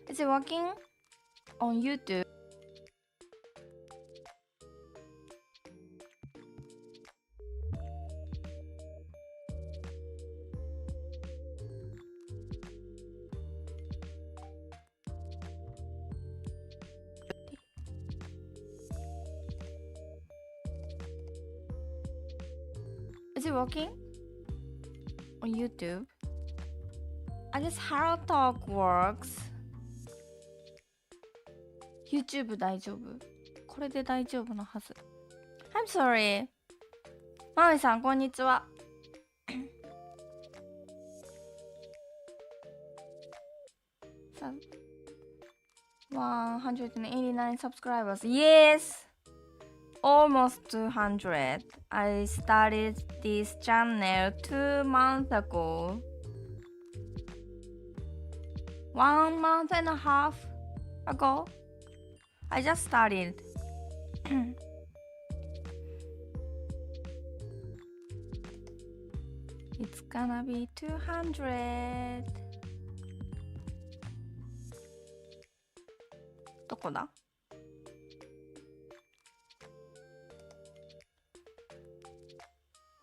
Is it working on YouTube? Is it working on YouTube? I guess HelloTalk works. YouTube 大丈夫？これで大丈夫なはず。I'm sorry. マミさん、こんにちは。189 subscribers. Yes! Almost 200. I started this channel 2 months ago. 1 month and a half ago. I just started. It's gonna be 200. どこだ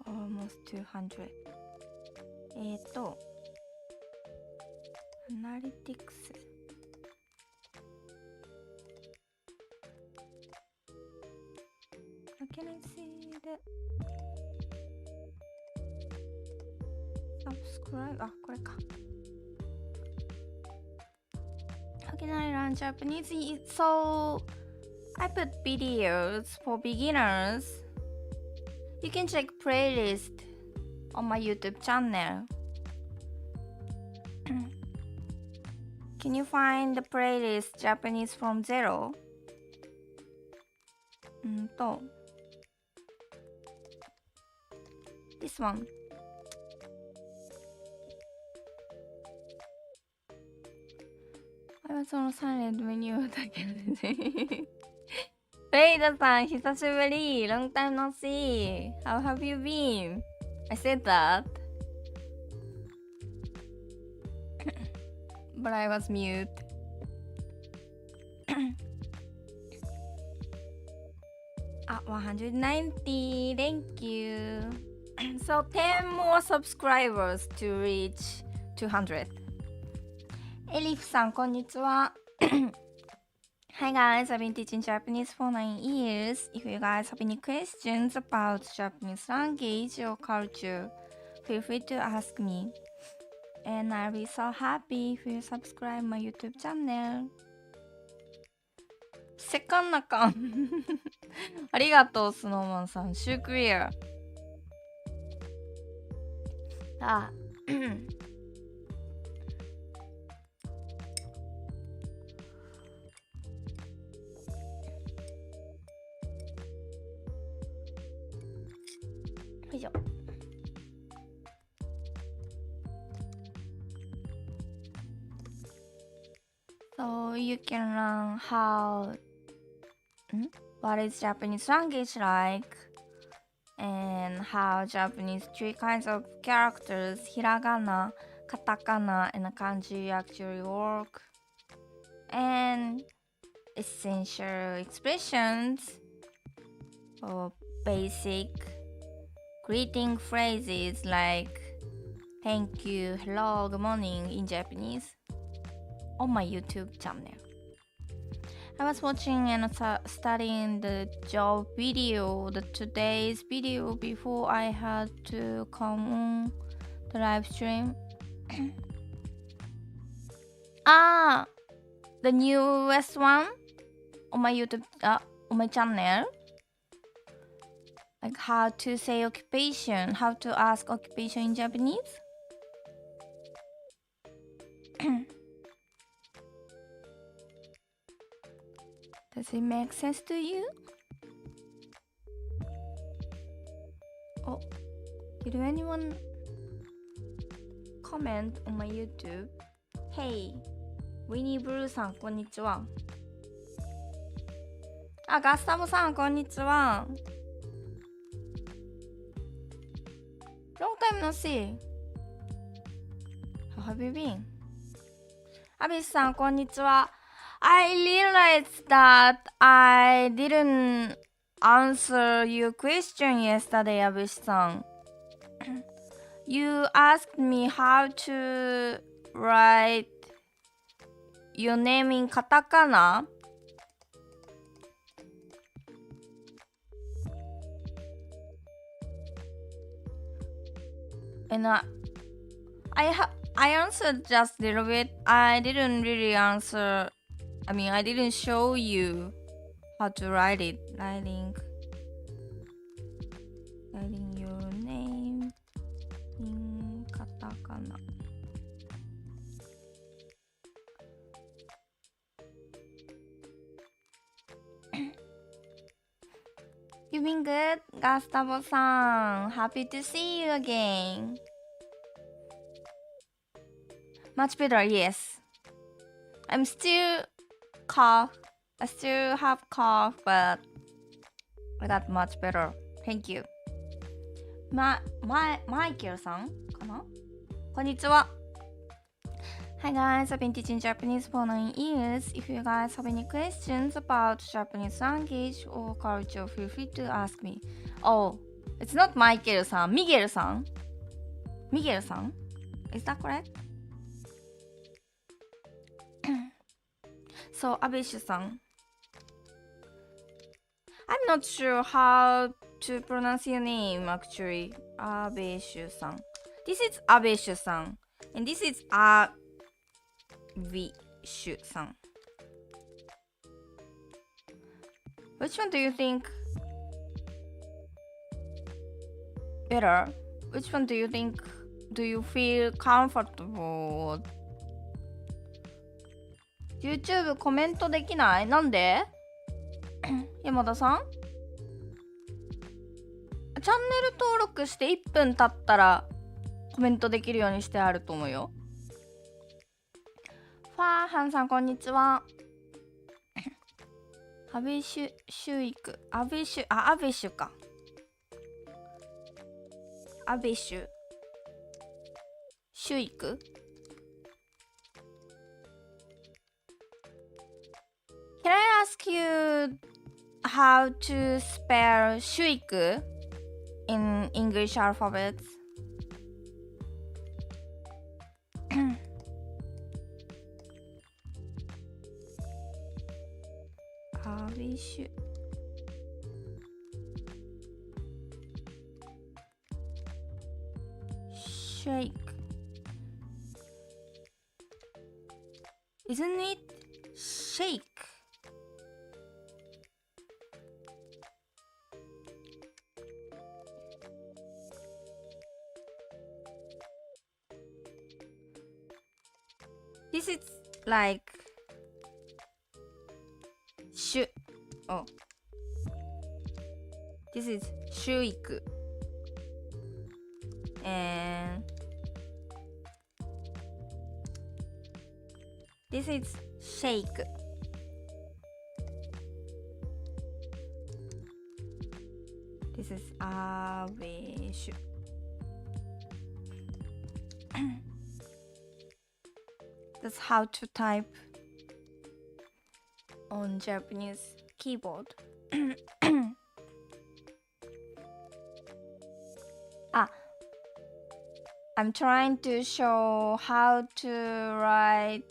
？Almost 200. アナリティクス。How can I see the subscribe? あ、これか。How can I learn Japanese? So, I put videos for beginners. You can check playlist on my YouTube channel. Can you find the playlist Japanese from Zero? This one. I was on silent menu だけどね。フェイダさん、久しぶり。Long time no see. How have you been? I said that. But I was mute. At 190. Thank you. So 10 more subscribers to reach 200. エリフさん、こんにちは。Hi guys, I've been teaching Japanese for 9 years. If you guys have any questions about Japanese language or culture, feel free to ask me. And I'll be so happy if you subscribe my YouTube channel. せっかんなかん。ありがとう、スノーマンさん。シュークリア。あ。よいしょ。So you can learn what is Japanese language like, and how Japanese 3 kinds of characters, hiragana, katakana, and kanji actually work, and essential expressions or basic greeting phrases like thank you, hello, good morning in Japanese on my YouTube channel. I was watching and studying the job video, today's video before I had to come on the live stream. The newest one on my YouTube, on my channel. Like how to say occupation, how to ask occupation in Japanese. Does it make sense to you? Oh, did anyone comment on my YouTube? Hey, ウィニーブルーさん、こんにちは。あ、ガスタボさん、こんにちは。Long time no see. How have you been? アビスさん、こんにちは。I realized that I didn't answer your question yesterday, アビスさん。You asked me how to write your name in Katakana. And I answered just a little bit. I didn't really answer. I didn't show you how to write it. Writing your name in katakana. You been good, Gustavo-san? Happy to see you again. Much better, yes. I'm still cough. I still have cough, but I got much better. Thank you. マイケルさんかな？こんにちは。Hi guys, I've been teaching Japanese for 9 years. If you guys have any questions about Japanese language or culture, feel free to ask me. Oh, it's not マイケルさん。ミゲルさん？ミゲルさん？ Is that correct? So, アビシュさん。I'm not sure how to pronounce your name actually. アベシュさん。This is アベシュさん。And this is アビシュさん。Which one do you think better? Which one do you think do you feel comfortable? YouTube コメントできない？なんで？山田さん？チャンネル登録して1分経ったらコメントできるようにしてあると思うよ。ファーハンさんこんにちは。アベシュシュイクアベシュアベシュか。アベシュシュイク。Can I ask you how to spell シュイク in English alphabets? アベシュシェイク Isn't it shake? This is like oh, this is シュイク and this is shake. This is アベシュThat's how to type on Japanese keyboard. I'm trying to show how to write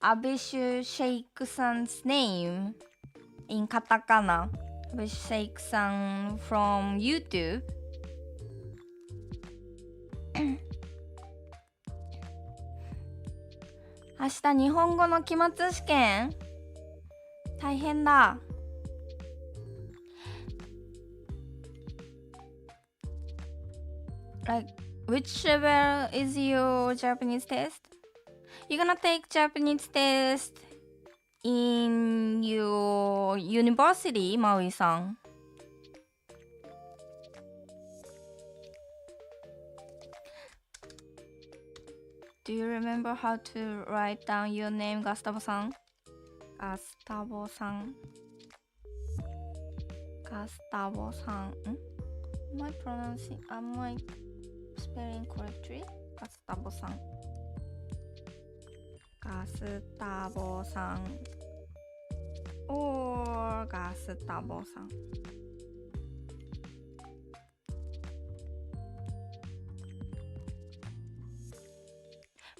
Abishu Sheikh-san's name in katakana. Abishu Sheikh-san from YouTube. 明日日本語の期末試験大変だ。Like, which level is your Japanese test? You're gonna take Japanese test in your university, Maui-san. Do you remember how to write down your name, Gustavo-san? Gustavo-san. Gustavo-san. Am I spelling correctly? Gustavo-san. ガスタボさん or ガスタボさん。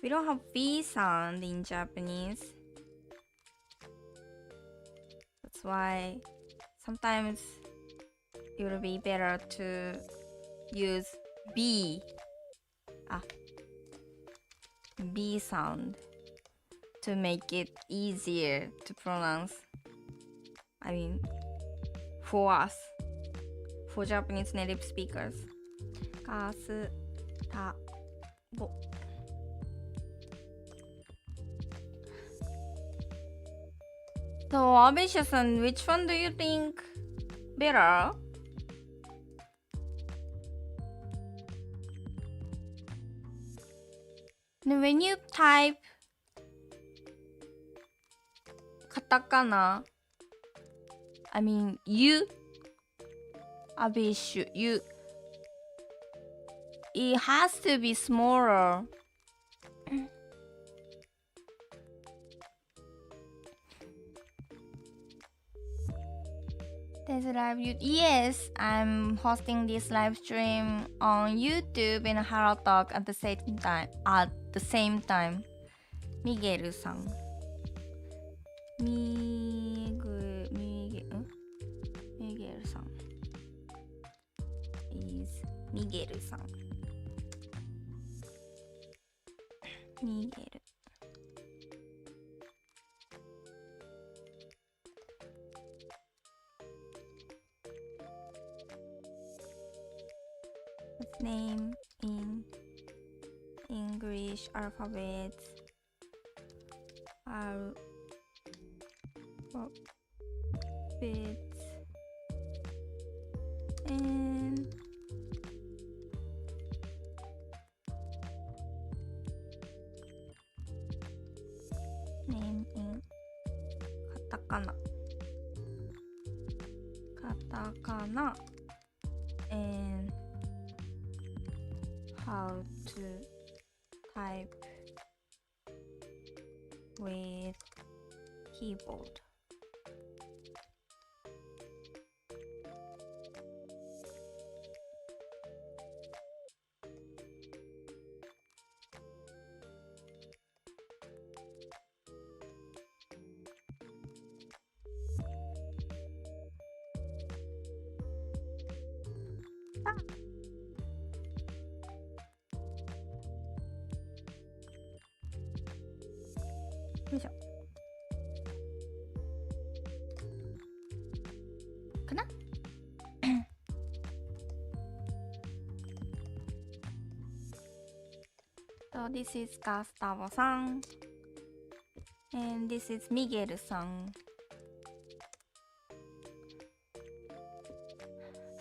We don't have V sound in Japanese. That's why sometimes it will be better to use B. B sound to make it easier to pronounce. I mean, for us, for Japanese native speakers. ガスタボ。So, Abisha-san, which one do you think better? When you type Katakana, I mean, you, Abishu, you, it has to be smaller. There's a live Yes, I'm hosting this live stream on YouTube and HelloTalk at the same time. Miguel-san. Miguel-san. Is Miguel-san. Miguel. Name in English alphabets. And name in katakana and how to type with keyboard. So this is Gustavo-san and this is Miguel-san.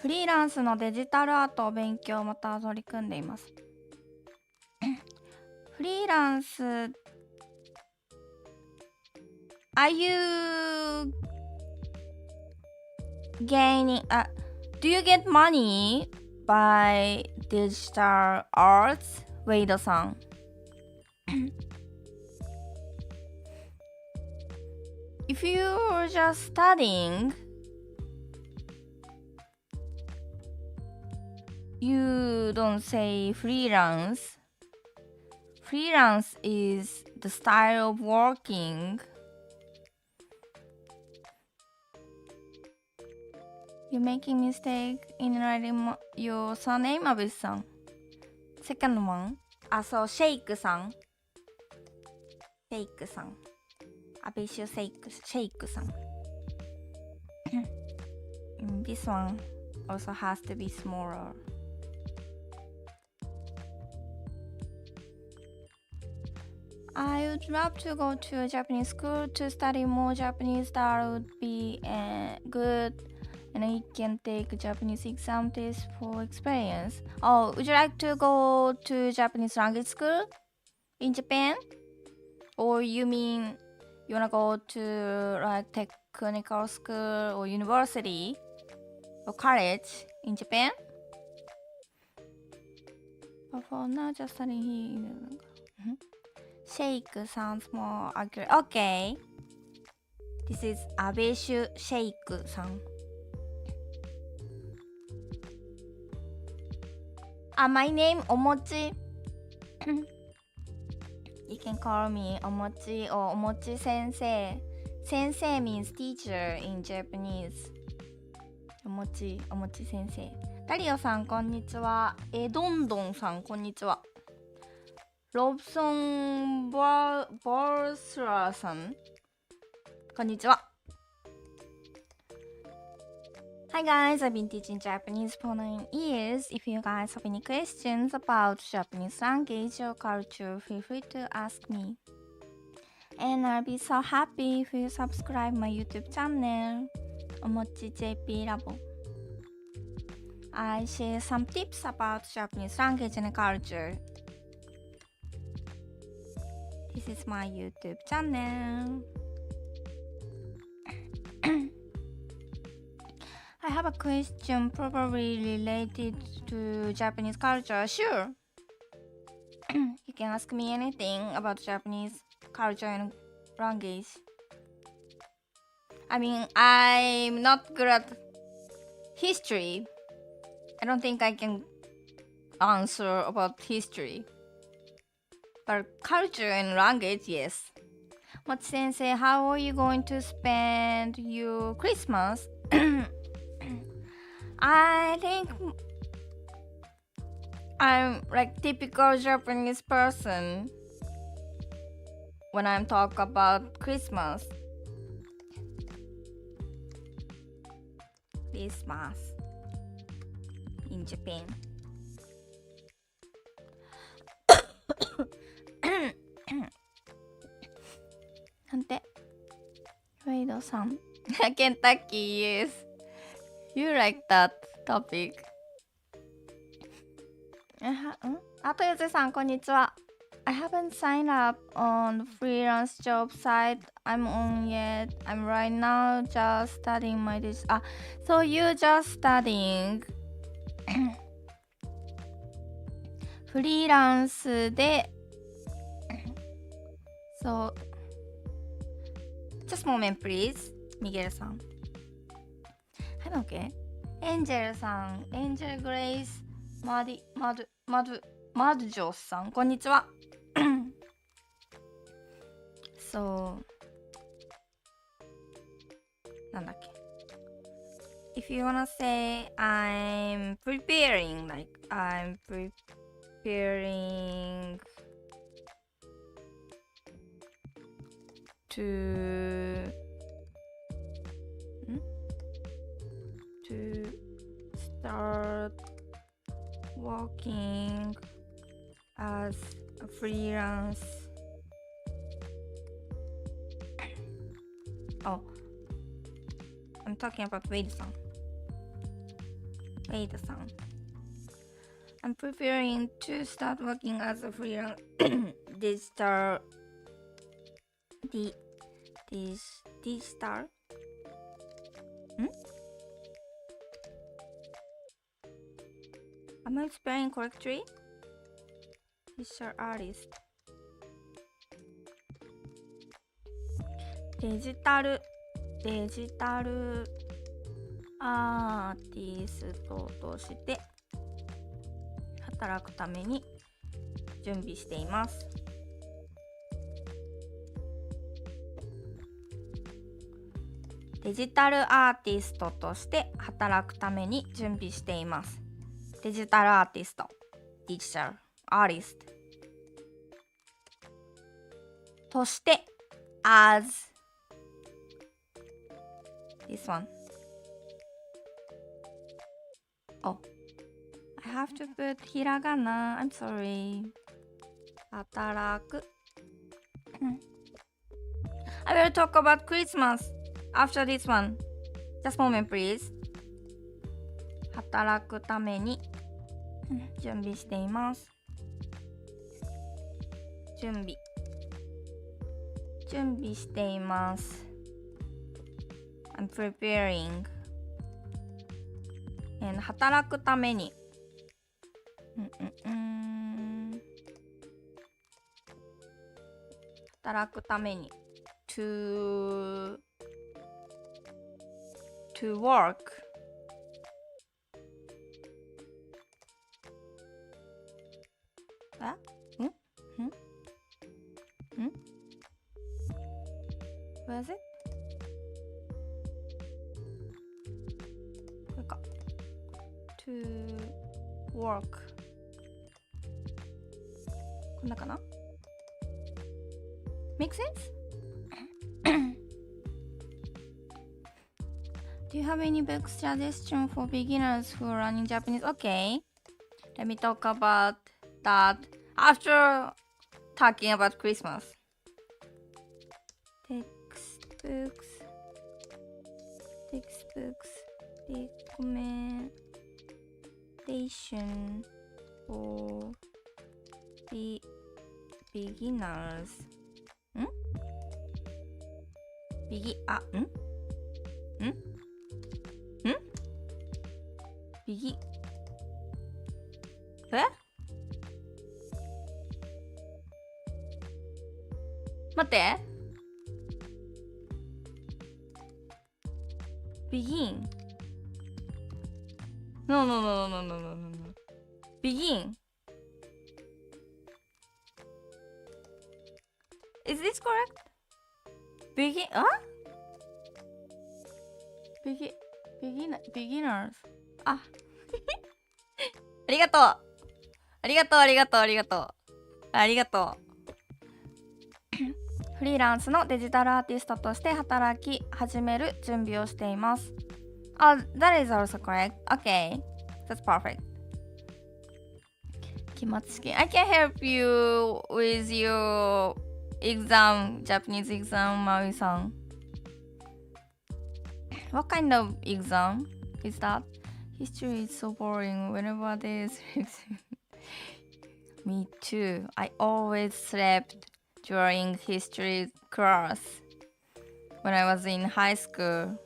フリーランスのデジタルアートを勉強また取り組んでいます。フリーランス Are you gaining do you get money by digital arts? ウェイドさんIf you're just studying, you don't say freelance. Freelance is the style of working. You're making mistake in writing your surname, Abish-san. Second one. So Shake-san. Shake-san. Abish Shake-san. This one also has to be smaller. I would love to go to a Japanese school to study more Japanese. That would be good. And I can take Japanese exam test for experience. Oh, would you like to go to Japanese language school in Japan? Or you mean you wanna go to like technical school or university or college in Japan? But for now, just studying here. Shake sounds more accurate. Okay. This is アベシュシェイクさん。My name Omochi. You can call me Omochi or Omochi Sensei. Sensei means teacher in Japanese. Omochi Sensei. ダリオさんこんにちは。どんどんさんこんにちは。ロブソン・バースラーさんこんにちは。Hi guys, I've been teaching Japanese for 9 years. If you guys have any questions about Japanese language or culture, feel free to ask me. And I'll be so happy if you subscribe my YouTube channel, Omochi JP Labo. I share some tips about Japanese language and culture. This is my YouTube channel. I have a question probably related to Japanese culture. Sure. You can ask me anything about Japanese culture and language. I mean, I'm not good at history. I don't think I can answer about history. But culture and language, yes. Mochi Sensei, how are you going to spend your Christmas? I think I'm like typical Japanese person when I'm talk about Christmas. Christmas in Japan. なんてウェイドさんケンタッキー yes You like that topic? あとよぜさんこんにちは。I haven't signed up on the freelance job site I'm on yet. I'm right now just studying my so you just studying フリーランスでそうJust a moment please ミゲルさんI'm okay エンジェルさんエンジェルグレイスマドジョスさんこんにちはそうなんだっけ If you wanna say I'm preparing like I'm preparing to start working as a freelance. Oh, I'm talking about Wade-san. Wade-san. I'm preparing to start working as a freelance digital Am I spelling correctly? Digital artist デジタルアーティストとして働くために準備しています。デジタルアーティストとして働くために準備しています。デジタルアーティスト、デジタルアーティストとして as this one. Oh, I have to put ひらがな。I'm sorry. 働く。I will talk about Christmas.After this one, just a moment please. 働くために準備しています。準備しています。I'm preparing. And 働くために。働くために to work あん Where is it? これか to work こんなかな Make sense? Do you have any book suggestion for beginners who are learning Japanese? Okay, let me talk about that after talking about Christmas. Textbooks, recommendation for beginners. 待って。Begin. No. Begin. Is this correct? Begin. Beginners. あありがとう。フリーランスのデジタルアーティストとして働き始める準備をしています。That is also correct. Okay, that's perfect. 期末試験 I can help you with your exam, Japanese exam, Maui san. What kind of exam is that? History is so boring whenever there is Me too. I always slept during history class when I was in high school.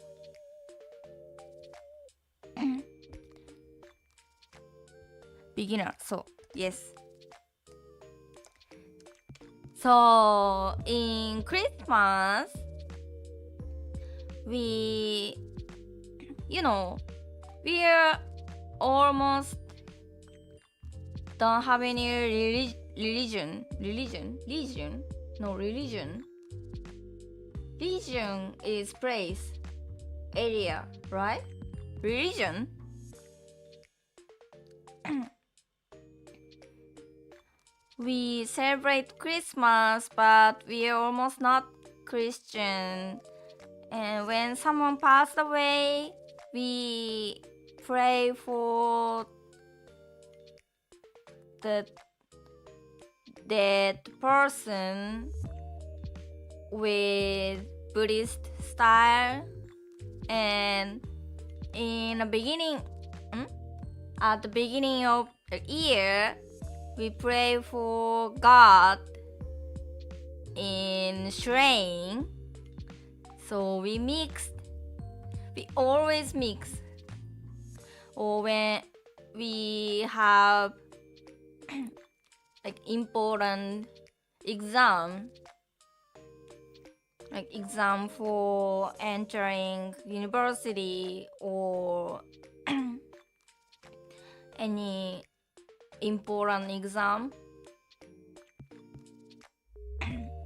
Beginner. So, yes. So, in Christmas, we are almost don't have any religion. Religion is place, area, right? Religion. We celebrate Christmas, but we are almost not Christian. And when someone passed away, we pray for the dead person with Buddhist style. And in the beginning, at the beginning of the year, we pray for God in shrine. So we always mix. Or when we have like important exam, like exam for entering university or any important exam,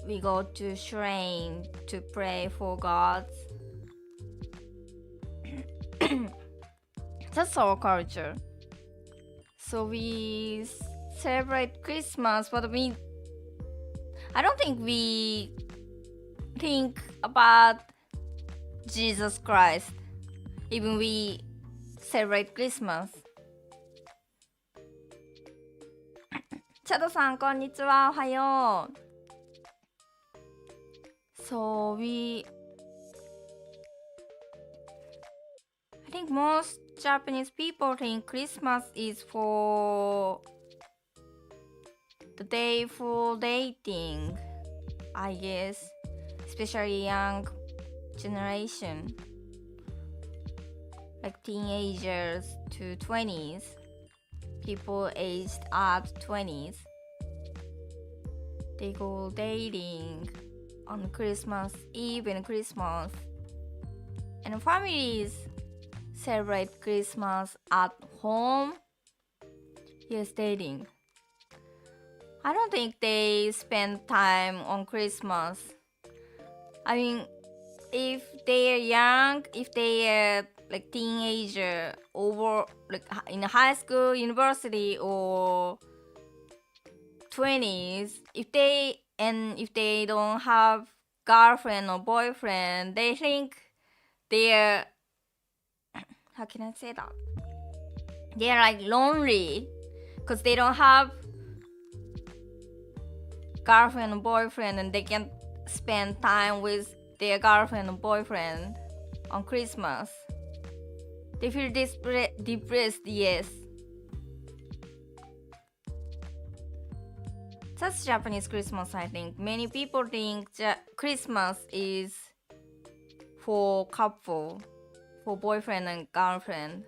we go to shrine to pray for God. That's our culture. So we celebrate Christmas, but I don't think we think about Jesus Christ. Even we celebrate Christmas. チャドさん、こんにちは。おはよう。So I think most Japanese people think Christmas is for the day for dating, I guess, especially young generation, like teenagers to 20s, people aged up 20s, they go dating on Christmas Eve and Christmas. And families celebrate Christmas at home. Yes, dating. I don't think they spend time on Christmas. I mean, if they are young, if they are like teenager, over like in high school, university, or 20s, if they don't have girlfriend or boyfriend, they think they're how can I say that? They're like lonely because they don't have girlfriend or boyfriend and they can spend time with their girlfriend or boyfriend on Christmas. They feel depressed, yes. That's Japanese Christmas, I think. Many people think Christmas is for couple, for boyfriend and girlfriend.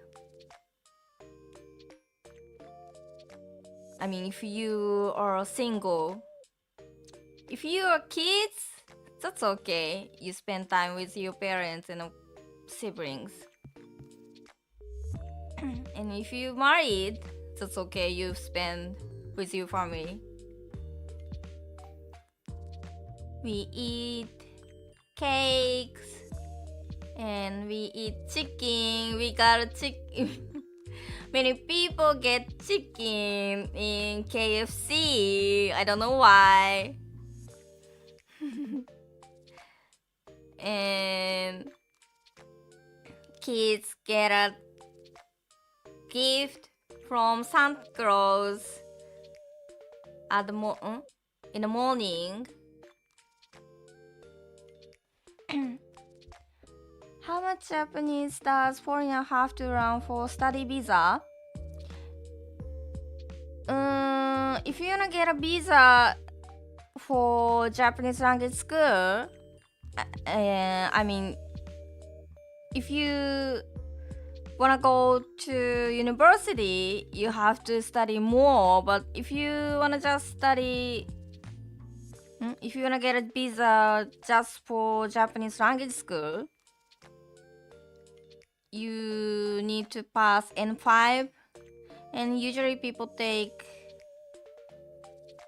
I mean, if you are single, if you are kids, that's okay. You spend time with your parents and siblings. And if you married, that's okay. You spend with your family. We eat cakes and we eat chicken. We got chicken. Many people get chicken in KFC. I don't know why. And kids get a gift from Santa Claus at in the morning. How much Japanese does foreigner have to learn for study visa? If you wanna get a visa for Japanese language school, I mean, if you wanna go to university, you have to study more. But if you wanna just study, if you wanna get a visa just for Japanese language school, you need to pass N5, and usually people take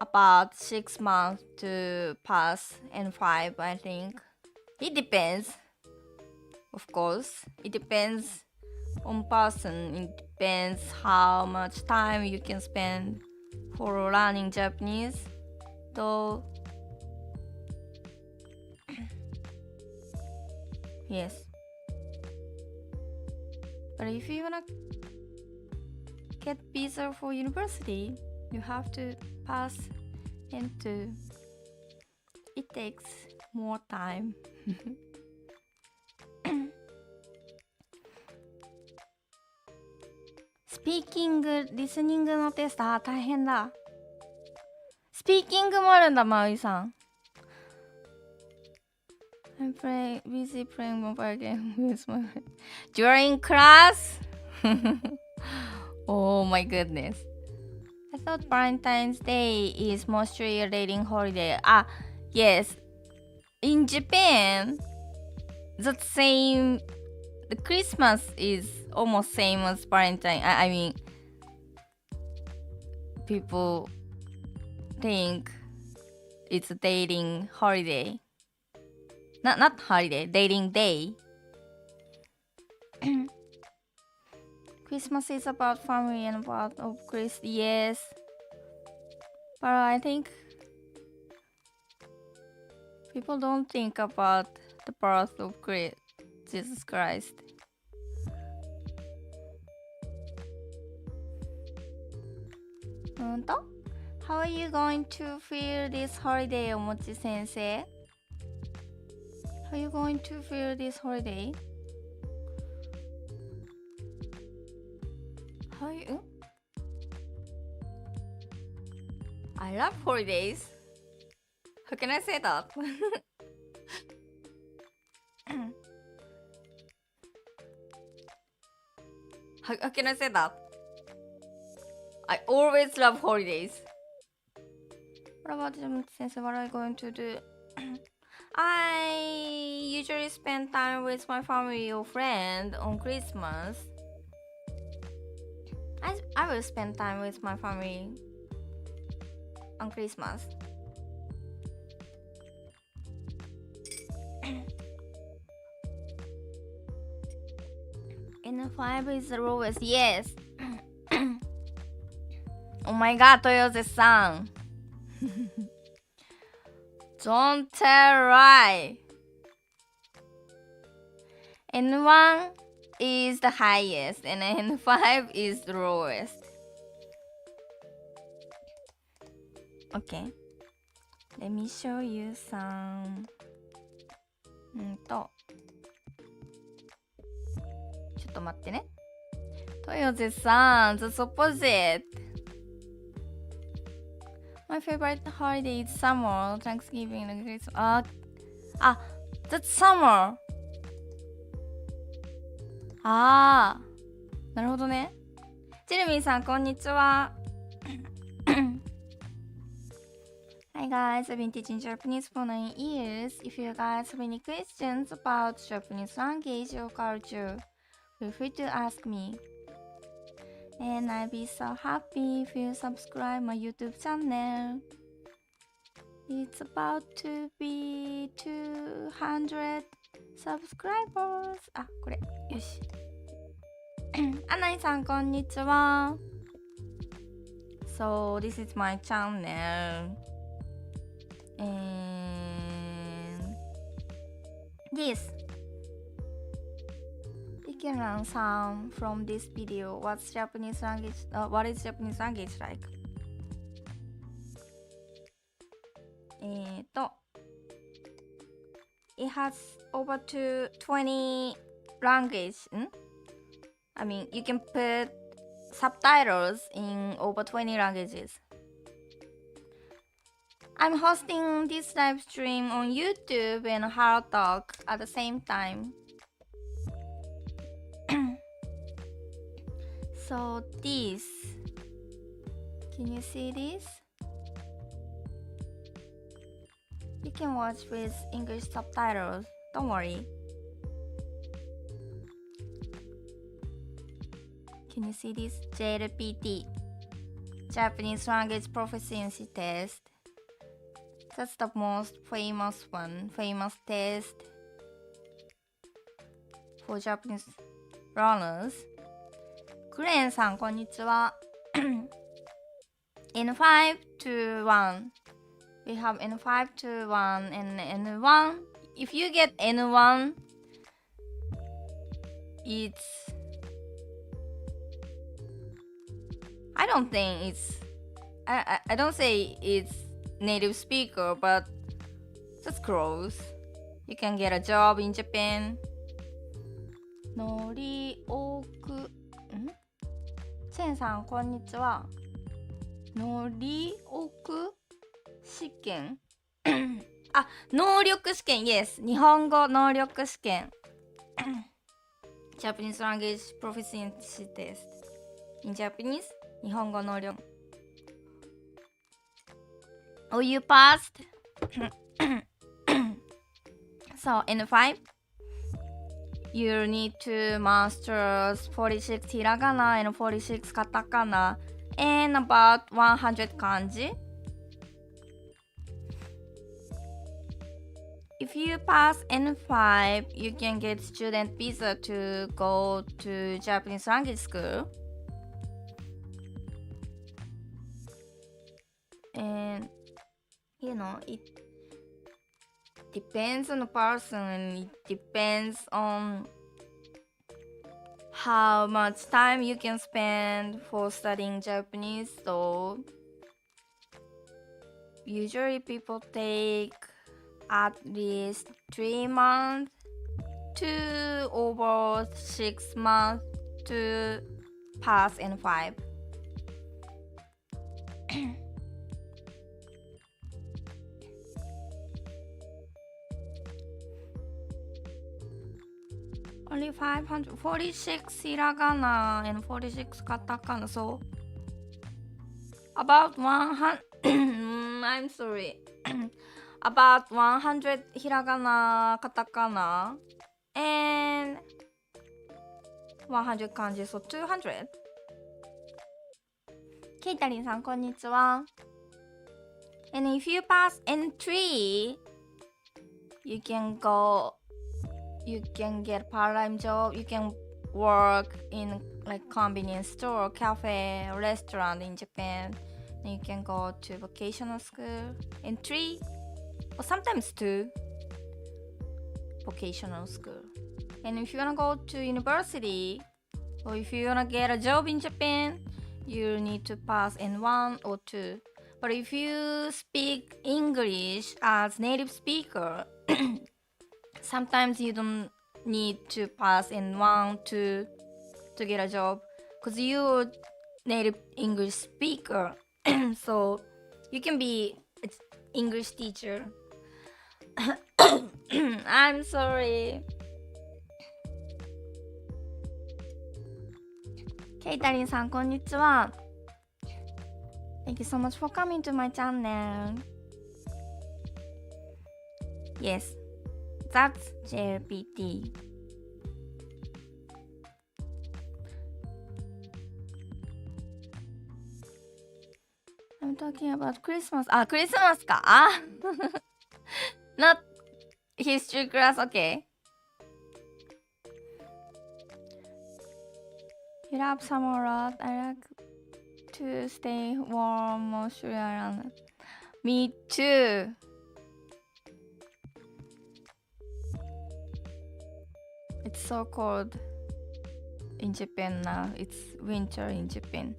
about 6 months to pass N5, I think. It depends, of course. It depends on person. It depends how much time you can spend for learning Japanese. Though, yes. But if you wanna get visa for university, you have to pass N2. It takes more time. Speaking, listening のテスト、大変だ。スピーキングもあるんだ、マウイさん。I'm busy playing mobile game with my friend. During class? Oh my goodness. I thought Valentine's Day is mostly a dating holiday. Yes. In Japan, the same. The Christmas is almost same as Valentine. I mean, people think it's a dating holiday. Not holiday, dating day. Christmas is about family and about of Christ, yes. But I think people don't think about the birth of Jesus Christ. How are you going to feel this holiday, Omochi Sensei? How are you going to feel this holiday? How you? I love holidays. How can I say that? How can I say that? I always love holidays. What about Sensei? What are you going to do? I usually spend time with my family or friend on Christmas. I will spend time with my family on Christmas. N5 is the lowest. Yes. Oh my god, Toyose-san. Don't tell lie. N1 is the highest and N5 is the lowest. Okay. Let me show you some. ちょっと待ってね。Toyose-san, the opposite. My favorite holiday is summer, Thanksgiving and Christmas. That's summer. なるほどね。ジェレミーさん、こんにちは。Hi guys, I've been teaching Japanese for 9 years. If you guys have any questions about Japanese language or culture, feel free to ask me. And I'd be so happy if you subscribe my YouTube channel. It's about to be 200 subscribers. これ。よし。アナイさん、こんにちは。So, this is my channel. And this. You can learn some from this video. What is Japanese language like? It has over to 20 language. I mean, you can put subtitles in over 20 languages. I'm hosting this live stream on YouTube and HelloTalk at the same time. So this, can you see this? You can watch with English subtitles, don't worry. Can you see this? JLPT, Japanese Language Proficiency Test. That's the most famous test for Japanese learners. クレーンさん、こんにちは。N5 to 1. We have N5 to 1 and N1. If you get N1, it's... I don't think it's... I don't say it's native speaker, but that's close. You can get a job in Japan. のりおくチェンさん、こんにちは。能力試験能力試験 Yes 日本語能力試験Japanese Language Proficiency Test In Japanese 日本語能力Oh, you passed? So, N5 You need to master 46 hiragana and 46 katakana and about 100 kanji. If you pass N5, you can get student visa to go to Japanese language school. And you know, it depends on the person and it depends on how much time you can spend for studying Japanese. So usually people take at least 3 months to over 6 months to pass N5. Only 546 hiragana and 46 katakana, so about 100 I'm sorry about 100 hiragana, katakana, and 100 kanji, so 200. ケイタリンさんこんにちは。And if you pass N3, you can get part-time job, you can work in like convenience store, cafe, restaurant in Japan. Then you can go to vocational school in 3 or sometimes 2 vocational school. And if you wanna go to university or if you wanna get a job in Japan, you need to pass N1 or 2. But if you speak English as native speaker, sometimes you don't need to pass N1, 2 to get a job because you're native English speaker. So you can be an English teacher. I'm sorry. ケイタリンさんこんにちは。Thank you so much for coming to my channel. Yes, that's JLPT. I'm talking about Christmas. あ、クリスマスか。あNot history class, okay. You love summer a lot. I like to stay warm Australia. Me too. It's so cold in Japan now. It's winter in Japan.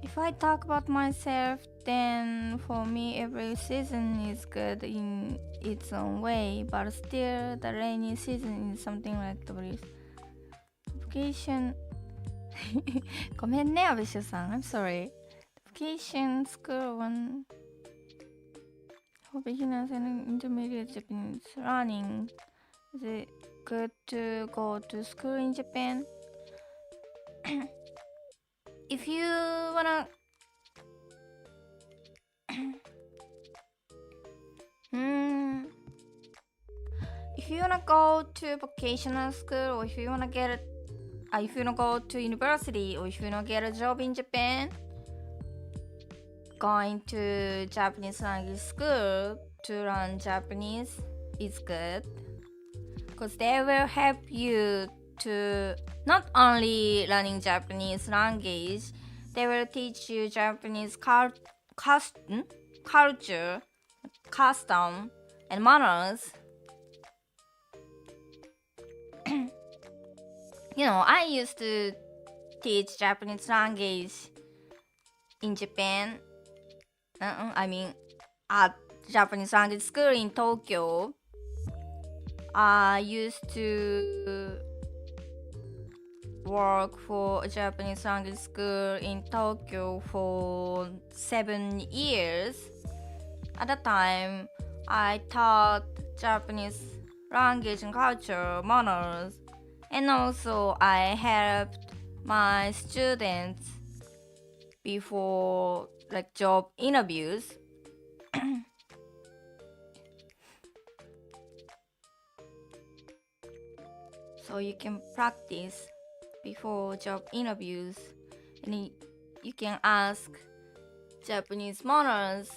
If I talk about myself, then for me every season is good in its own way, but still the rainy season is something like the breeze. Vacation ごめんね、アビシュさん。I'm sorry. Vacation school one for beginners and intermediate Japanese learning. Is it good to go to school in Japan? If you wanna if you wanna go to vocational school or if you wanna go to university or if you wanna get a job in Japan, going to Japanese language school to learn Japanese is good because they will help you to not only learning Japanese language, they will teach you Japanese culture, custom, and manners. You know, I used to teach Japanese language in Japan. I mean, at Japanese language school in Tokyo. I used to work for a Japanese language school in Tokyo for 7 years. At the time, I taught Japanese language and culture, manners, and also I helped my students before like job interviews. So you can practice before job interviews and you can ask Japanese manners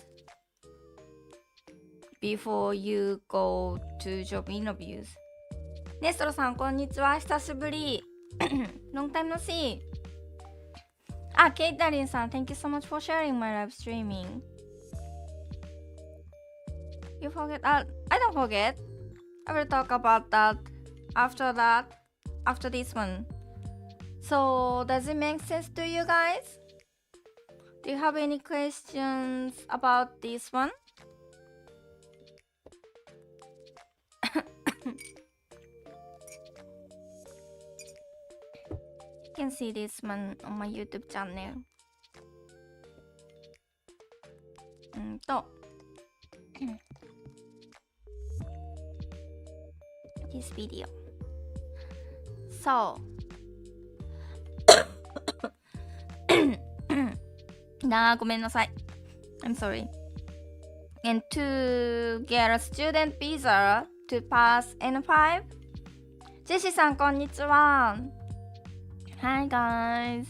before you go to job interviews. ネストロさんこんにちは、久しぶり。Long time no see. あ、ケイタリンさん Thank you so much for sharing my live streaming. You forget? I don't forget. I will talk about that after this one. So does it make sense to you guys? Do you have any questions about this one? You can see this one on my YouTube channel. This video. So ごめんなさい。I'm sorry. and to get a student visa to pass N5. ジェシーさんこんにちは。Hi guys.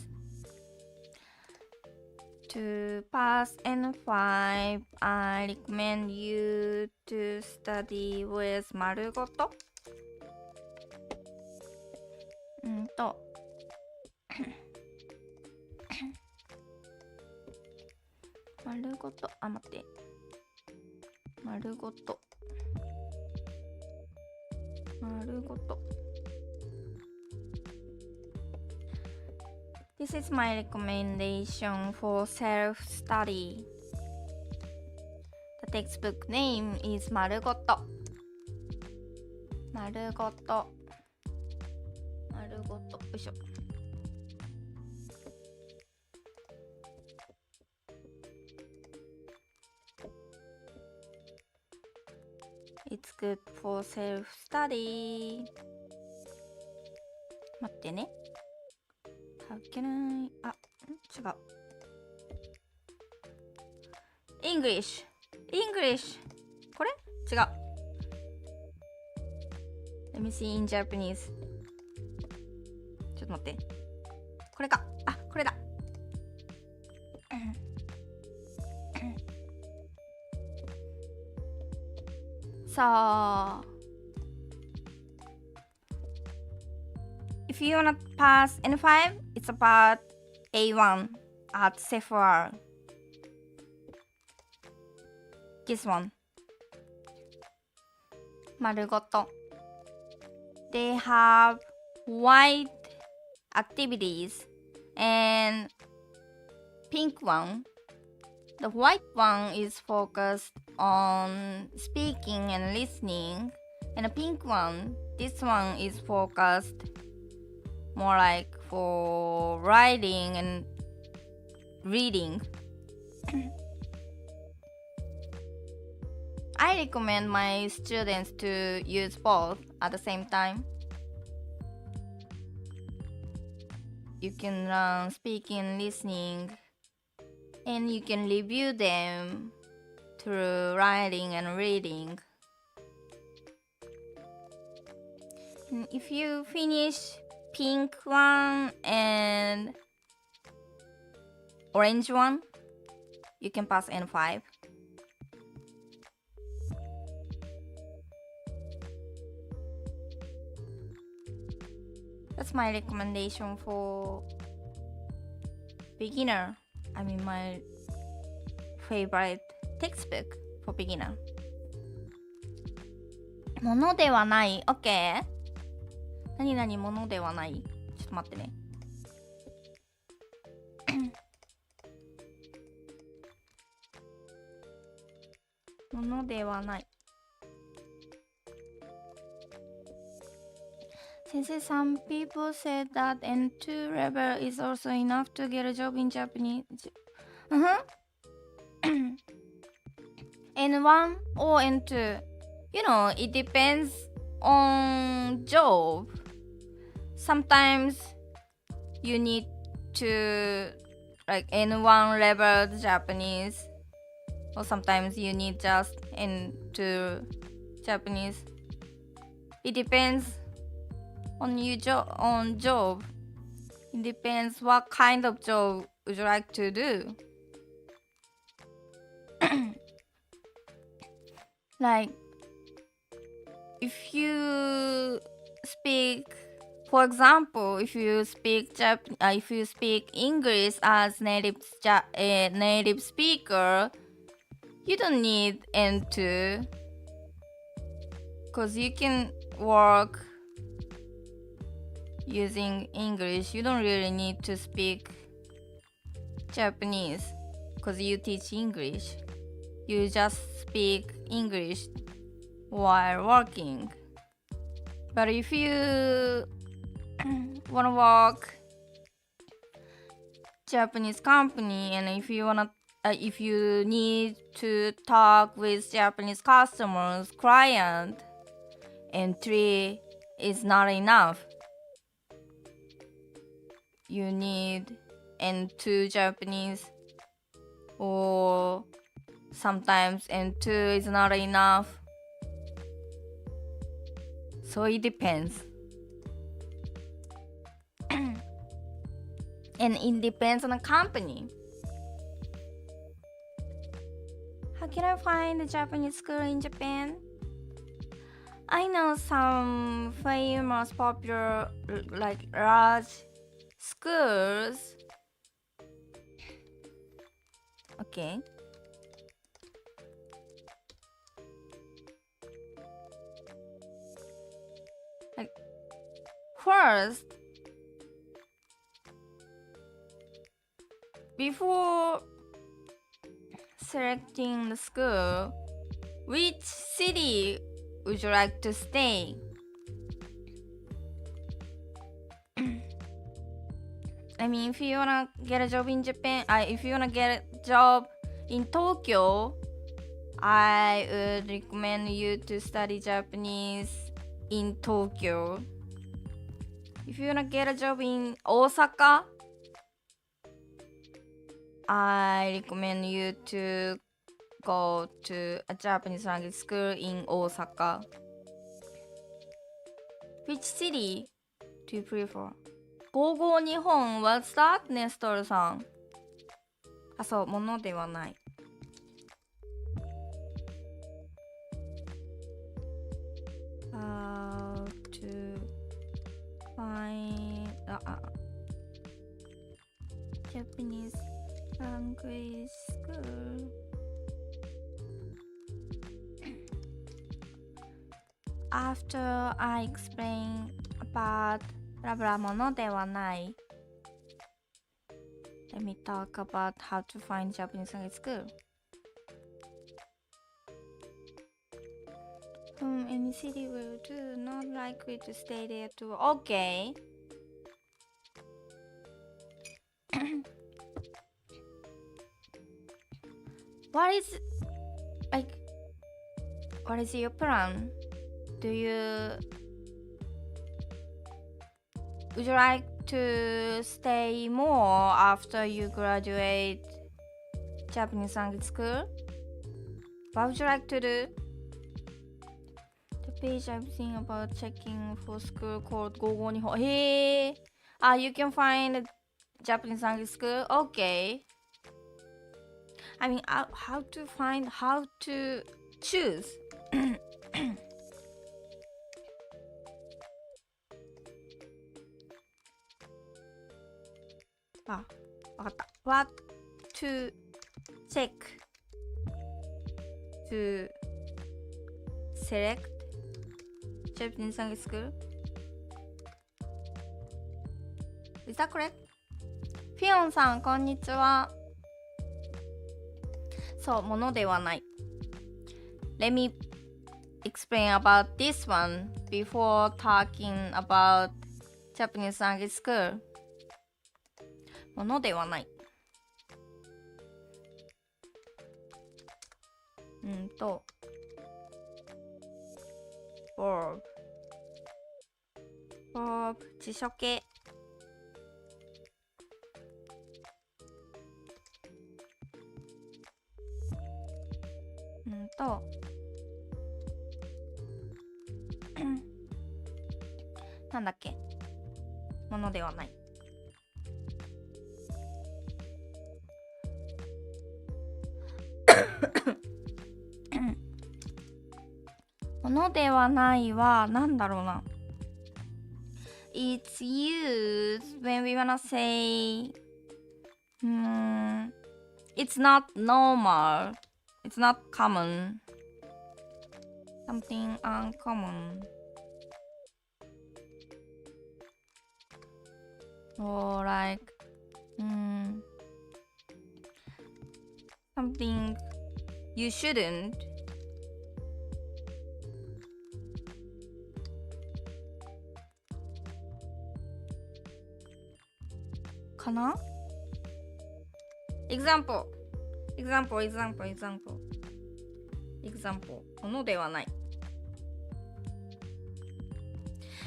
To pass N5, I recommend you to study with 丸ごと。丸ごと、あ、待って。丸ごと。丸ごと。This is my recommendation for self-study. The textbook name is 丸ごと。丸ごと。丸ごと。よいしょ。It's good for self-study. 待ってね。How can I... あ、違う。English。English。これ違う。Let me see in Japanese. ちょっと待って。これか。あ、これだ。So, if you wanna pass N5, it's about A1 at Sephora. This one. 丸ごと。They have white activities and pink one.The white one is focused on speaking and listening, and the pink one, this one is focused more like for writing and reading. I recommend my students to use both at the same time. You can learn speaking and listening.And you can review them through writing and reading. And if you finish pink one and orange one, you can pass N5. That's my recommendation for beginner.I mean my favorite textbook for beginner. ものではない。OK? 何々ものではない。ちょっと待ってね。ものではない。先生、some people said that N2 level is also enough to get a job in Japanese. N1 or N2? You know, it depends on job. Sometimes you need to like N1 level Japanese, or sometimes you need just N2 Japanese. It depends.On job. It depends what kind of job would you like to do. Like if you speak, for example, if you speak English as native speaker, you don't need N2 because you can work.Using English, you don't really need to speak Japanese because you teach English. You just speak English while working. But if you want to work Japanese company and if you need to talk with Japanese customers, client, N3 is not enough.You need N2 Japanese or sometimes N2 is not enough. So it depends. And it depends on the company. How can I find a Japanese school in Japan? I know some famous popular like large schools. Okay. Like first, before selecting the school, which city would you like to stay? I mean, if you wanna get a job in Japan, if you wanna get a job in Tokyo, I would recommend you to study Japanese in Tokyo. If you wanna get a job in Osaka, I recommend you to go to a Japanese language school in Osaka. Which city do you prefer? 55日本 What's that? ネストルさん。あ、そう、ものではない。How to find Japanese language school. After I explain about ブラブラものではない。Let me talk about how to find Japanese language school. From any city will do, not likely to stay there too. Okay. What is your plan? Would you like to stay more after you graduate Japanese language school? What would you like to do? The page I've seen about checking for school called Gogo Nihon. Hey, you can find Japanese language school. Okay. I mean, how to choose. あ、わかった。What to check to select Japanese language school? Is that correct? フィオンさん、こんにちは。そう、ものではない。Let me explain about this one before talking about Japanese language school. ものではない。verb 辞書形。なんだっけ、ものではない。ものではないはなんだろうな。It's used when we wanna say it's not normal, it's not common, something uncommon, or like something you shouldn't. かな？ example ものではない。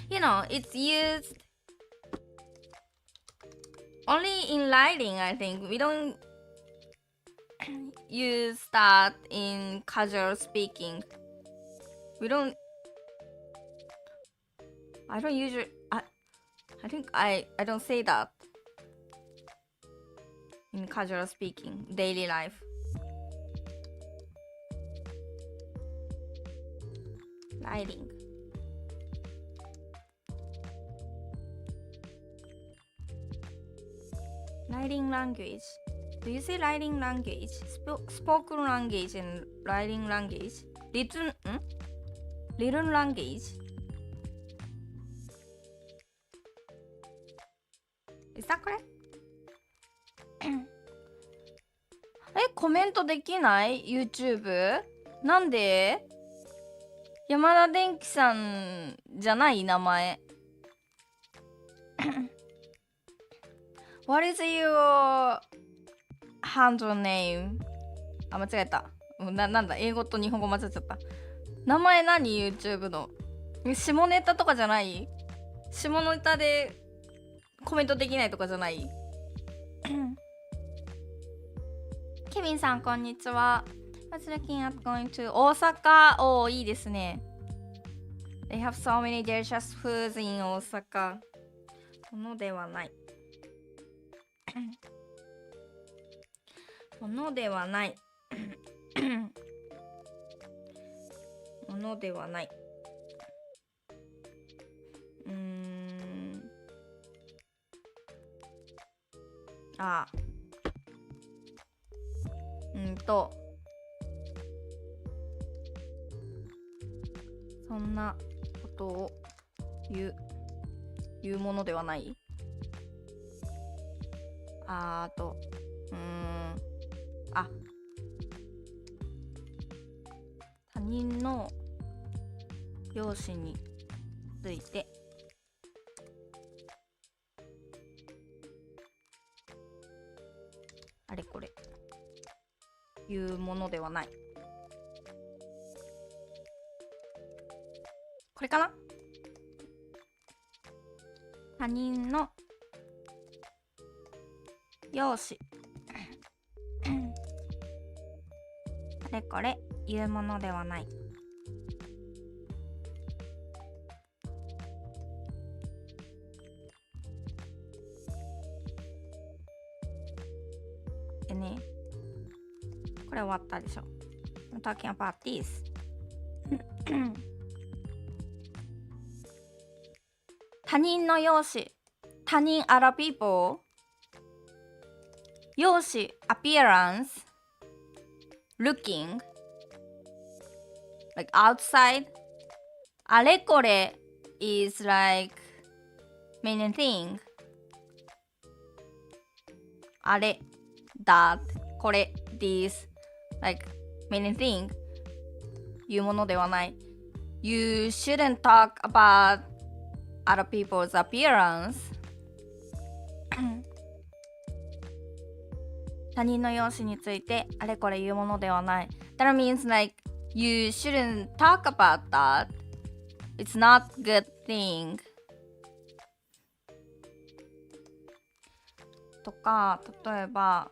You know, it's used only in writing, I think. We don't use that in casual speaking. We don't. I don't usually. I think I don't say that in casual speaking, daily life. Writing. Writing language. Do you say writing language? Spoken language and writing language? Written language? Is that correct? コメントできない ?YouTube? なんで山田電機さんじゃない名前。What is your handle name? あ、間違えた。なんだ、英語と日本語混ぜちゃった。名前何 ?YouTube の。下ネタとかじゃない？下ネタでコメントできないとかじゃないケビンさん、こんにちは。was looking at going to 大阪。おー、いいですね。They have so many delicious foods in 大阪。ものではない。ものではない。ものではない。ああ。そんなことを言うものではない。他人の容姿についてあれこれ言うものではない。これかな？他人の容姿あれこれ言うものではない。でね、これ終わったでしょ。I'm talking about this 他人の容姿、他人 other people 容姿 appearance looking like outside あれこれ is like many thing あれ that これ this like many thing いうものではない。 You shouldn't talk about other people's appearance 他人の容姿についてあれこれ言うものではない。 That means like you shouldn't talk about that. It's not good thing とか、例えば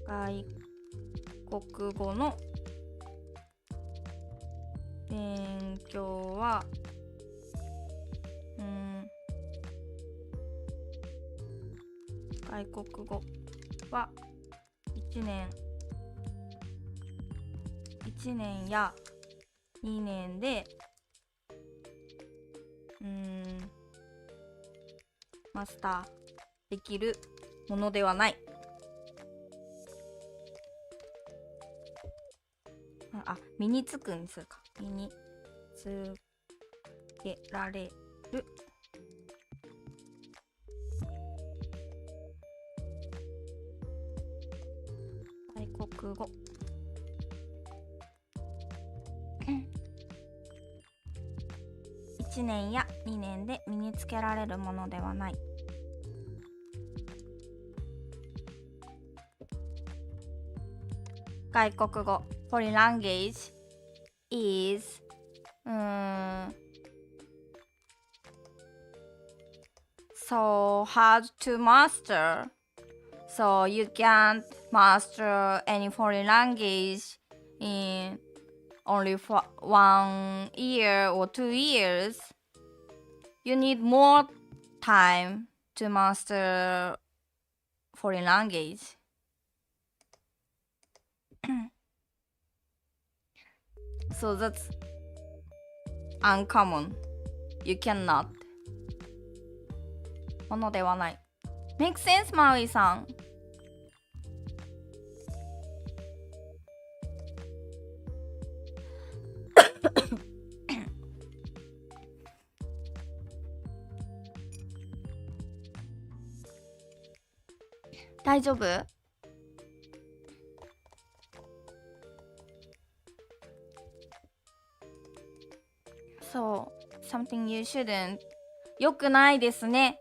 外国語の勉強は外国語は1年や2年でマスターできるものではない。身につくにするか。身につけられる外国語1年や2年で身につけられるものではない。外国語 foreign language is so hard to master. So you can't master any foreign language in only for 1 year or 2 years. You need more time to master foreign language. So that's uncommon. You cannot. ものではない。Make sense, マウイさん。大丈夫？そう、something you shouldn't よくないですね。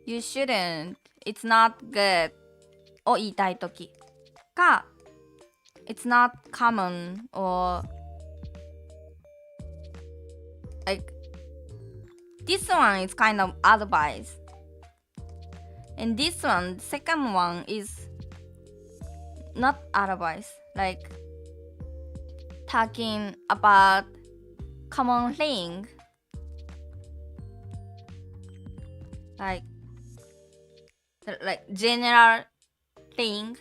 You shouldn't, it's not good を言いたいときか It's not common or like this one is kind of advice and this one, second one is not advice, like talking about common thing like general thing.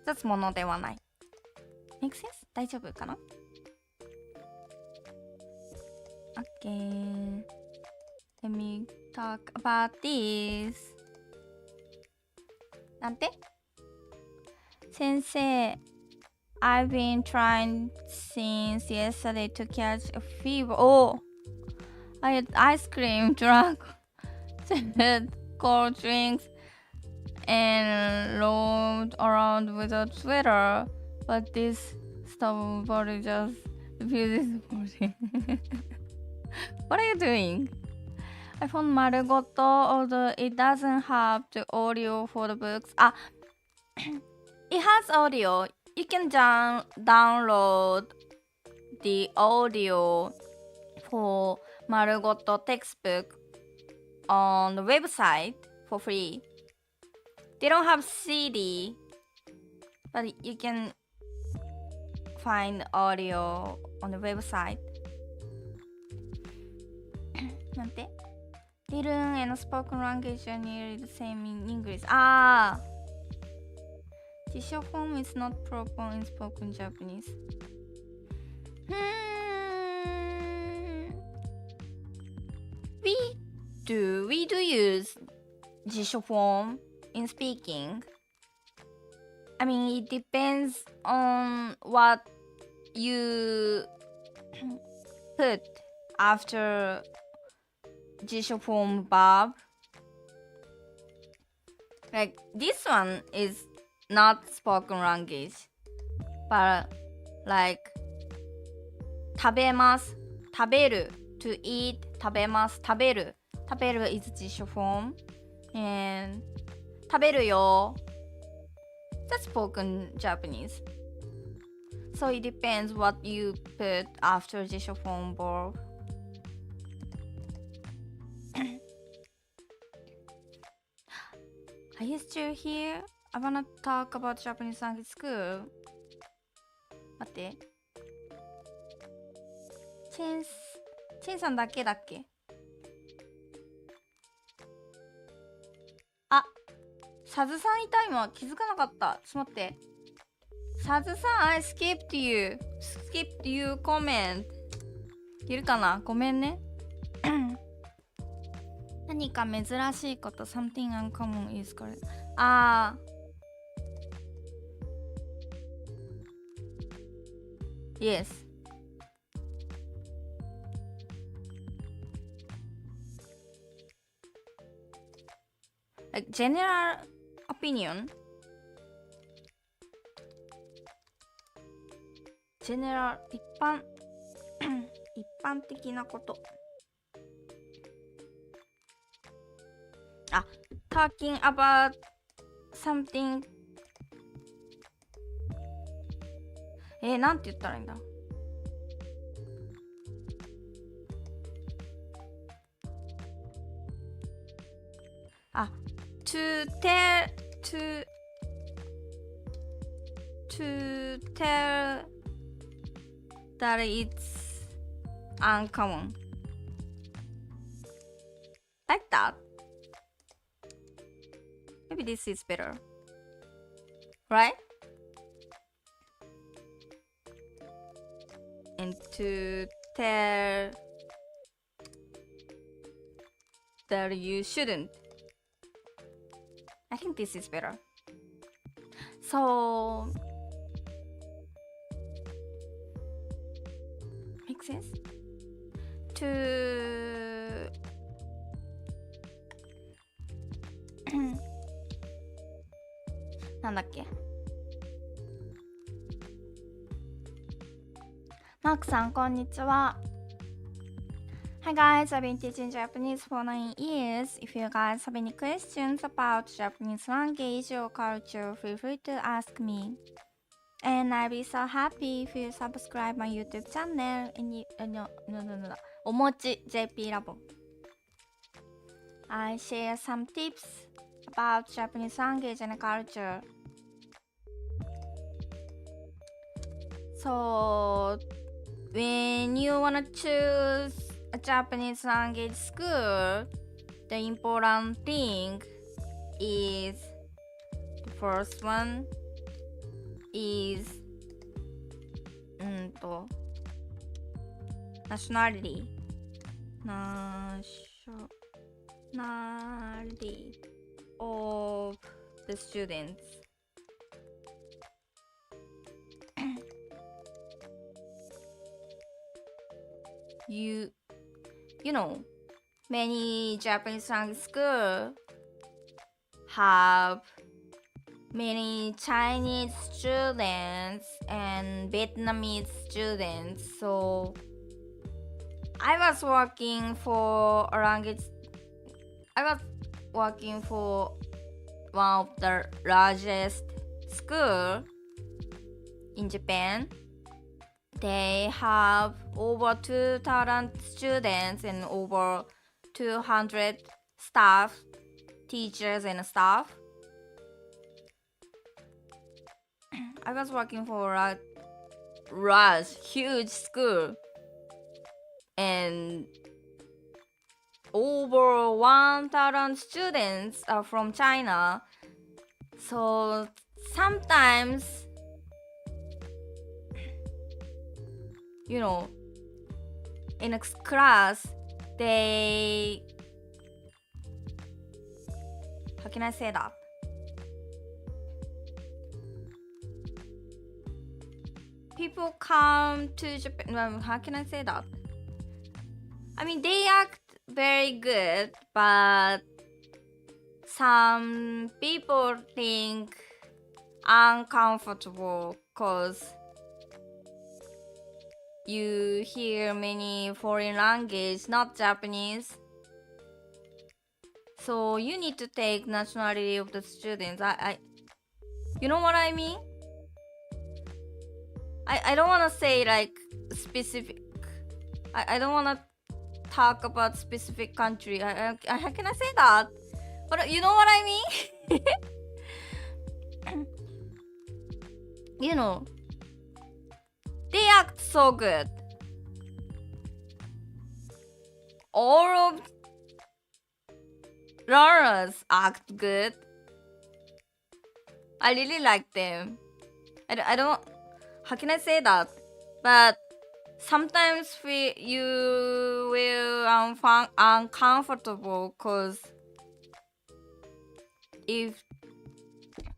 That's ものではない。Make sense? 大丈夫かな？ Okay. Let me talk about this. なんて？先生、I've been trying since yesterday to catch a fever. Oh, I had ice cream, drunk, cold drinks, and roamed around without sweater. But this stubborn body just refuses to body. What are you doing? I found Marugoto, although it doesn't have the audio for the books. It has audio. You can download the audio for Marugoto textbook on the website for free. They don't have CD, but you can find audio on the website. なんて Written and spoken language are nearly the same in English. 辞書 form is not proper in spoken Japanese. We do use 辞書 form in speaking. I mean, it depends on what you put after 辞書 form verb. Like this one is not spoken language, but like 食べます、食べる to eat, 食べます、食べる is 辞書 form, and 食べるよ that's spoken Japanese. So it depends what you put after 辞書 form verb. Are you still here? I wanna talk about Japanese language school. 待って。チェンさんだけだっけ？サズさんいた今気づかなかった。ちょっと待って。サズさん、I skipped you. Skipped you comment. いるかな？ごめんね。何か珍しいこと something uncommon is correct. Yes. Like general opinion. General 一般的なこと。talking about something なんて言ったらいいんだ。to tell that it's uncommon. Like that. Maybe this is better. Right? And to tell that you shouldn't. I think this is better. So, make sense? Toなんだっけ。マークさん、こんにちは。Hi guys, I've been teaching Japanese for 9 years. If you guys have any questions about Japanese language or culture, feel free to ask me. And I'll be so happy if you subscribe my YouTube channel. Omochi JP Labo. I share some tips about Japanese language and culture. So, when you wanna choose a Japanese language school, the important thing is the first one is nationality. Nationality of the students. You know, many Japanese language schools have many Chinese students and Vietnamese students. So I was working for one of the largest school in Japan. They have over 2,000 students and over 200 staff, teachers and staff. I was working for a large, huge school and over 1,000 students are from China. So sometimes, you know, in a class, they, how can I say that? People come to Japan, how can I say that? I mean, they act very good, but some people think uncomfortable because you hear many foreign language, not Japanese. So you need to take nationality of the students. You know what I mean? I don't want to say like specific. I don't want to talk about specific country. How can I say that? But you know what I mean? You know, they act so good. All of learners act good. I really like them. I don't. How can I say that? But sometimes you will uncomfortable because if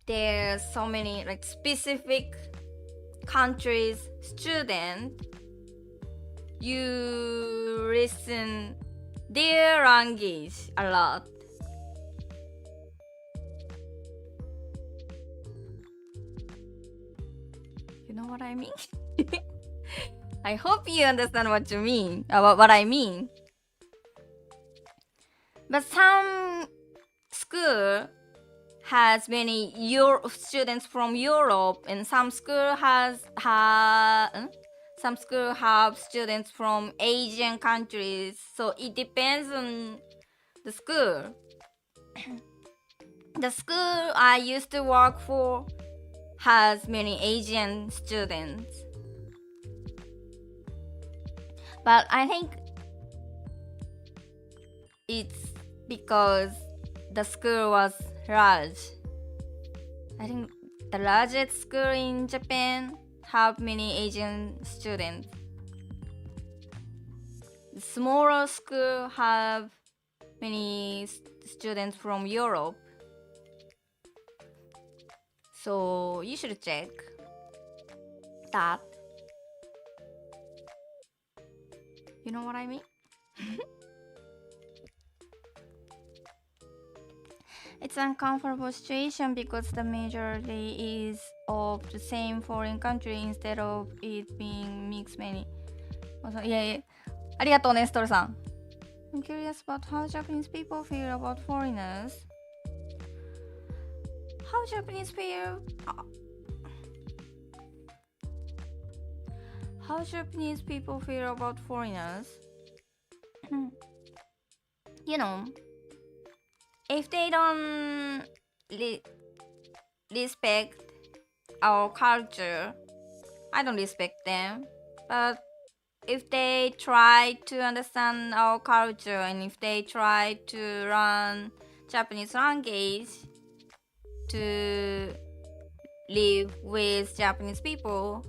there's so many like specific countries student, you listen their language a lot. You know what I mean? I hope you understand what you mean, what I mean. But some school has many students from Europe, and some school some school have students from Asian countries. So it depends on the school. The school I used to work for has many Asian students. But I think it's because the school was large. I think the largest school in Japan have many Asian students. The smaller school have many students from Europe. So you should check that. You know what I mean? It's an uncomfortable situation because the majority is of the same foreign country instead of it being mixed many. いやいや、ありがとうね、ストルさん。I'm curious about how Japanese people feel about foreigners. How Japanese feel... How Japanese people feel about foreigners? You know, if they don't respect our culture, I don't respect them. But if they try to understand our culture and if they try to learn Japanese language to live with Japanese people,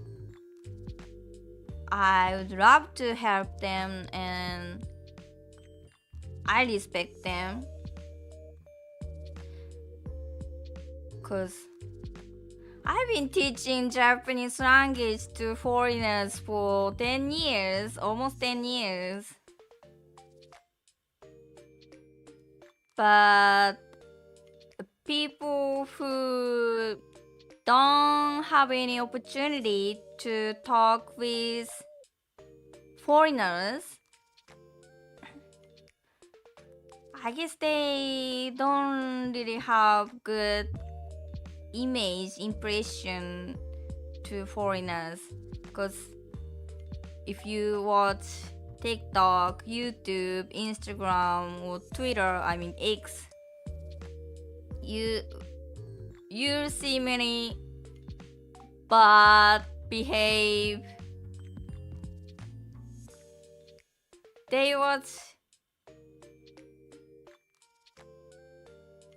I would love to help them and I respect them. Because I've been teaching Japanese language to foreigners for 10 years, almost 10 years. But people who don't have any opportunity to talk with foreigners, I guess they don't really have good impression to foreigners, because if you watch TikTok, YouTube, Instagram or Twitter, I mean X, you see many bad behave. They watch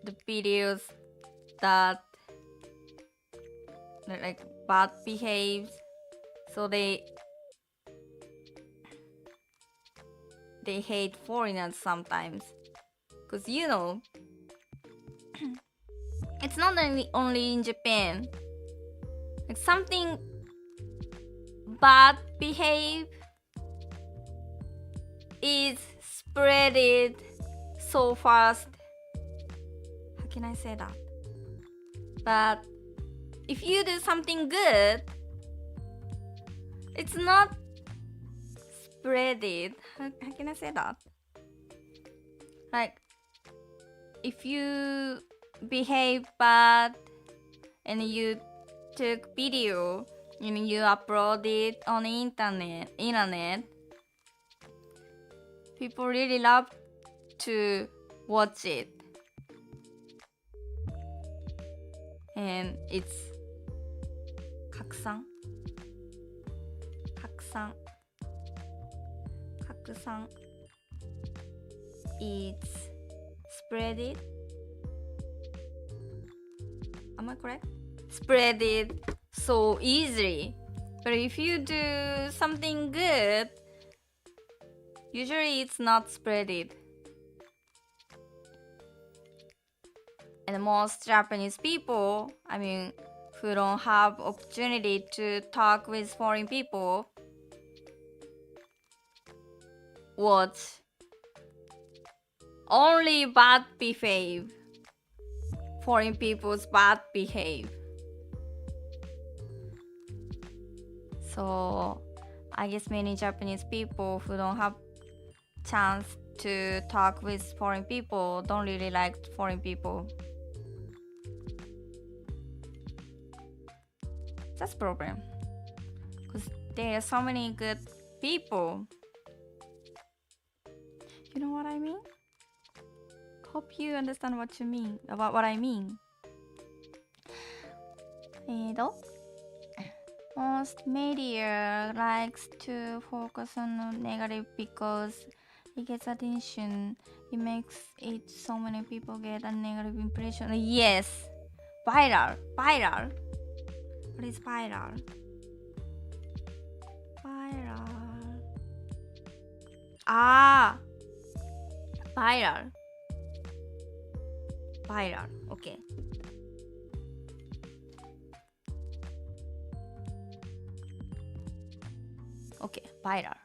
the videos that like bad behaves, so they hate foreigners sometimes, because you know it's not only in Japan, like something bad behave is spreaded so fast. How can I say that? But if you do something good, it's not spreaded. How can I say that? Like, if you behave bad and you took video and you upload it on the internet, people really love to watch it. And it's 拡散 it's spreaded. Am I correct? Spreaded so easily. But if you do something good, usually it's not spreaded. And most Japanese people, I mean, who don't have opportunity to talk with foreign people, watch only bad behave. Foreign people's bad behave. So I guess many Japanese people who don't have chance to talk with foreign people don't really like foreign people. That's problem. Because there are so many good people. You know what I mean? Hope you understand what you mean about what I mean. Most media likes to focus on the negative because it gets attention. It makes it so many people get a negative impression. Yes, viral. What is viral? Ah, viral. Okay. Okay, viral.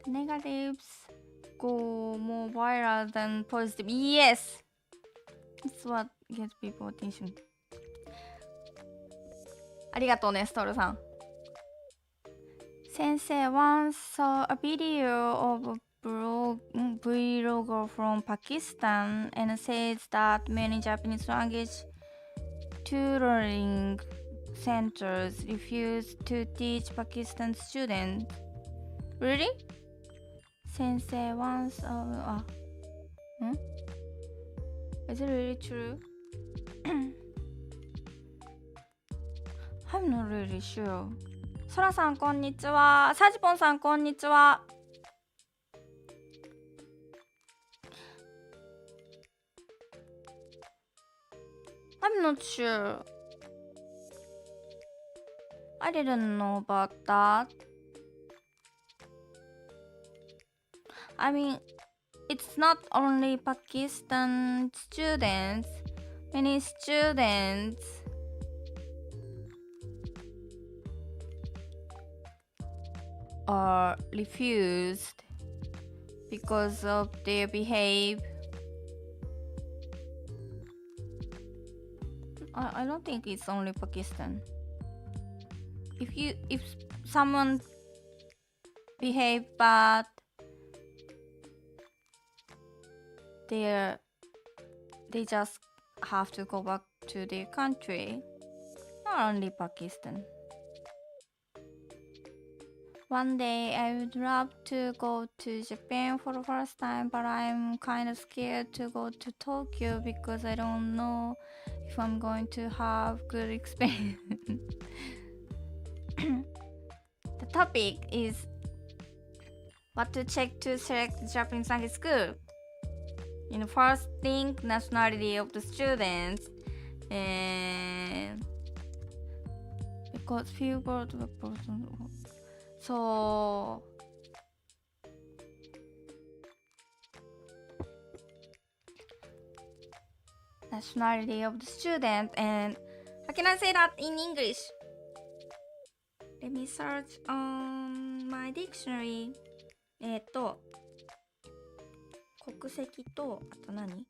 The negatives go more viral than positive. Yes! That's what gets people attention. ありがとうね、ストールさん。先生 once saw a video of a vlogger from Pakistan and says that many Japanese language tutoring centers refuse to teach Pakistan students. Really? Sensei once Is it really true? I'm not really sure. ソラさんこんにちは。サジポンさんこんにちは。I'm not sure. I didn't know about that. I mean, it's not only Pakistan students. Many students are refused because of their behavior. I don't think it's only Pakistan. If someone behave bad, they just have to go back to their country. Not only Pakistan. One day I would love to go to Japan for the first time, but I'm kind of scared to go to Tokyo because I don't know if I'm going to have good experience. The topic is what to check to select Japanese language school. In the first thing, nationality of the students, and because few words were person. So nationality of the student, and how can I say that in English? Let me search on my dictionary. 国籍とあと何？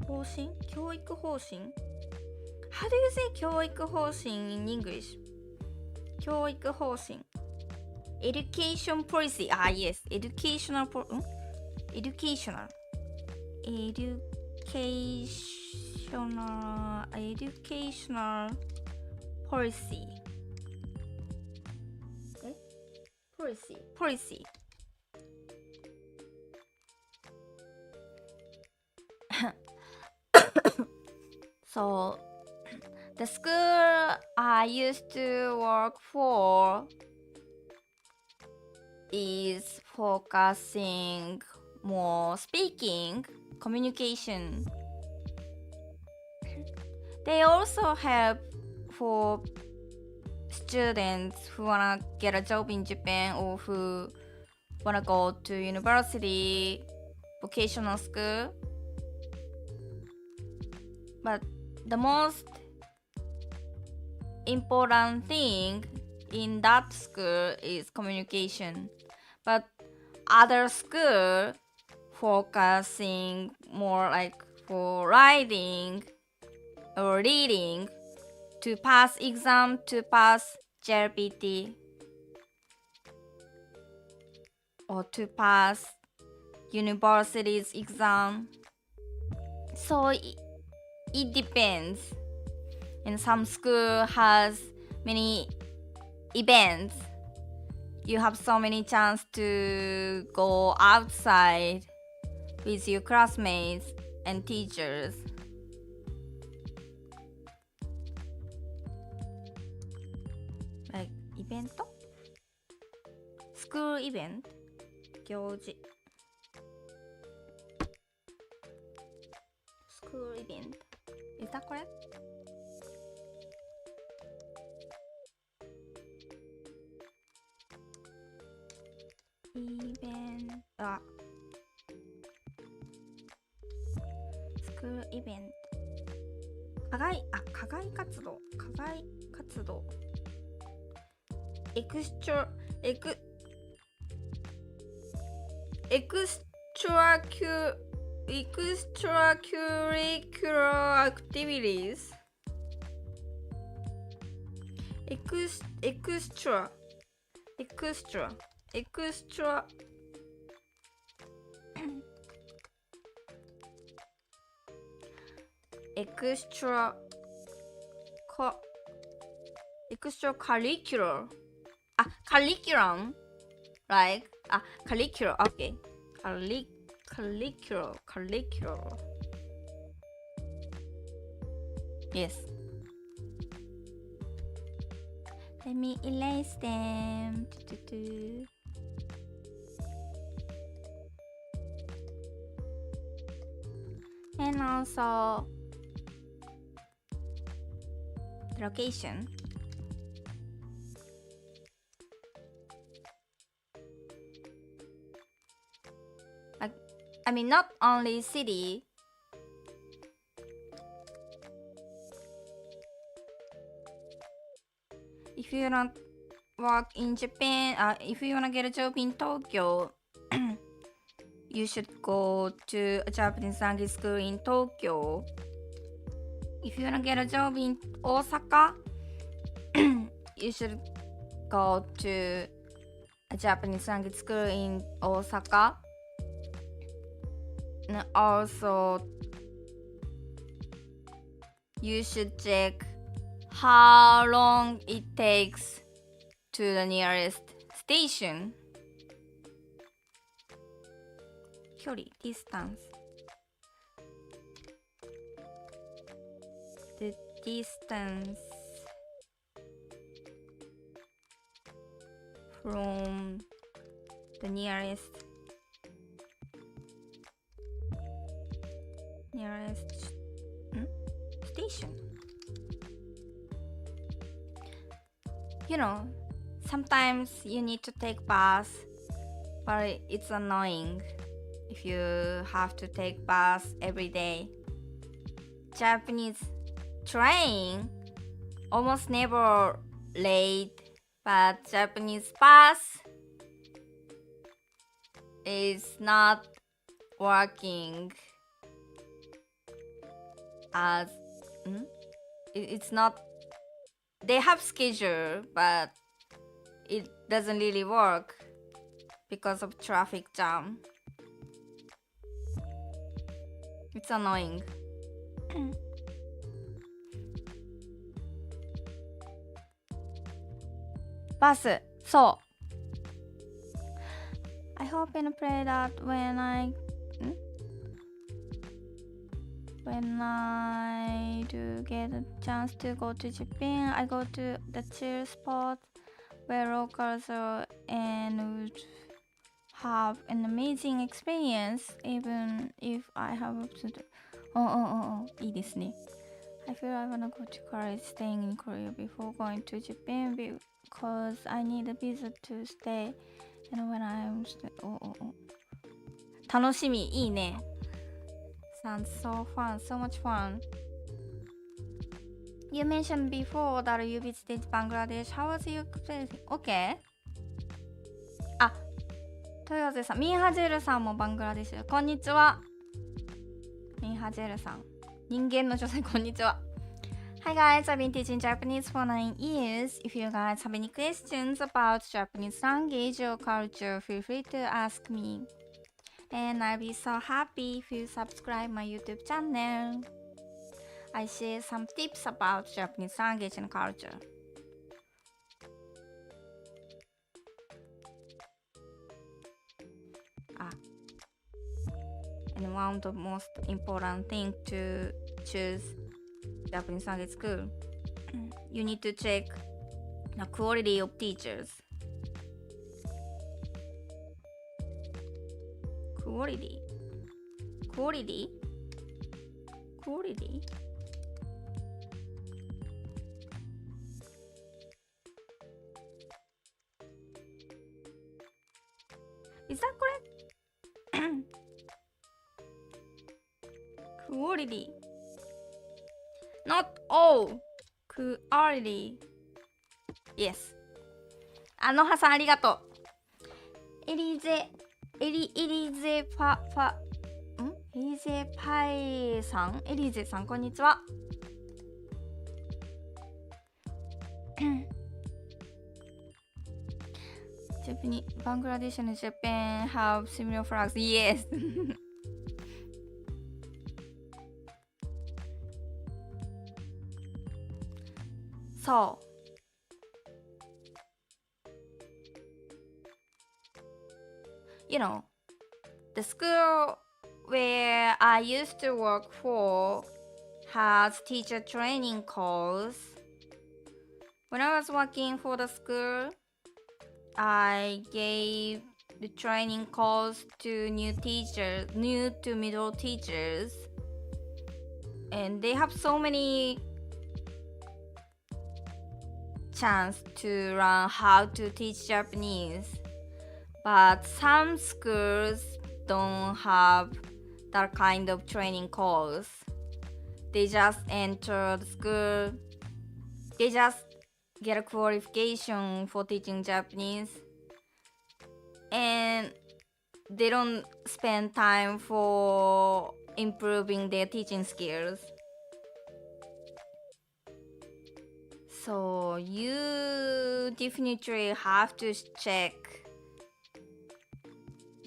方針？教育方針？ How do you say 教育方針 in English? 教育方針 Education policy. Ah, yes. Educational Educational policy. Policy. So, the school I used to work for is focusing more speaking, communication. They also help for students who wanna get a job in Japan or who wanna go to university, vocational school. But the most important thing in that school is communication. But other school focusing more like for writing or reading to pass exam, to pass JLPT, or to pass university's exam. So it depends. And some school has many events. You have so many chance to go outside with your classmates and teachers. Like イベント School event 行事 School event Is that correct? Event School event 課外活動エクストラキュリキュラーアクティビティーズエクストラカリキュラーカリキュラム like curriculum okay curriculum yes let me erase them and also the location I mean, not only city. If you don't work in Japan, if you wanna get a job in Tokyo, you should go to a Japanese language school in Tokyo. If you wanna get a job in Osaka, you should go to a Japanese language school in Osaka. And also, you should check how long it takes to the nearest station. 距離 distance. The distance from the nearest station. You know, sometimes you need to take bus, but it's annoying if you have to take bus every day. Japanese train almost never late, but Japanese bus is not working as it's not, they have schedule but it doesn't really work because of traffic jam. It's annoying. Bus, so I hope and pray that when I do get a chance to go to Japan, I go to the chill spot where locals are and would have an amazing experience even if I have to. いいですね。I feel I wanna go to college staying in Korea before going to Japan because I need a visa to stay and when I'm楽しみ、いいね。Sounds so fun, so much fun. You mentioned before that you visited Bangladesh. How was your experience? Okay. あ、豊瀬さん、ミンハジェルさんもバングラデシュ。こんにちは。ミンハジェルさん。人間の女性、こんにちは。Hi guys, I've been teaching Japanese for 9 years. If you guys have any questions about Japanese language or culture, feel free to ask me. And I'll be so happy if you subscribe my YouTube channel. I share some tips about Japanese language and culture. and one of the most important thing to choose Japanese language school, you need to check the quality of teachers. Quality. Is that correct? Quality. Not all. Quality. Yes. のはさんありがとう。エリゼパイさん、エリゼさん、こんにちは。Japanese, Bangladesh and Japan have similar flags. Yes. So, the school where I used to work for has teacher training course. When I was working for the school, I gave the training course to new to middle teachers, and they have so many chance to learn how to teach Japanese, but some schools don't have that kind of training course. They just enter the school, they just get a qualification for teaching Japanese, and they don't spend time for improving their teaching skills. So you definitely have to check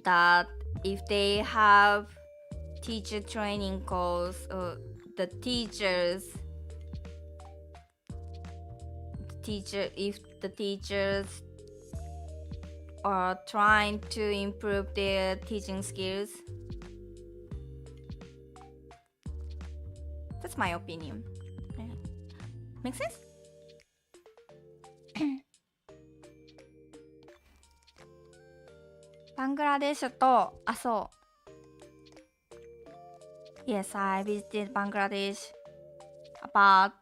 that if they have teacher training course, or if the teachers are trying to improve their teaching skills. That's my opinion. Make sense? バングラデシュと、そう。Yes, I visited Bangladesh about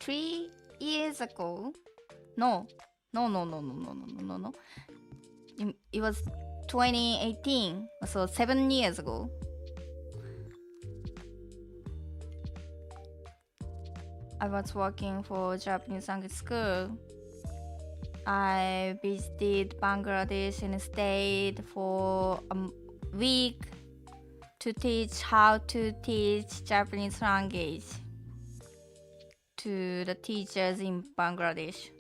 3 years ago. No. It was 2018, so 7 years ago. I was working for Japanese language school. I visited Bangladesh and stayed for a week to teach how to teach Japanese language to the teachers in Bangladesh.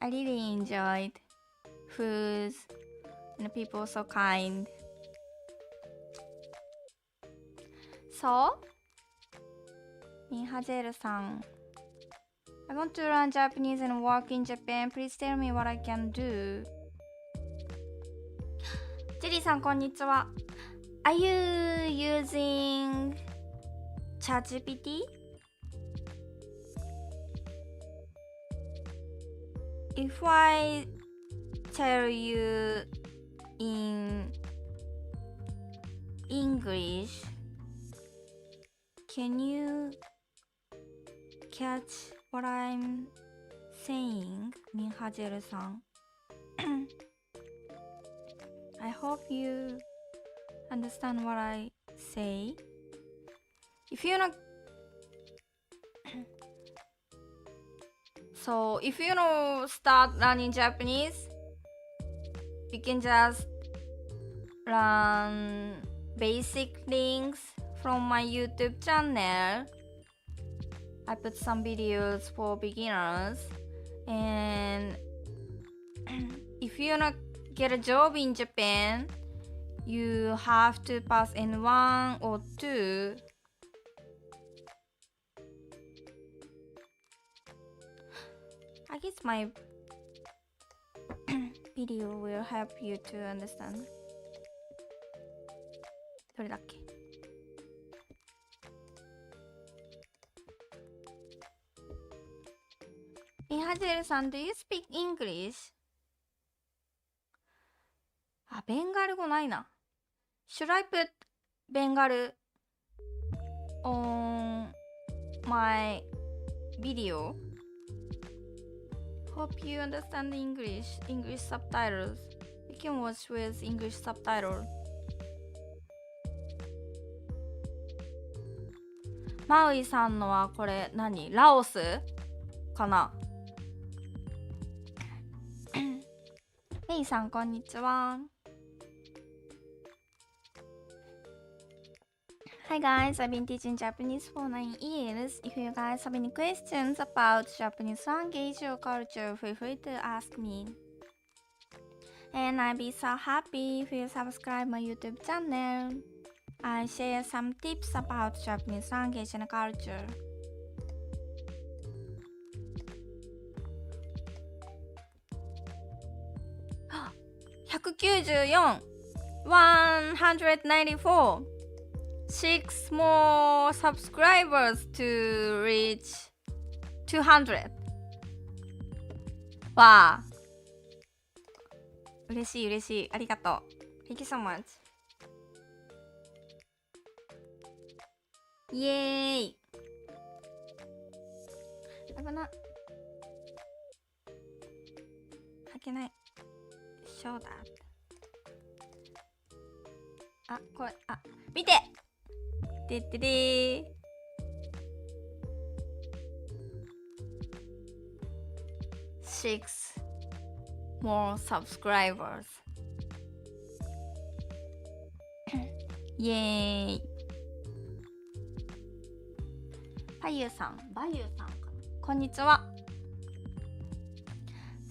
I really enjoyed food and people so kind. So, Minhajeru-san, I want to learn Japanese and work in Japan. Please tell me what I can do. ジェリーさん、こんにちは。Are you using ChatGPT? If I tell you in English, can you catch what I'm saying, Minhajeru-san? I hope you understand what I say. If you start learning Japanese, you can just learn basic things from my YouTube channel. I put some videos for beginners, and if you wanna get a job in Japan, you have to pass N1 or 2. I guess my video will help you to understand. どれだっけ？ミハジェルさん、do you speak English? あ、ベンガル語ないな。Should I put ベンガル on my video? Hope you understand English subtitles. You can watch with English subtitles. マウイさんのはこれ何？ラオスかな？メイさんこんにちは。Hi guys, I've been teaching Japanese for 9 years. If you guys have any questions about Japanese language or culture, feel free to ask me. And I'd be so happy if you subscribe my YouTube channel. I share some tips about Japanese language and culture. 194 194 6 more subscribers to reach 200. わあ、嬉しい嬉しい、ありがとう。Thank you so much. イエーイ。あぶな。はけない。Show that. あ、これ、あ、見て。でってでー。6 more subscribers. イエーイ。バユさんかな。こんにちは。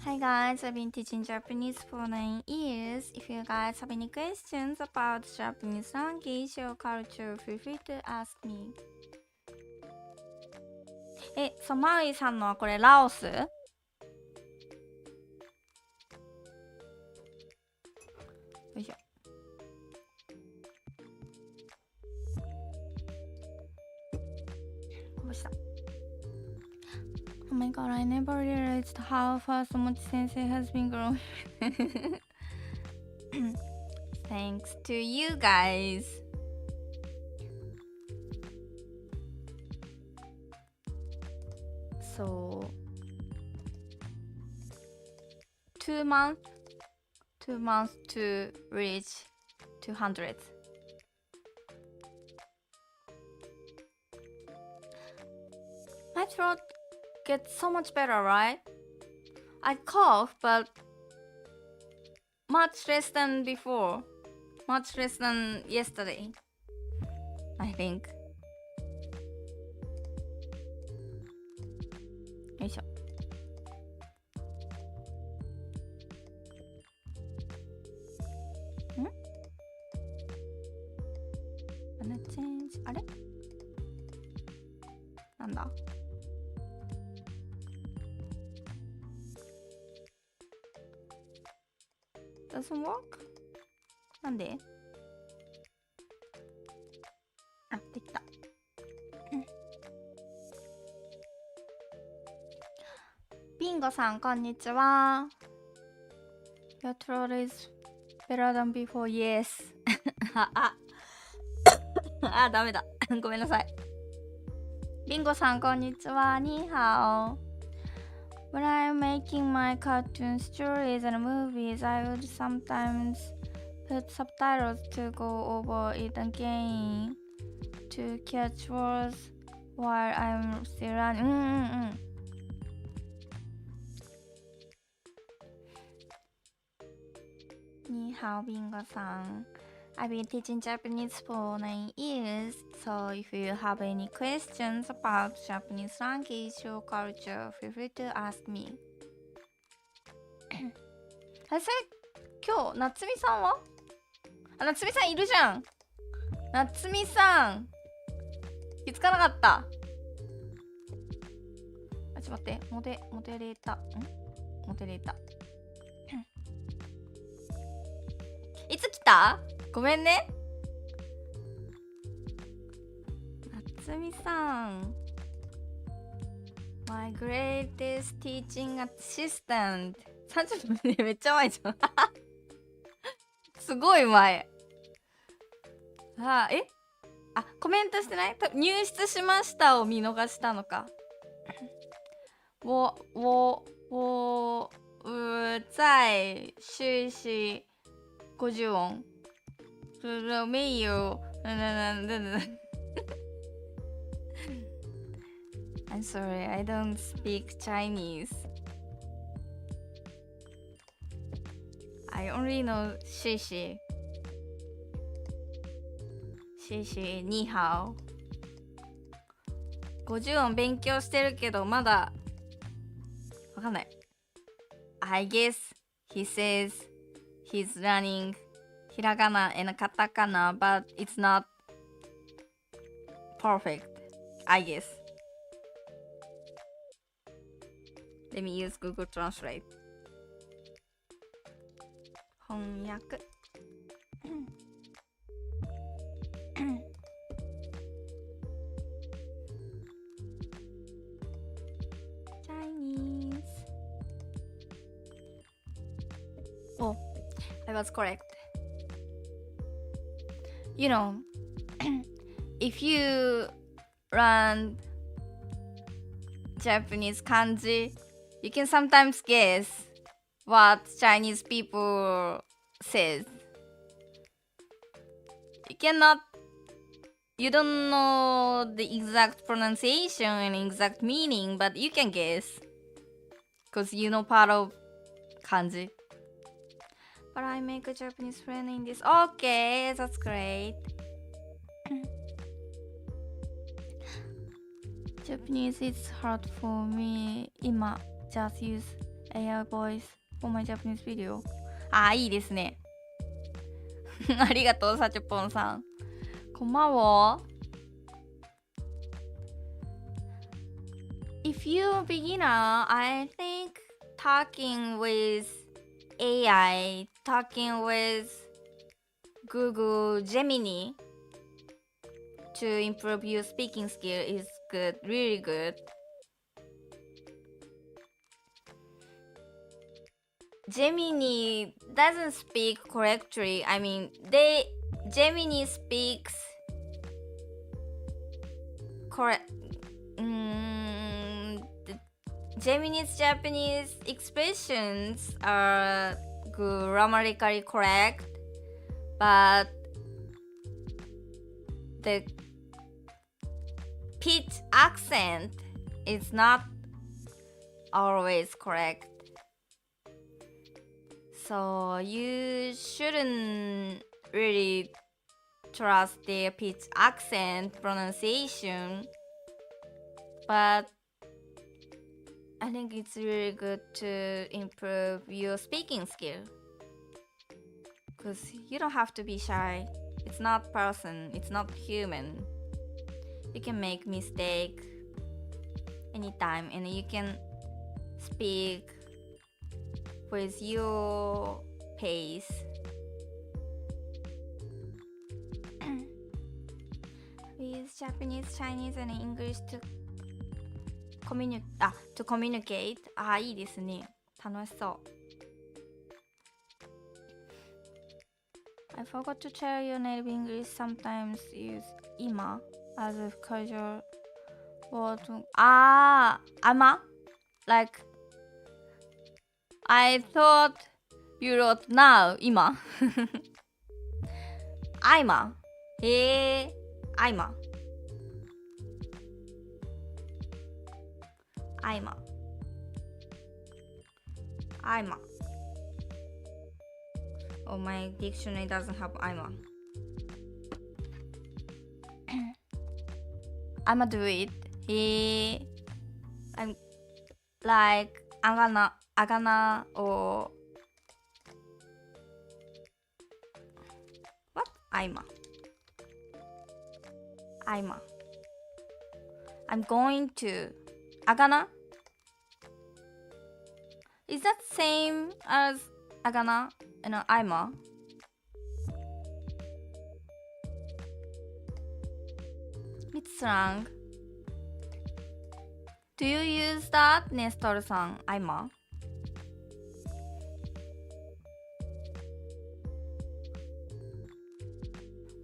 Hi guys, I've been teaching Japanese for 9 years. If you guys have any questions about Japanese language or culture, feel free to ask me. そう、マウイさんのはこれラオス？よいしょ。こうした。Oh my god, I never realized how fast Omochi Sensei has been growing. Thanks to you guys. So, 2 months to reach 200. My throat gets so much better, right? I cough, but much less than before. Much less than yesterday, I think. よいしょ。change あれなんだ？Doesn't work? なんで？あ、できた。ビンゴさん、こんにちは。Your throat is better than before, yes. あ、ダメだ。ごめんなさい。ビンゴさん、こんにちは。にはお。When I'm making my cartoon stories and movies, I would sometimes put subtitles to go over it again to catch words while I'm still running. にはお、ビンゴさん。I've been teaching Japanese for 9 years, so if you have any questions about Japanese language or culture, feel free to ask me. あれ、それ、今日、夏美さんは？あ、夏美さんいるじゃん。夏美さん。気づかなかった。あ、ちょっと待って。モデレータ。モデレータ。た？ごめんね。夏美さん。My greatest teaching assistant。30分でめっちゃ前じゃん。すごい前。コメントしてない？入室しましたを見逃したのか。我在学习50音。没有。I'm sorry, I don't speak Chinese. I only know 谢谢。谢謝にはお。50音勉強してるけどまだわかんない。I guess he says he's learning ひらがな and カタカナ but it's not perfect. I guess. Let me use Google Translate. 翻訳Chinese. Oh, I was correct. You know, if you learn Japanese kanji, you can sometimes guess what Chinese people says. You don't know the exact pronunciation and exact meaning, but you can guess because you know part of kanji. But I make a Japanese friend in this. Okay, that's great. Japanese is hard for me. 今 just use AI voice for my Japanese video. いいですね。ありがとう、さちょぽんさん。こんばんは。If you're a beginner, I think talking with AI, talking with Google Gemini to improve your speaking skill is good, really good. Gemini doesn't speak correctly. I mean, Gemini speaks correct. Gemini's Japanese expressions are grammatically correct, but the pitch accent is not always correct. So you shouldn't really trust their pitch accent pronunciation, but I think it's really good to improve your speaking skill because you don't have to be shy. It's not person, it's not human. You can make mistake anytime and you can speak with your pace. We use Japanese, Chinese, and English to communicate. いいですね。楽しそう。I forgot to tell you native English sometimes use 今 as a casual word. Ama? Like I thought you wrote now 今今今Oh, my dictionary doesn't have I'm I'ma do it. I'm like agana or what? I'm going to agana. Is that same as agana and I'm Mitsrang. Do you use that, Nestor-san? Aima?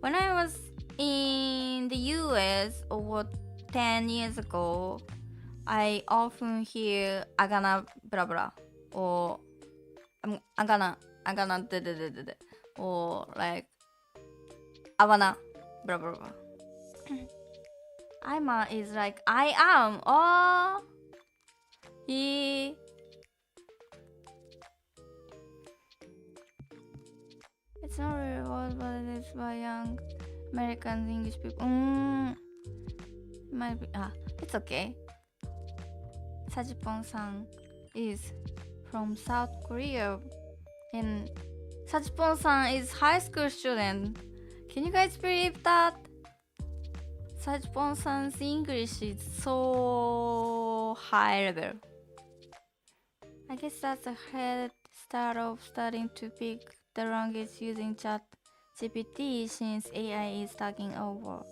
When I was in the US over 10 years ago, I often hear agana blah blah or agana or like avana blah blah blah. Aima is like I am. Oh, he. It's not really old, but it is by young Americans, English people. Might be. It's okay. Sajipon-san is from South Korea, and Sajipon-san is high school student. Can you guys believe that? Sajipon-san's English is so high level. I guess that's a head start of starting to pick the language using chat GPT since AI is taking over.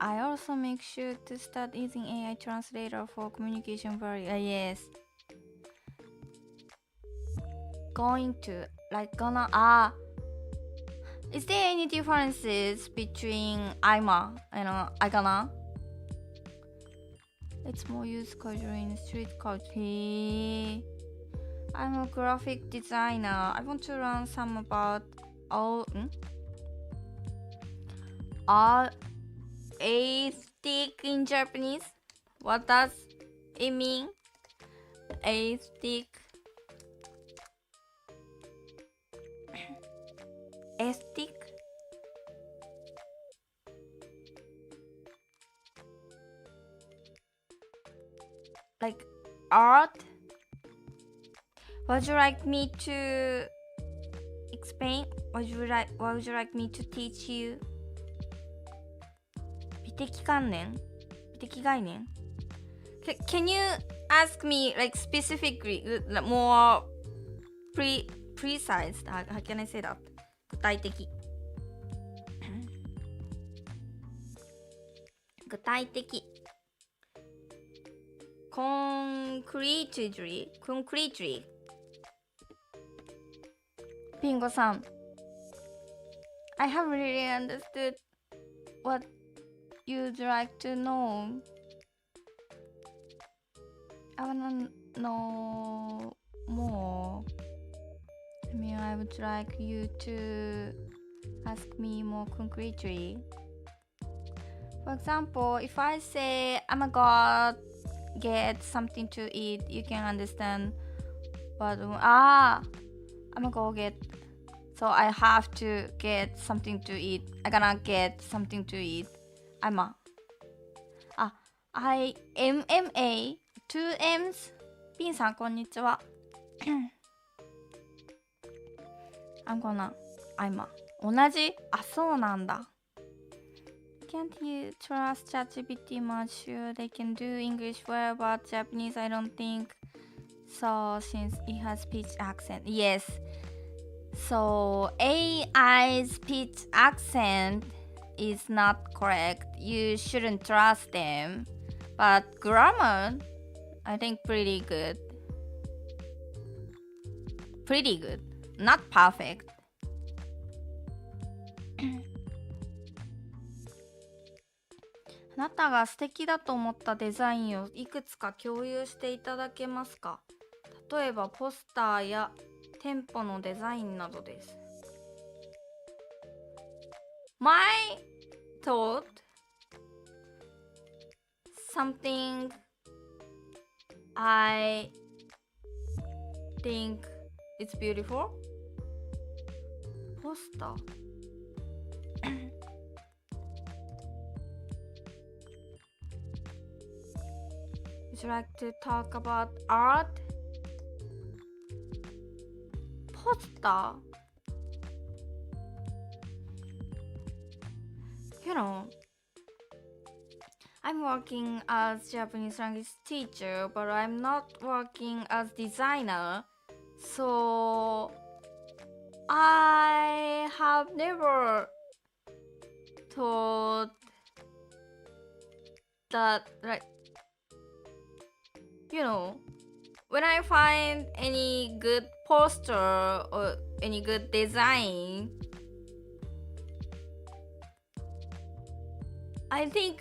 I also make sure to start using AI translator for communication barrier. Yes. Going to like gonna is there any differences between Aima and Agana? It's more used casually in street culture. I'm a graphic designer. I want to learn some about aesthetic in Japanese. What does it mean? Aesthetic. Aesthetic. Like art. Would you like me to explain? Would you like me to teach you? 美的観念? 美的概念? Can you ask me like specifically, more precise? How can I say that? 具体的. 具体的. Concretely. Pingo-san, I haven't really understood what you'd like to know. I wanna know more. I mean, I would like you to ask me more concretely. For example, if I say I'm gonna get something to eat, you can understand what I'm gonna get, so I have to get something to eat. I'm gonna get something to eat. IMMA 2M's ピンさんこんにちはI'm同じそうなんだ Can't you trust ChatGPT much? Sure, they can do English well, but Japanese I don't think so since it has speech accent. Yes. So AI's speech accent is not correct. You shouldn't trust them. But grammar, I think pretty good. Pretty good. Not perfect. あなたが素敵だと思ったデザインをいくつか共有していただけますか？例えばポスターや店舗のデザインなどです。My thought, something I think it's beautiful. ポスターWould you like to talk about art? Poster. You know, I'm working as Japanese language teacher, but I'm not working as designer. So I have never thought that, like, when I find any good poster or any good design, I feel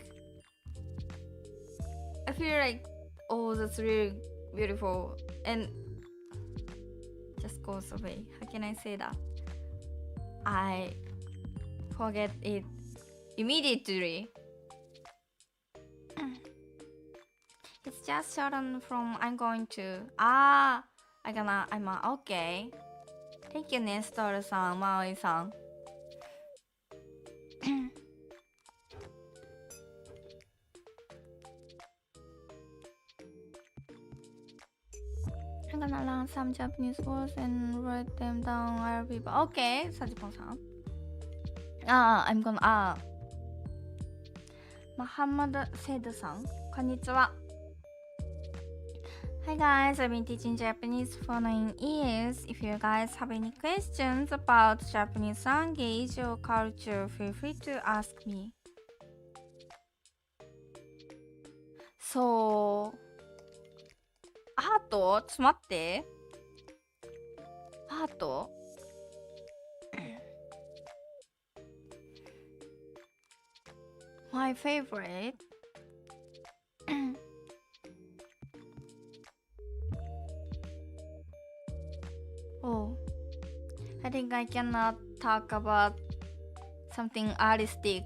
like, oh, that's really beautiful, and just goes away. How can I say that? I forget it immediately. It's just shortened from I'm going to. Okay. Thank you, Nestor-san, Maui-san. I'm gonna learn some Japanese words and write them down. I'll be okay, Sajipon-san. I'm gonna. Muhammad Said-san, konnichiwa. Hi guys, I've been teaching Japanese for 9 years. If you guys have any questions about Japanese language or culture, feel free to ask me. So, ハート？ちょっと待って。ハート？My favorite? Oh, I think I cannot talk about something artistic.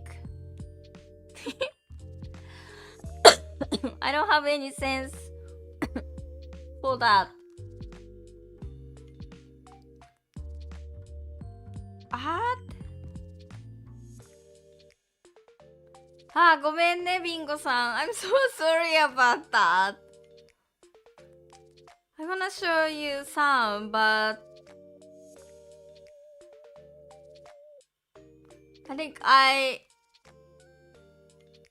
I don't have any sense for that. Art? ごめんね、ビンゴさん。I'm so sorry about that. I wanna show you some, but I think I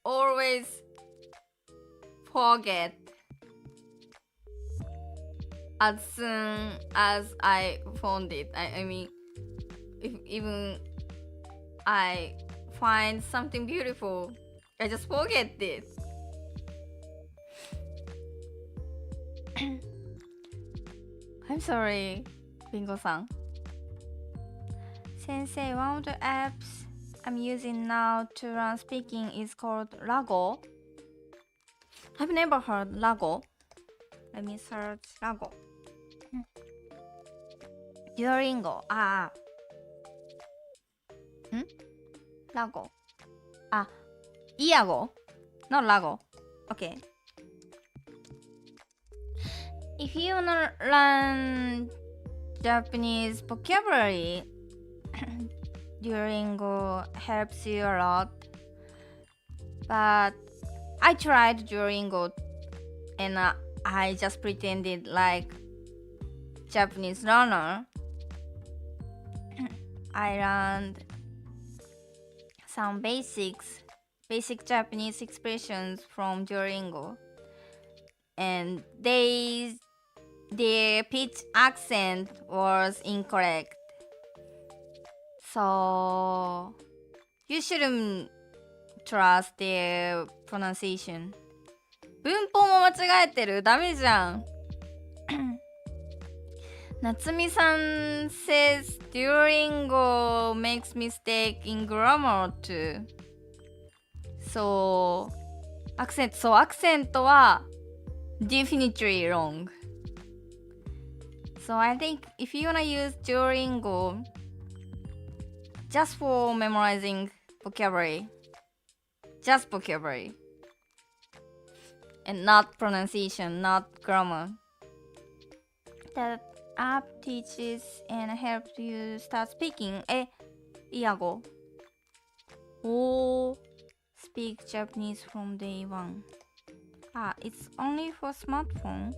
always forget as soon as I found it. I mean, if even I find something beautiful, I just forget it. I'm sorry, Bingo-san. Sensei, one of the apps I'm using now to learn speaking is called Lago. I've never heard Lago. Let me search Lago. Duolingo. Lago. Iago. Not Lago. Okay. If you wanna learn Japanese vocabulary, Duolingo helps you a lot. But I tried Duolingo and I just pretended like Japanese learner. I learned some basic Japanese expressions from Duolingo, and their pitch accent was incorrect. So you shouldn't trust their pronunciation. 文法も間違えてる。ダメじゃん。夏美さん says Duolingo makes mistake in grammar too. So, アクセントは definitely wrong. So I think if you wanna use Duolingo just for memorizing vocabulary, just vocabulary, and not pronunciation, not grammar, that app teaches and helps you start speaking. Iago. Speak Japanese from day one. It's only for smartphone.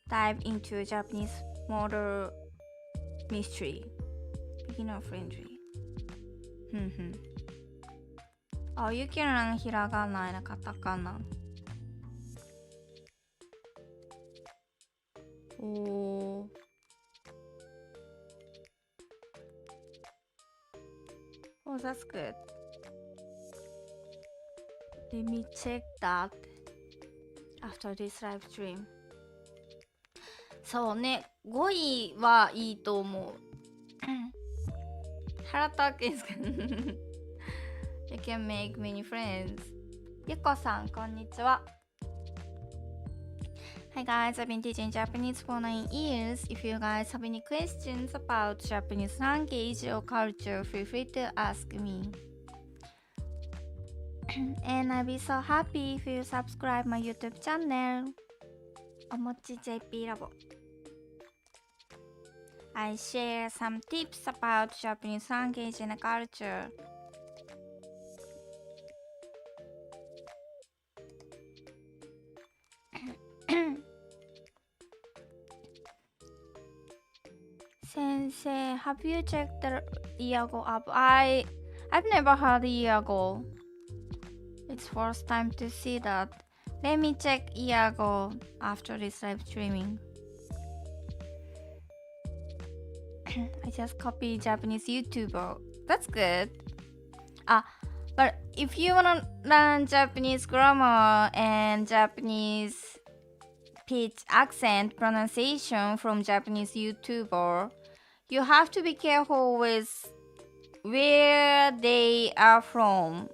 Dive into Japanese model mystery. Beginner friendly. Oh, you can learn hiragana and katakana. Oh. Oh, that's good. Let me check that after this live stream. そうね、5位はいいと思う。HelloTalk is good. You can make many friends. ゆこさん、こんにちは。Hi guys, I've been teaching Japanese for 9 years. If you guys have any questions about Japanese language or culture, feel free to ask me. And I'll be so happy if you subscribe my YouTube channel. Omochi JP Labo. I share some tips about Japanese language and culture. Sensei, have you checked the Iago app? I've never heard Iago. It's first time to see that. Let me check Iago after this live streaming. I just copied Japanese YouTuber. That's good. But if you wanna learn Japanese grammar and Japanese pitch, accent, pronunciation from Japanese YouTuber, you have to be careful with where they are from,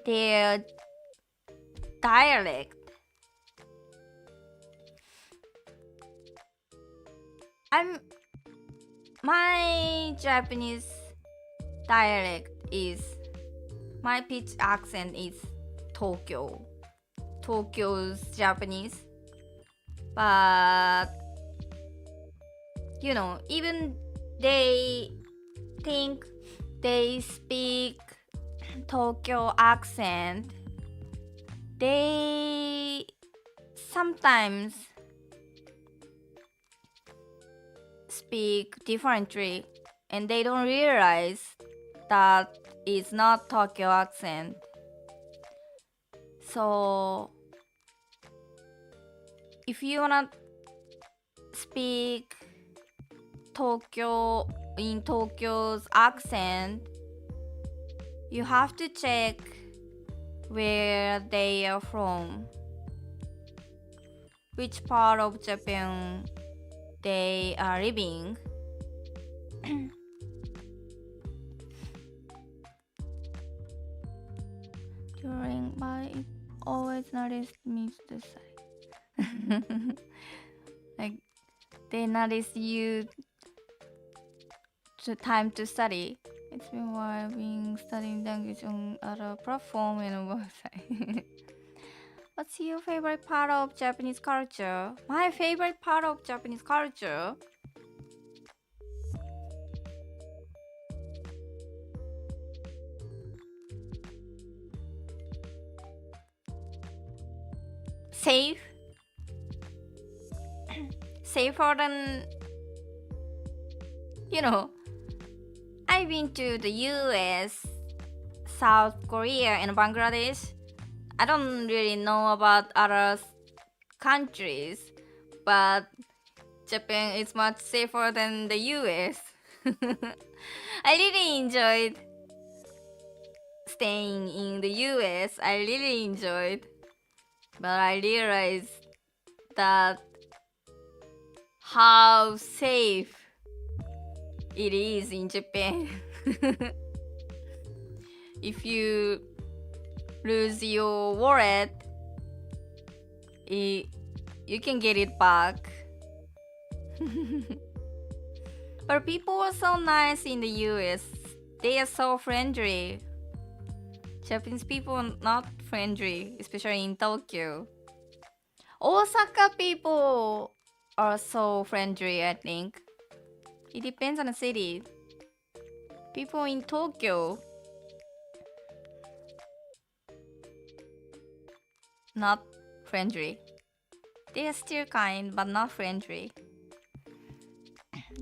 their dialect. My Japanese dialect is, my pitch accent is Tokyo's Japanese. But you know, even they think they speak Tokyo accent, they sometimes speak differently and they don't realize that it's not Tokyo accent. So if you wanna speak Tokyo in Tokyo's accent, you have to check where they are from, which part of Japan they are living. During my, it always noticed me to say. Like they notice you to time to study. It's been while I've been studying language on other platform and website. What's your favorite part of Japanese culture? My favorite part of Japanese culture? Safe. Safer than, you know, I've been to the US, South Korea, and Bangladesh. I don't really know about other countries, but Japan is much safer than the US. I really enjoyed staying in the US. I really enjoyed, but I realized that how safe it is in Japan. If you lose your wallet, you can get it back. But people are so nice in the US. They are so friendly. Japanese people are not friendly, especially in Tokyo. Osaka people are so friendly, I think. It depends on the city. People in Tokyo, not friendly. They are still kind, but not friendly.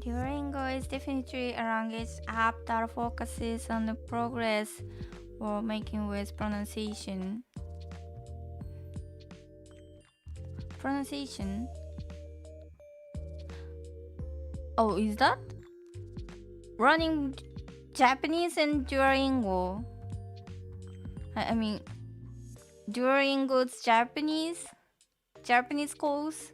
Duolingo is definitely a language app that focuses on the progress we're making with pronunciation. Oh, is that? Running Japanese and Duolingo. I mean, Duolingo's Japanese course.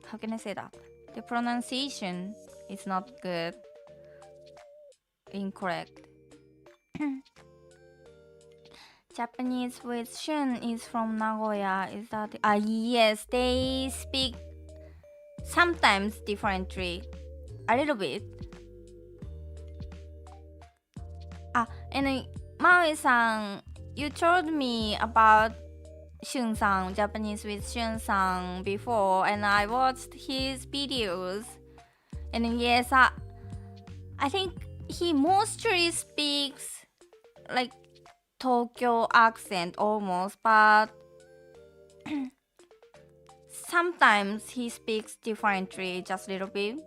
How can I say that? The pronunciation is not good. Incorrect. Japanese with Shun is from Nagoya. Is that? Yes, they speak sometimes differently. A little bit. And Maui-san, you told me about Shun-san, Japanese with Shun-san before, and I watched his videos. And yes, I think he mostly speaks like Tokyo accent almost, but sometimes he speaks differently, just a little bit.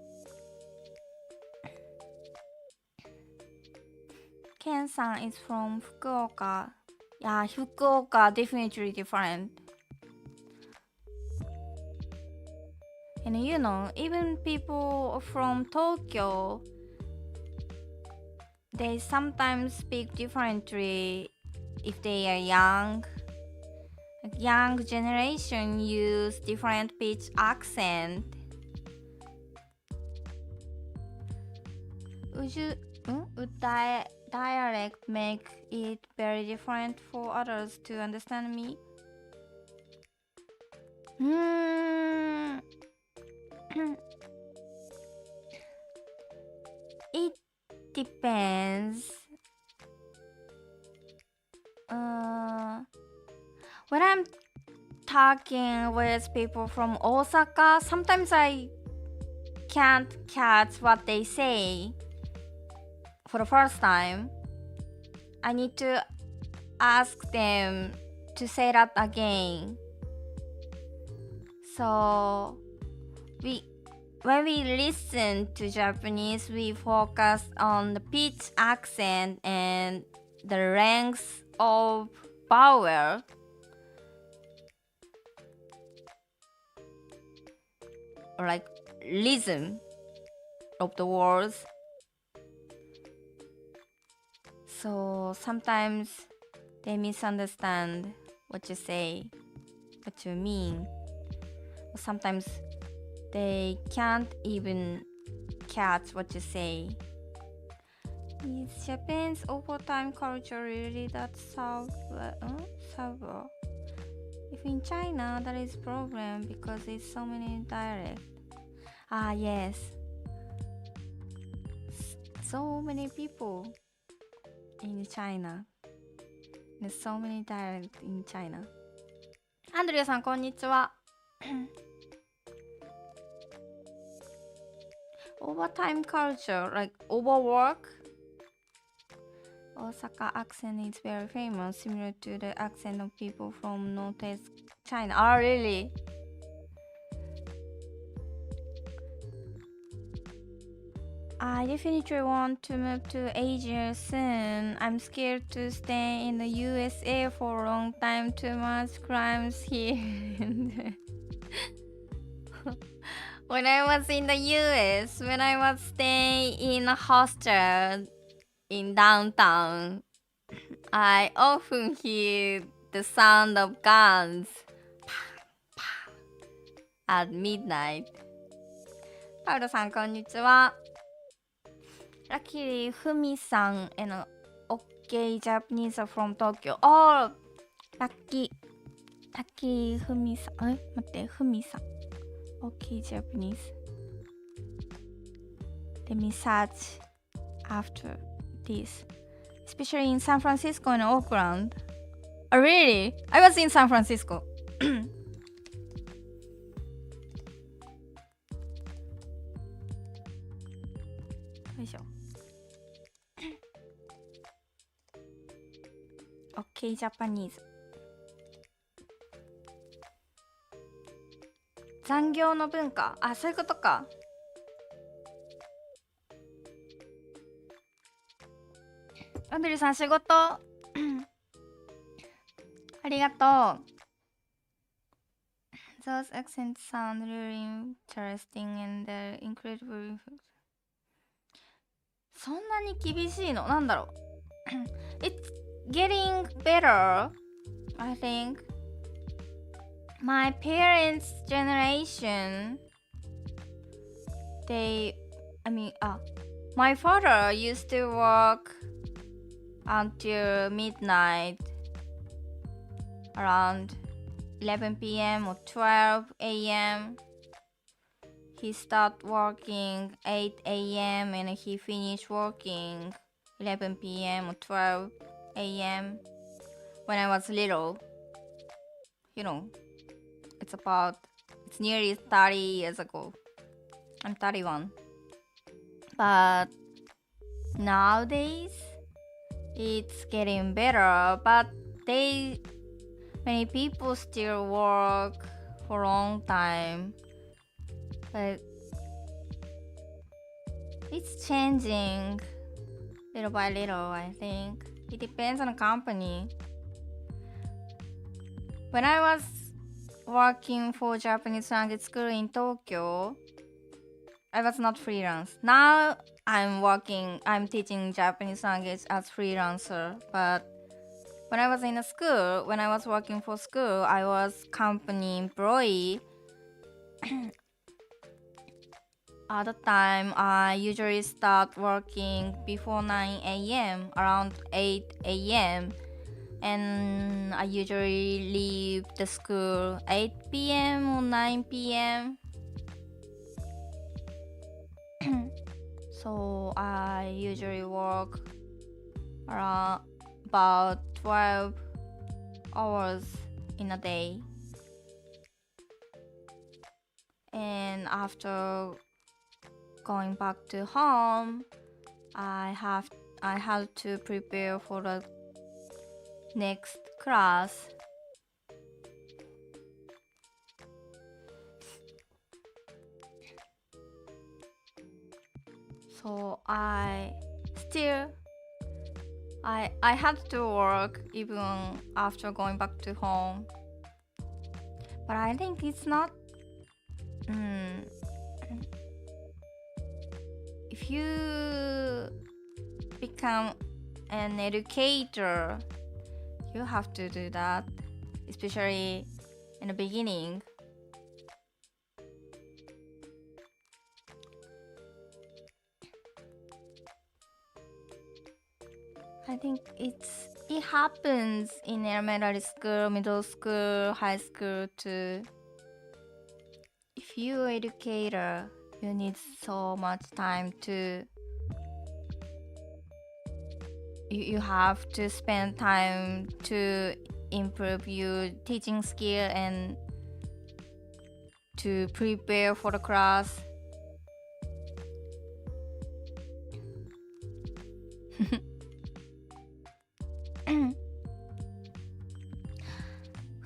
Ken-san is from Fukuoka. Yeah, Fukuoka definitely different. And you know, even people from Tokyo, they sometimes speak differently if they are young. Young generation use different pitch accent. Would dialect make it very different for others to understand me? It depends. When I'm talking with people from Osaka, sometimes I can't catch what they say for the first time. I need to ask them to say that again. So when we listen to Japanese, we focus on the pitch, accent, and the length of vowel. Or like rhythm of the words. So sometimes they misunderstand what you say, what you mean. Sometimes they can't even catch what you say. Is Japan's overtime culture really that severe? If in China, that is problem because there's so many dialects. Yes. So many people in China. There's so many dialects in China. アンドリューさん、こんにちは。Overtime culture, like overwork. Osaka accent is very famous, similar to the accent of people from Northeast China. Oh, really? I definitely want to move to Asia soon. I'm scared to stay in the USA for a long time. Too much crimes here. When I was in the US, when I was staying in a hostel in downtown, I often hear the sound of guns at midnight. パウロさん、こんにちは。Luckily, Fumi-san and OK Japanese are from Tokyo. Oh, lucky Fumi-san. 待って、Fumi-san. OK Japanese. Let me search after this. Especially in San Francisco and Oakland. Oh, really? I was in San Francisco. よいしょ。OK Japanese。残業の文化。そういうことか。アンドリューさん、仕事ありがとう。Those accents sound really interesting and incredible. そんなに厳しいの？なんだろうIt's getting better, I think. My parents' generation, my father used to work until midnight, around 11 p.m. or 12 a.m. He started working 8 a.m. and he finished working 11 p.m. or 12 a.m. when I was little. You know, it's nearly 30 years ago. I'm 31. But nowadays, it's getting better, but many people still work for a long time. But it's changing little by little, I think. It depends on the company. When I was working for Japanese language school in Tokyo, I was not freelance. Now I'm teaching Japanese language as freelancer. But when I was in a school, when I was working for school, I was company employee. At the time, I usually start working before 9 a.m., around 8 a.m. And I usually leave the school 8 p.m. or 9 p.m. So I usually work around about 12 hours in a day. And after going back to home, I had to prepare for the next class. So I had to work even after going back to home. But I think it's not if you become an educator, you have to do that, especially in the beginning. I think it happens in elementary school, middle school, high school too. If you're an educator, you need so much time to you have to spend time to improve your teaching skill and to prepare for the class.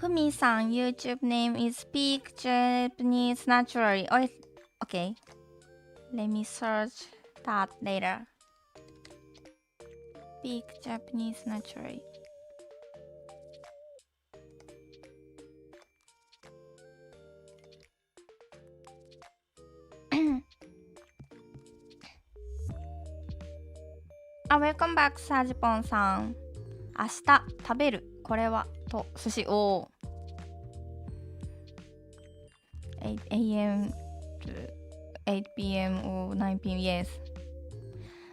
Fumi-san, YouTube name is Speak Japanese Naturally. Oh, okay. Let me search that later. Speak Japanese Naturally. Welcome back, サジポンさん。明日食べるこれはと寿司を8 a.m. to 8 p.m. or 9 p.m. Yes.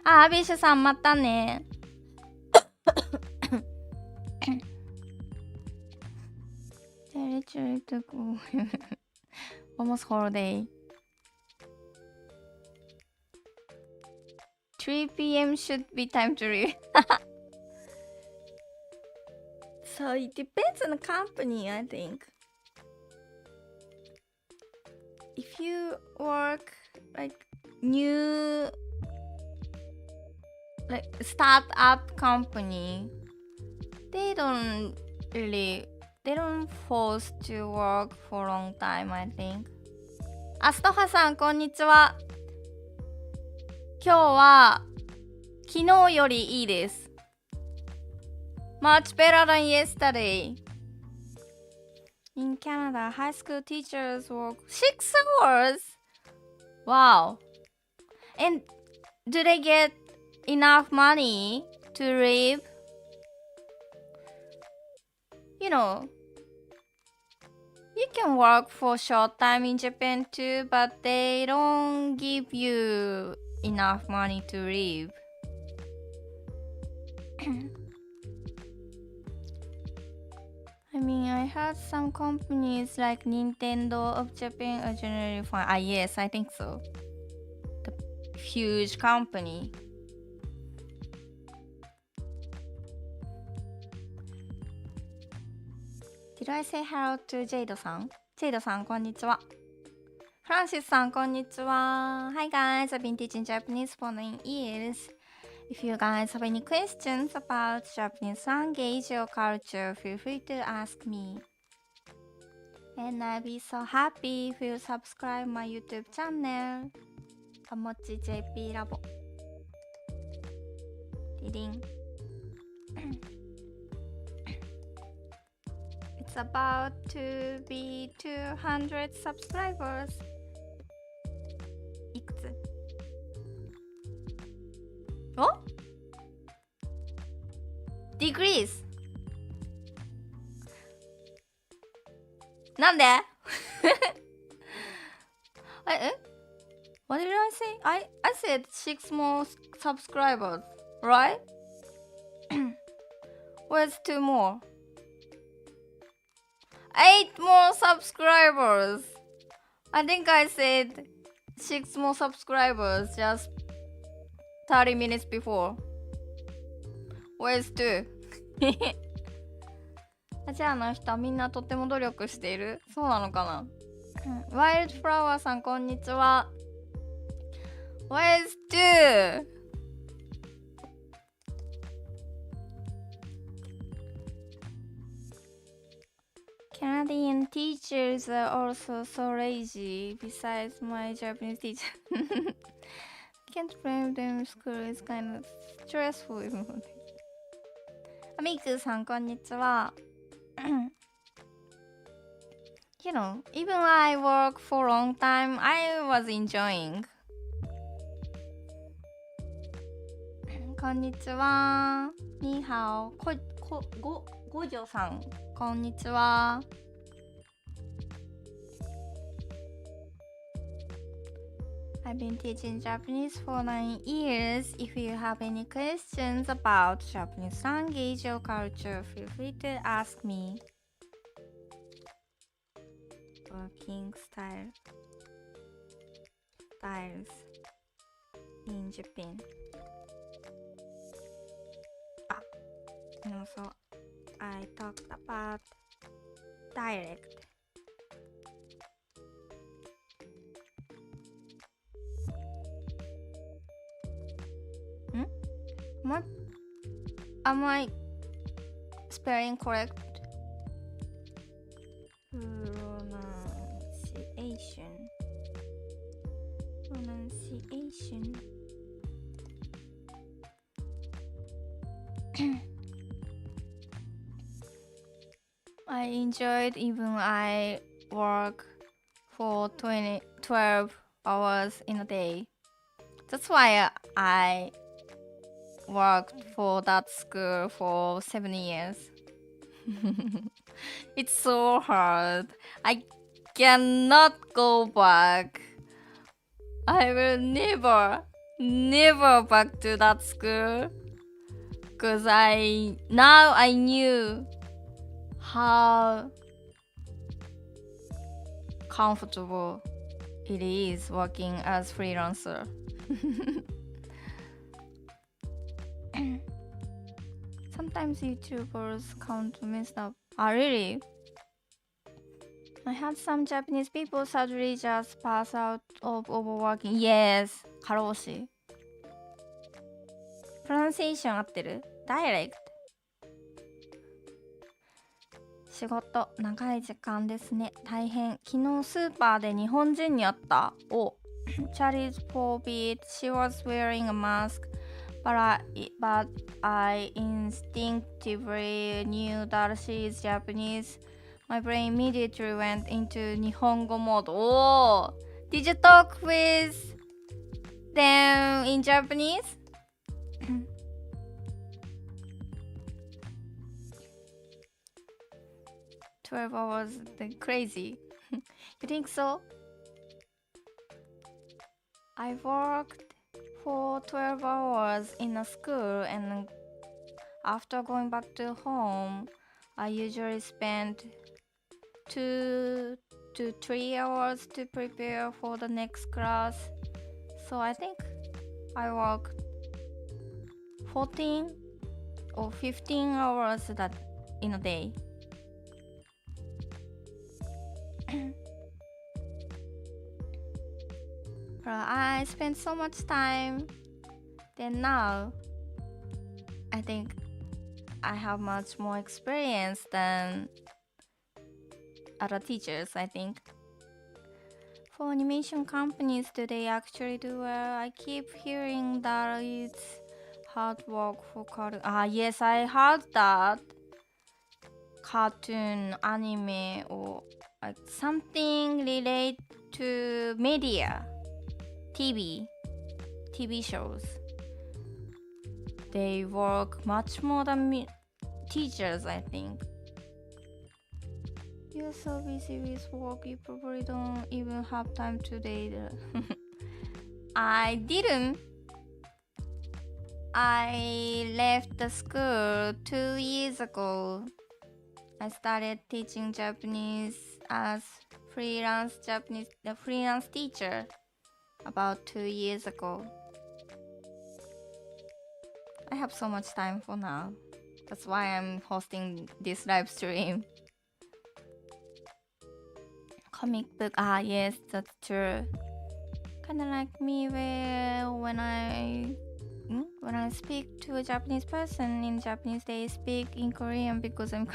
アビッシュさんまたね。JLPT took almost holiday. 3 p.m. should be time to leave. So it depends on the company, I think. If you work like new startup company, they don't force to work for a long time, I think. アストハさんこんにちは。今日は昨日よりいいです。Much better than yesterday. In Canada, high school teachers work 6 hours. Wow. And do they get enough money to live? You know, you can work for short time in Japan too, but they don't give you enough money to live. I mean, I heard some companies like Nintendo of Japan are generally fine. Ah, yes, I think so. The huge company. Did I say hello to Jade さん Jade さん、こんにちは。フランシスさん、こんにちは。Hi guys, I've been teaching Japanese for 9 years. If you guys have any questions about Japanese language or culture, feel free to ask me. And I'll be so happy if you subscribe my YouTube channel. Omochi JP Labo. Ding. It's about to be 200 subscribers. いくつ？お？ Decrease なんでWhat did I say? I said 6 more subscribers, right? Where's 2 more? 8 more subscribers. I think I said 6 more subscribers just 30 minutes before. Where's 2? アジアの人はみんなとっても努力している。そうなのかな、ワイルドフラワーさんこんにちは。Where's 2? Canadian teachers are also so lazy besides my Japanese teacher. Can't blame them, school is kind of stressful. ミークさんこんにちは。You know, even I work for a long time, I was enjoying. こんにちは。にーはお。ごじょさん、こんにちは。I've been teaching Japanese for 9 years. If you have any questions about Japanese language or culture, feel free to ask me. Working styles in Japan. And also, I talked about dialect. What? Am I spelling correct? Pronunciation. I enjoyed even I work for 12 hours in a day. That's why I worked for that school for 7 years. It's so hard. I cannot go back. I will never back to that school. Because now I knew how comfortable it is working as freelancer. Sometimes YouTubers count messed up. Ah, really? I had some Japanese people sadly just pass out of overworking. Yes, 過労死。Pronunciation 合ってる？ Dialect。仕事長い時間ですね。大変。昨日スーパーで日本人に会った。お、Charlie's poor bit. She was wearing a mask, but I instinctively knew that she is Japanese. my brain immediately went into 日本語 mode. Oh, did you talk with them in Japanese? 12 hours, crazy. You think so? I worked for 12 hours in a school, and after going back to home, I usually spend 2 to 3 hours to prepare for the next class. So I think I work 14 or 15 hours that in a day. But I spent so much time. Then now, I think I have much more experience than other teachers, I think. For animation companies, do they actually do well? I keep hearing that it's hard work for cartoon. Yes, I heard that. Cartoon, anime, or like something related to media, TV shows. They work much more than teachers, I think. You're so busy with work, you probably don't even have time to date. I didn't. I left the school 2 years ago. I started teaching Japanese as freelance teacher about 2 years ago. I have so much time for now. That's why I'm hosting this live stream. Comic book, yes, that's true. Kinda like me where when I speak to a Japanese person in Japanese, they speak in Korean because I'm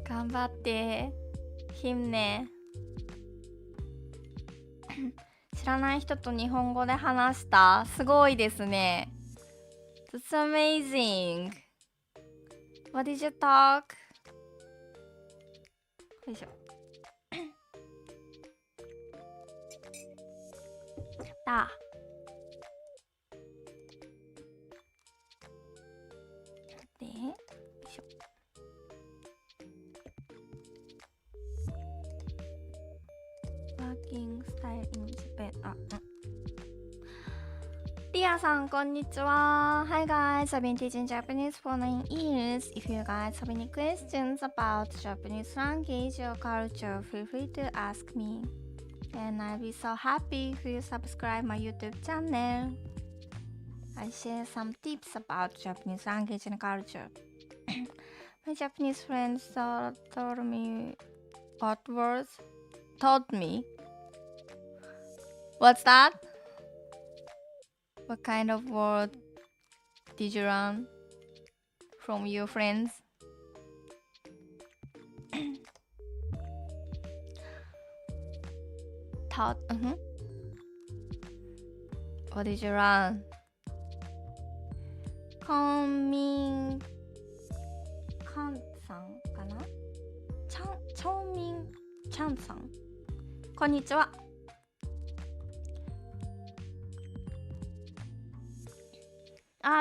頑張って힘내知らない人と日本語で話したすごいですね That's amazing What did you talk? よいしょやったでよいしょWorking style in Japan. Ria さん、こんにちは。Hi guys, I've been teaching Japanese for 9 years. If you guys have any questions about Japanese language or culture, feel free to ask me. And I'll be so happy if you subscribe my YouTube channel. I share some tips about Japanese language and culture. My Japanese friends told me taught me. What's that? What kind of word did you learn from your friends? Taught, What did you learn? コンミンカンさんかなチョンミンチャンさんこんにちは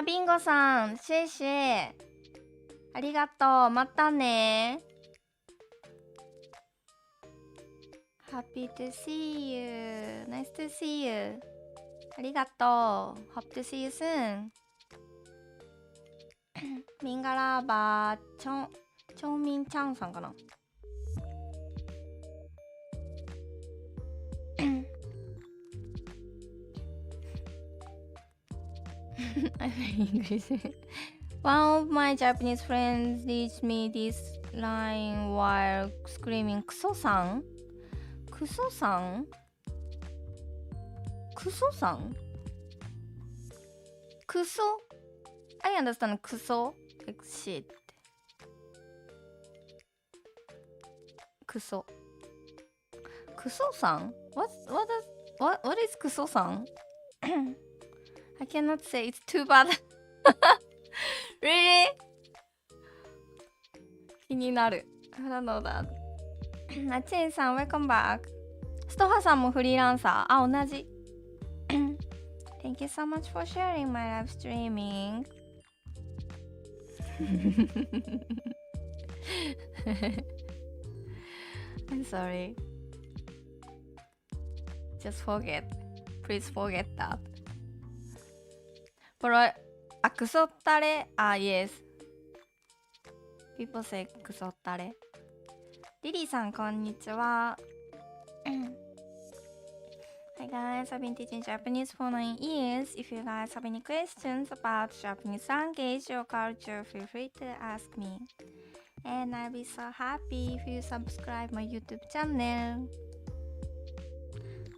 ビンゴさんシェイシェイありがとうまたね Happy to see you Nice to see you ありがとう Hope to see you soon ミンガラーバーチョンミンチャンさんかなI speak English. One of my Japanese friends teach me this line while screaming, "Kuso-san? Kuso-san? Kuso-san? Kuso? I understand kuso, like shit. Kuso. Kuso-san? What is kuso-san? I cannot say it's too bad. Really? 気になる。I don't know that. あちんさん、Welcome back. ストハさんもフリーランサー。あ、同じ。Thank you so much for sharing my live streaming. I'm sorry. Just forget. Please forget that. これ、あ、クソったれ。あ、Yes. People say クソったれ。リリーさん、こんにちは。Hi guys, I've been teaching Japanese for 9 years. If you guys have any questions about Japanese language or culture, feel free to ask me. And I'll be so happy if you subscribe my YouTube channel.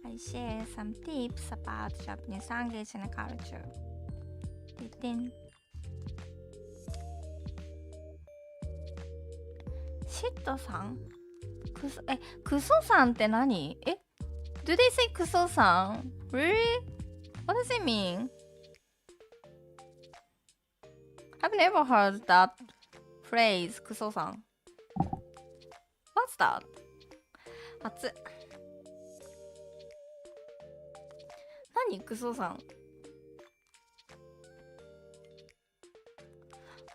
I share some tips about Japanese language and culture. シットさんクソさんって何Do they say クソさん Really? What does it mean? I've never heard that phrase クソさん What's that? 熱っ何クソさん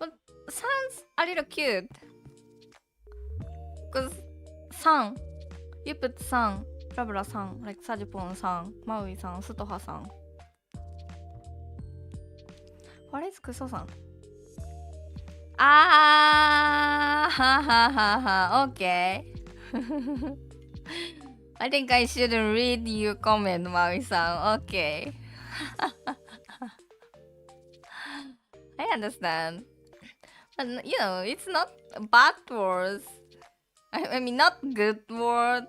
But sounds a little cute Because さん You put さんブラブラさん like サジポンさんマウイさんストハさん What is クソさんははは OK I think I shouldn't read your comment マウイさん OK I understand But you know it's not bad words I mean not good word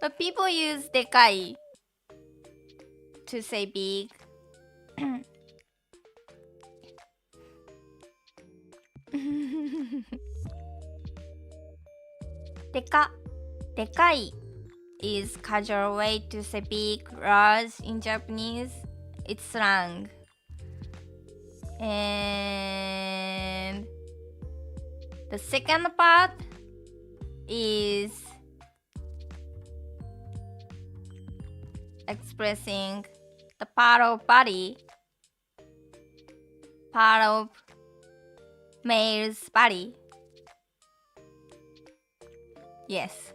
But people use でかい to say big でかい is casual way to say big, large in Japanese. It's slang. And the second part is expressing the part of body, part of male's body. Yes.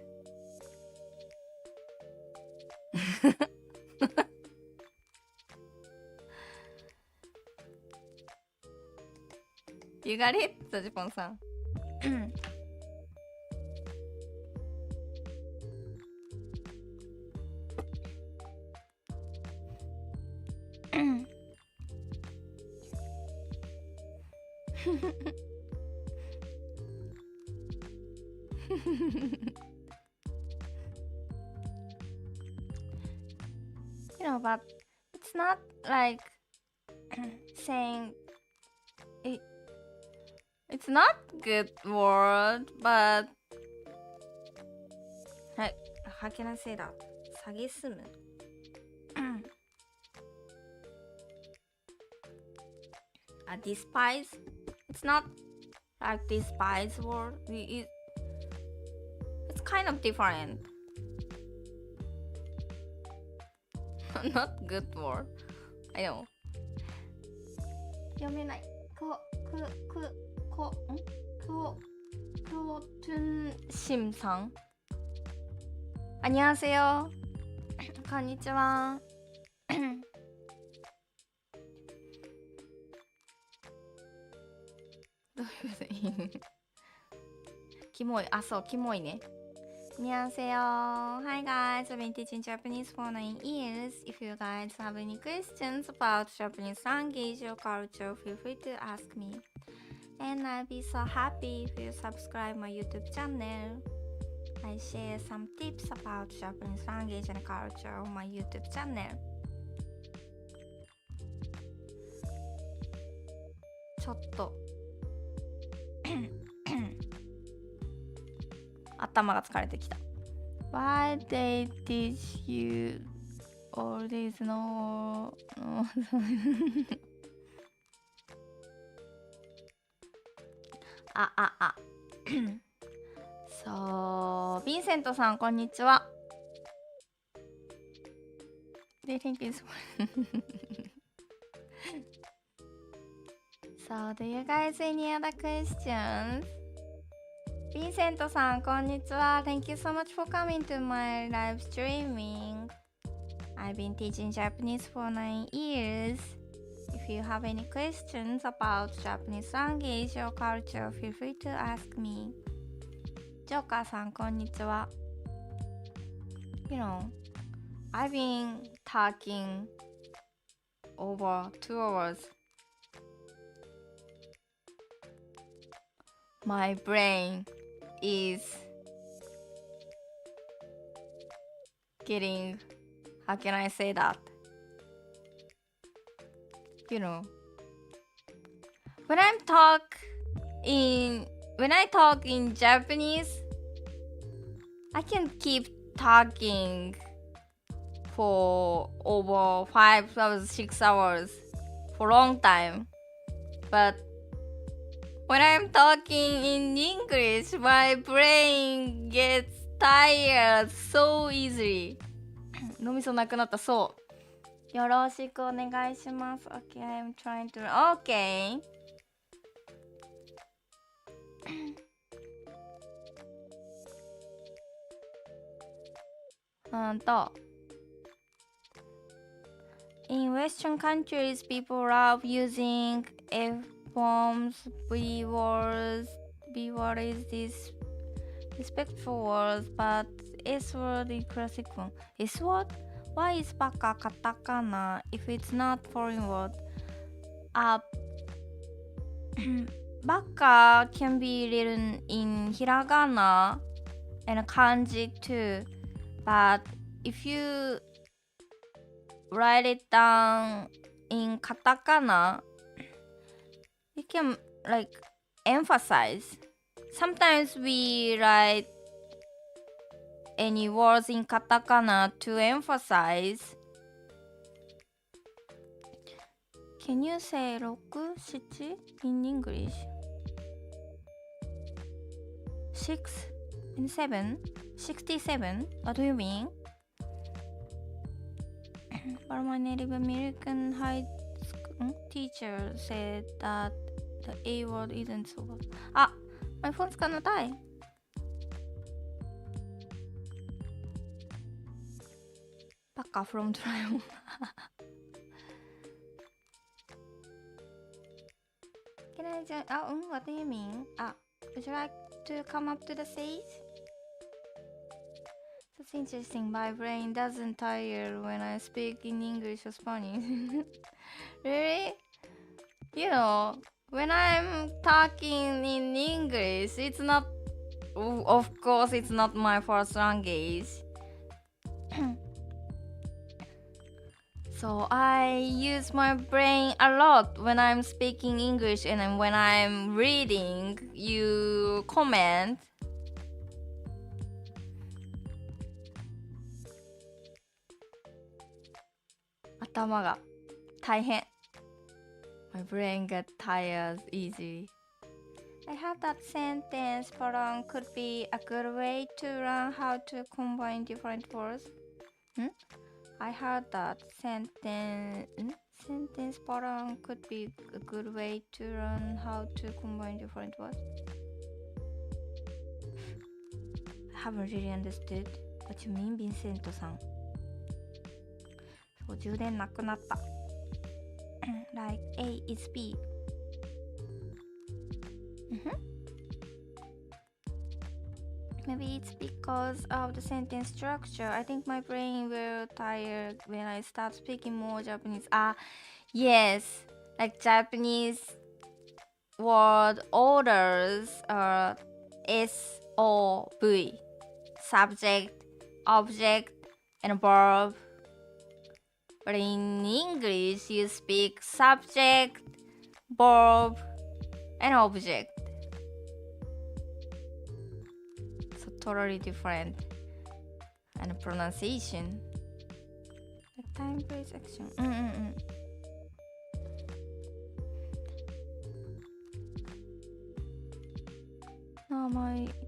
You got it? ザジポンさん。You know, but it's not like saying it's not good word, but how can I say that? 下げすむdespise? It's not like despise word. It's kind of different. Not good word. I know. 読めない。クオトゥンシムさん。あにゃんせよ。こんにちは。どういう意味キモい。あ、そう、キモいね。안녕하세요. Hi guys, I've been teaching Japanese for 9 years. If you guys have any questions about Japanese language or culture, feel free to ask me. And I'll be so happy if you subscribe my YouTube channel. I share some tips about Japanese language and culture on my YouTube channel. ちょっと頭が疲れてきた。Why they teach you all these no そう、ヴィンセントさん、こんにちは。They think it's So, do you guys any other questions? ヴィンセントさん、こんにちは。Thank you so much for coming to my live streaming. I've been teaching Japanese for 9 years. If you have any questions about Japanese language or culture, feel free to ask me. ジョーカーさん、こんにちは。You know, I've been talking over 2 hours. My brain is getting, how can I say that? You know, when I talk in Japanese, I can keep talking for over 5 hours, 6 hours for a long time. But when I'm talking in English, my brain gets tired so easily. 脳みそなくなった。そう。よろしくお願いします。Okay, I'm trying to... Okay. In Western countries, people love using F-bombs, B-words. B-word is this respectful words, but S-word is classic one. S-word? Why is baka katakana if it's not foreign word? Baka can be written in hiragana and kanji too, but if you write it down in katakana, you can like emphasize. Sometimes we write any words in katakana to emphasize. Can you say 6, 7 in English? 6 and 7? 67? What do you mean? But my Native American high school teacher said that the A word isn't so good. My phone's gonna die. Baka from trial. Can I join? What do you mean? Would you like to come up to the stage? That's interesting. My brain doesn't tire when I speak in English or Spanish. Really? You know, when I'm talking in English, it's not, of course, it's not my first language. So I use my brain a lot when I'm speaking English, and when I'm reading, you comment. Atama ga taihen. My brain gets tired easily. I heard that sentence pattern could be a good way to learn how to combine different words. I heard that sentence pattern could be a good way to learn how to combine different words. I haven't really understood what you mean, Vincent さん。そう、充電なくなった。Like A is B. Maybe it's because of the sentence structure. I think my brain will tire when I start speaking more Japanese. Yes. Like Japanese word orders are SOV. Subject, object, and verb. But in English, you speak subject, verb, and object. So totally different. And pronunciation. Like time, place, action.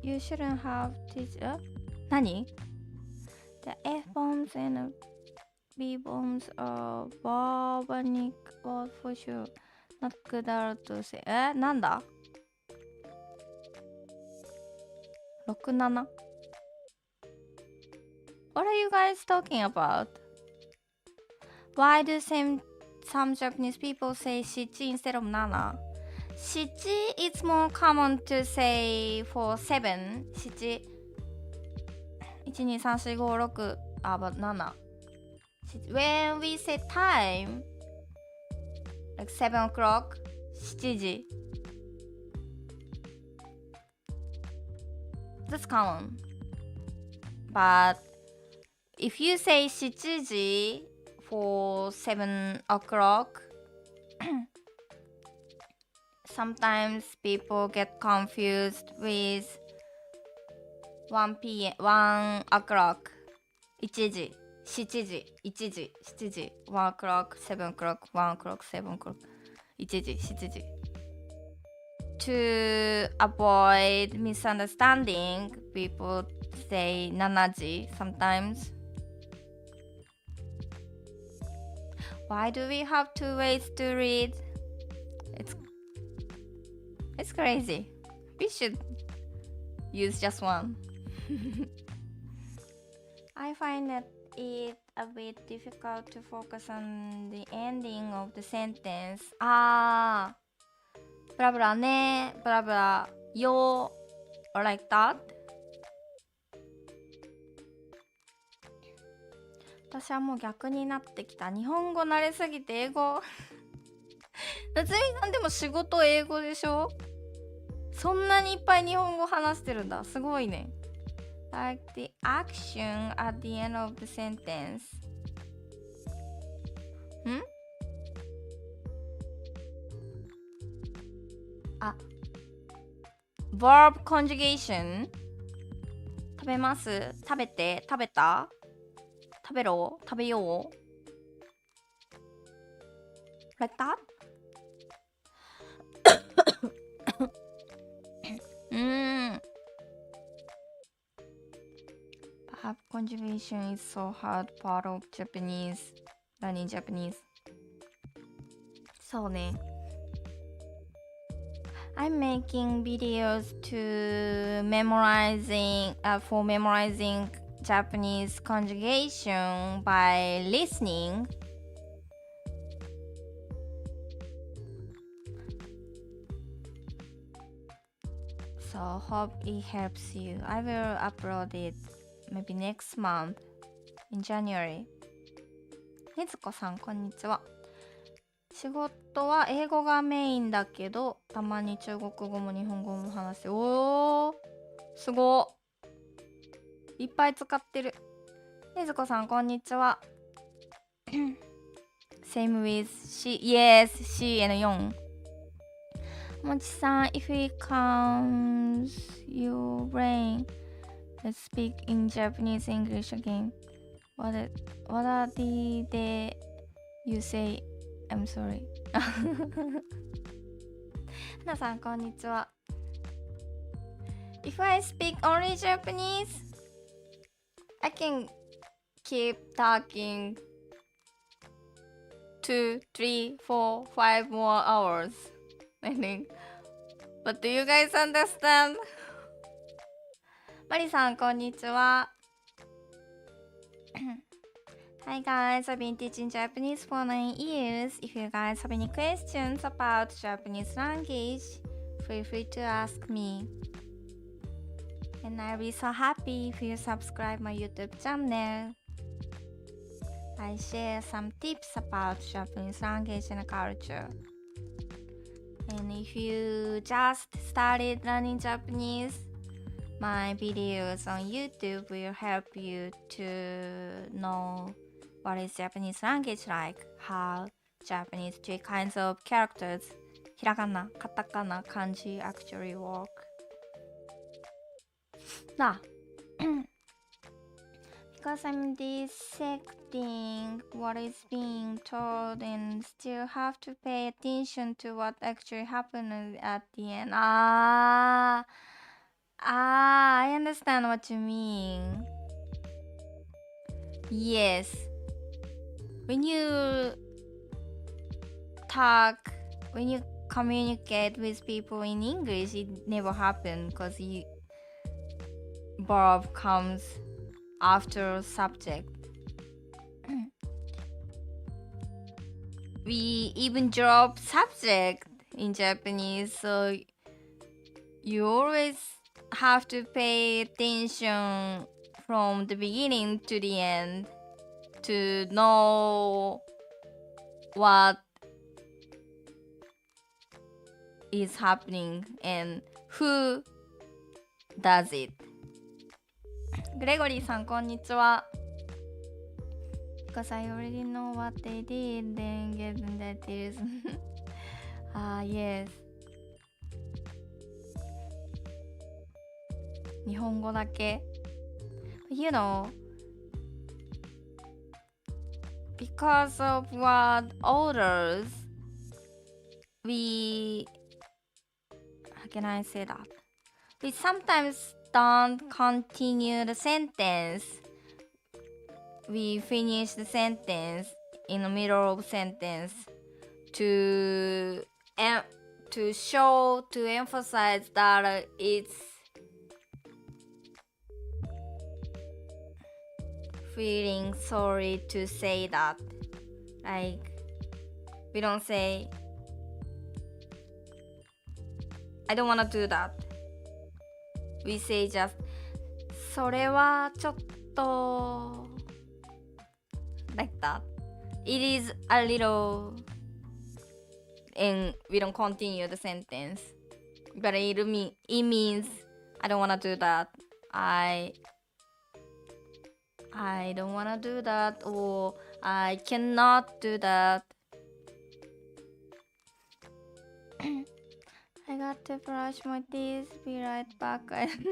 You shouldn't have teacher. 何 The F-bombs and B-bombs are barbaric word for sure. Not good to say. なんだ ?67? What are you guys talking about? Why do some Japanese people say shichi instead of nana? Shichi is more common to say for 7. Shichi 1, 2, 3, 4, 5, 6 but 7. When we say time, like 7 o'clock, 7時 that's common. But if you say 7時 for 7 o'clock, sometimes people get confused with 1 p.m. 1 o'clock 1時7時1時7時1 o'clock 7 o'clock 1 o'clock 7 o'clock 1時7時 To avoid misunderstanding, people say 7時 sometimes. Why do we have two ways to read? It's crazy. We should use just one. I find that it a bit difficult to focus on the ending of the sentence. Ah, blah blah ne, blah blah yo, or like that. 私はもう逆になってきた。日本語慣れすぎて英語夏美さんでも仕事英語でしょ？そんなにいっぱい日本語話してるんだ。すごいね。Like the action at the end of the sentence. ん？あ、verb conjugation 食べます？食べて？食べた？食べろ？食べよう？ Like that? Verb conjugation is so hard part of Japanese. Learning Japanese. そうね。I'm making videos to for memorizing Japanese conjugation by listening. So hope it helps you. I will upload it maybe next month in January. ねずこさんこんにちは。仕事は英語がメインだけどたまに中国語も日本語も話して。おーすごいっぱい使ってる。ねずこさんこんにちは。Same with she. Yes, she and 4. もちさん if it comes your brain let's speak in Japanese English again. What are the you say I'm sorry. 皆さんこんにちは。If I speak only Japanese, I can keep talking 2, 3, 4, 5 more hours, I think. But do you guys understand? マリさんこんにちは。Hi guys, I've been teaching Japanese for 9 years. If you guys have any questions about Japanese language, feel free to ask me. And I'll be so happy if you subscribe my YouTube channel. I share some tips about Japanese language and culture. And if you just started learning Japanese, my videos on YouTube will help you to know what is Japanese language like, how Japanese 3 kinds of characters, hiragana, katakana, kanji actually work. Because I'm dissecting what is being told and still have to pay attention to what actually happened at the end. I understand what you mean. Yes. When you talk, when you communicate with people in English, it never happens because verb comes after subject. We even drop subject in Japanese, so you always have to pay attention from the beginning to the end to know what is happening and who does it. グレゴリーさんこんにちは。Because I already know what they did, then get that is. Yes. 日本語だけ You know, because of what orders, how can I say that? We sometimes don't continue the sentence. We finish the sentence in the middle of sentence to emphasize that it's feeling sorry to say that. Like, we don't say, I don't wanna do that. We say just, それはちょっと like that. It is a little, and we don't continue the sentence. But it means, I don't wanna do that. I don't wanna do that, or I cannot do that. I got to brush my teeth. Be right back.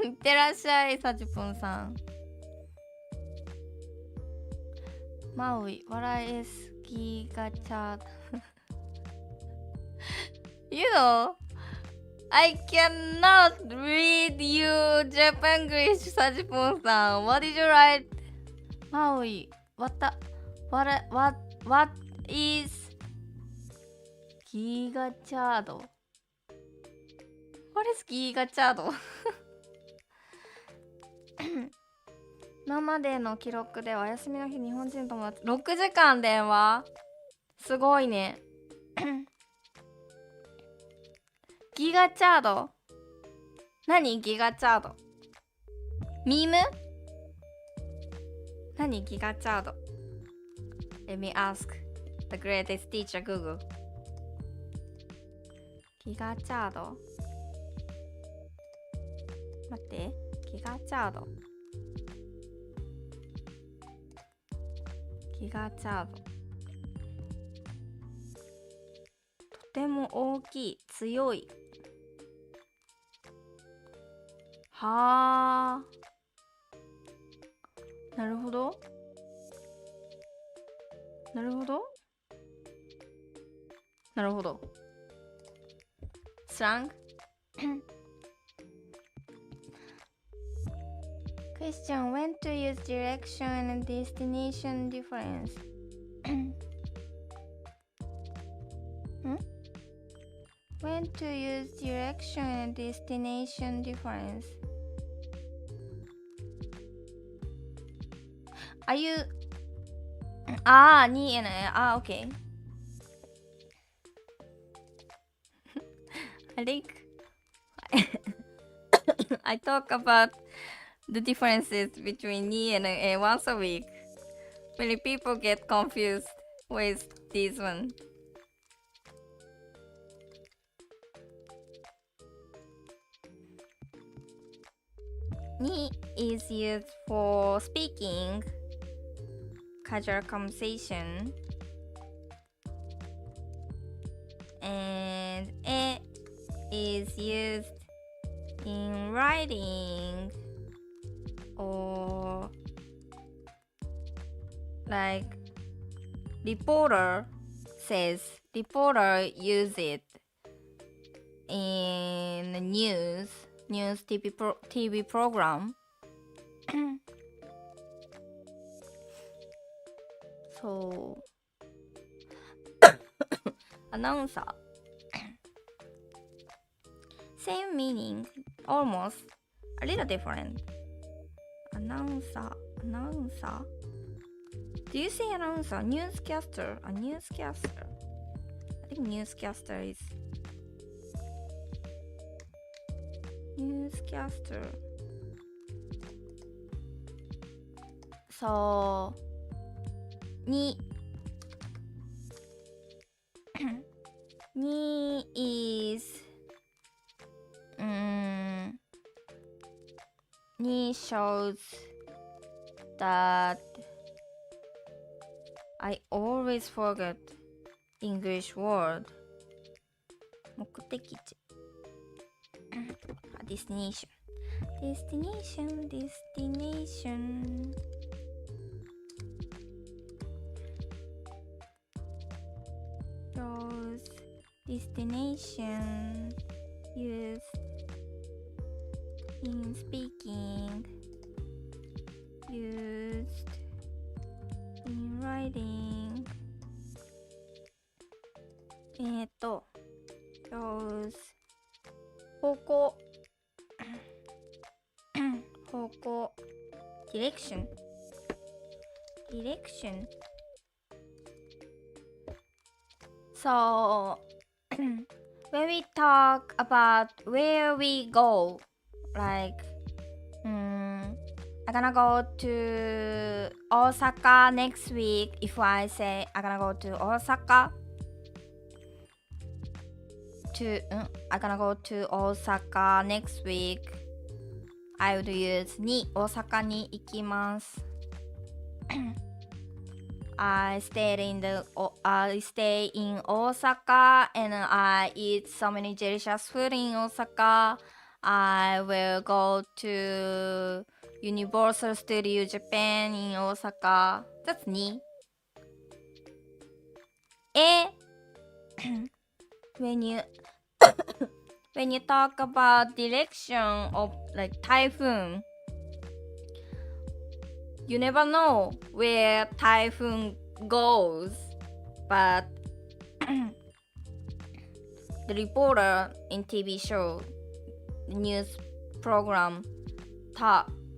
いってらっしゃい、さじぽんさん。マウイ、笑いすぎがちゃ。You know, I cannot read you Japanese, さじぽんさん。What did you write? マウイ、what is ギガチャード？What is ギガチャード？今までの記録では休みの日日本人友達6時間電話すごいね。ギガチャード何ギガチャードミーム何ギガチャード Let me ask the greatest teacher Google ギガチャード待ってギガチャードギガチャードとても大きい強いはあなるほどなるほどなるほどスラングQuestion when to use direction and destination difference When to use direction and destination difference Are you にokay I think I talk about the differences between ni and once a week. Many people get confused with this one. Ni is used for speaking, casual conversation, and e is used in writing or like reporter use it in the news news TV program. So, announcer. Same meaning, almost a little different. Announcer. Do you say announcer? Newscaster. A newscaster. I think newscaster is newscaster. So, ni is ni shows that I always forget English word. 目的地 destination shows destination used in speaking, used in writing. shows 方向 direction. So when we talk about where we go, like I'm gonna go to Osaka next week. If I say I'm gonna go to Osaka next week, I would use に大阪に行きます。I stay in Osaka and I eat so many delicious food in Osaka. I will go to Universal Studio Japan in Osaka. That's に。when you talk about direction of like typhoon, you never know where typhoon goes, but the reporter in TV show, the news program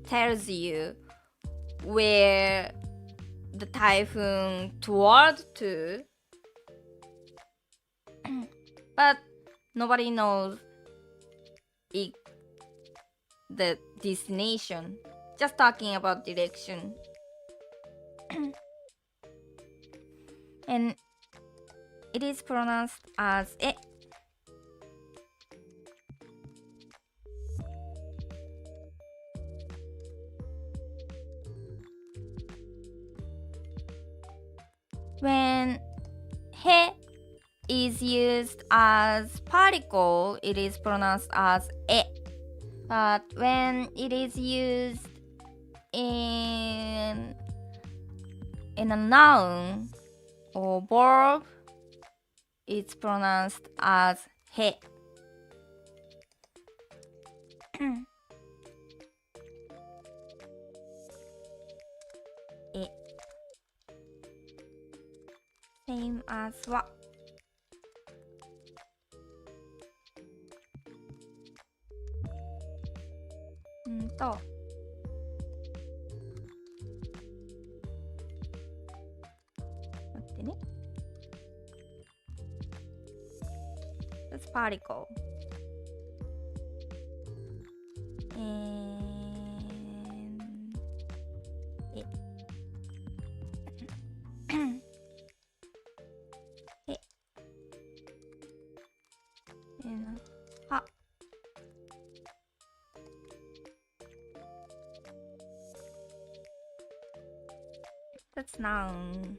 tells you where the typhoon toward to, but nobody knows the destination. Just talking about direction. And it is pronounced as え When へ is used as particle, it is pronounced as え But when it is used in a noun or verb, it's pronounced as へ え Same as は待ってね。That's particle. And ええ and はThat's noun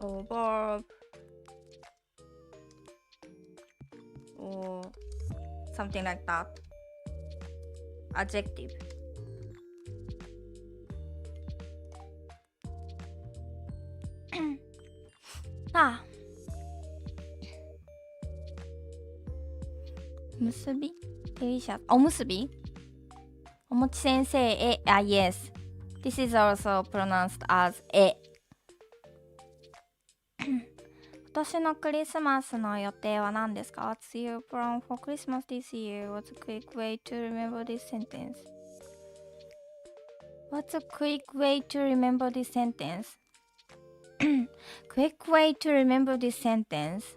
or verb or something like that. Adjective. 結びデリシャス。おむすびおもち先生、yes. This is also pronounced as 今年のクリスマスの予定は何ですか？ What's your plan for Christmas this year? What's a quick way to remember this sentence? What's a quick way to remember this sentence? Quick way to remember this sentence.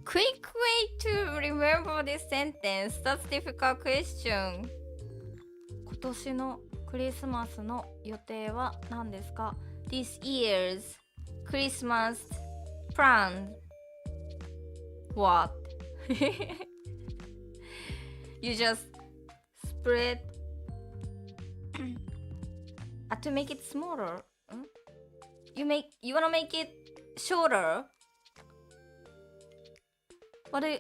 Quick way to remember this sentence. That's difficult question. 今年のクリスマスの予定は何ですか？ This year's Christmas plan. What? You just spread to make it smaller. You wanna make it shorter. What are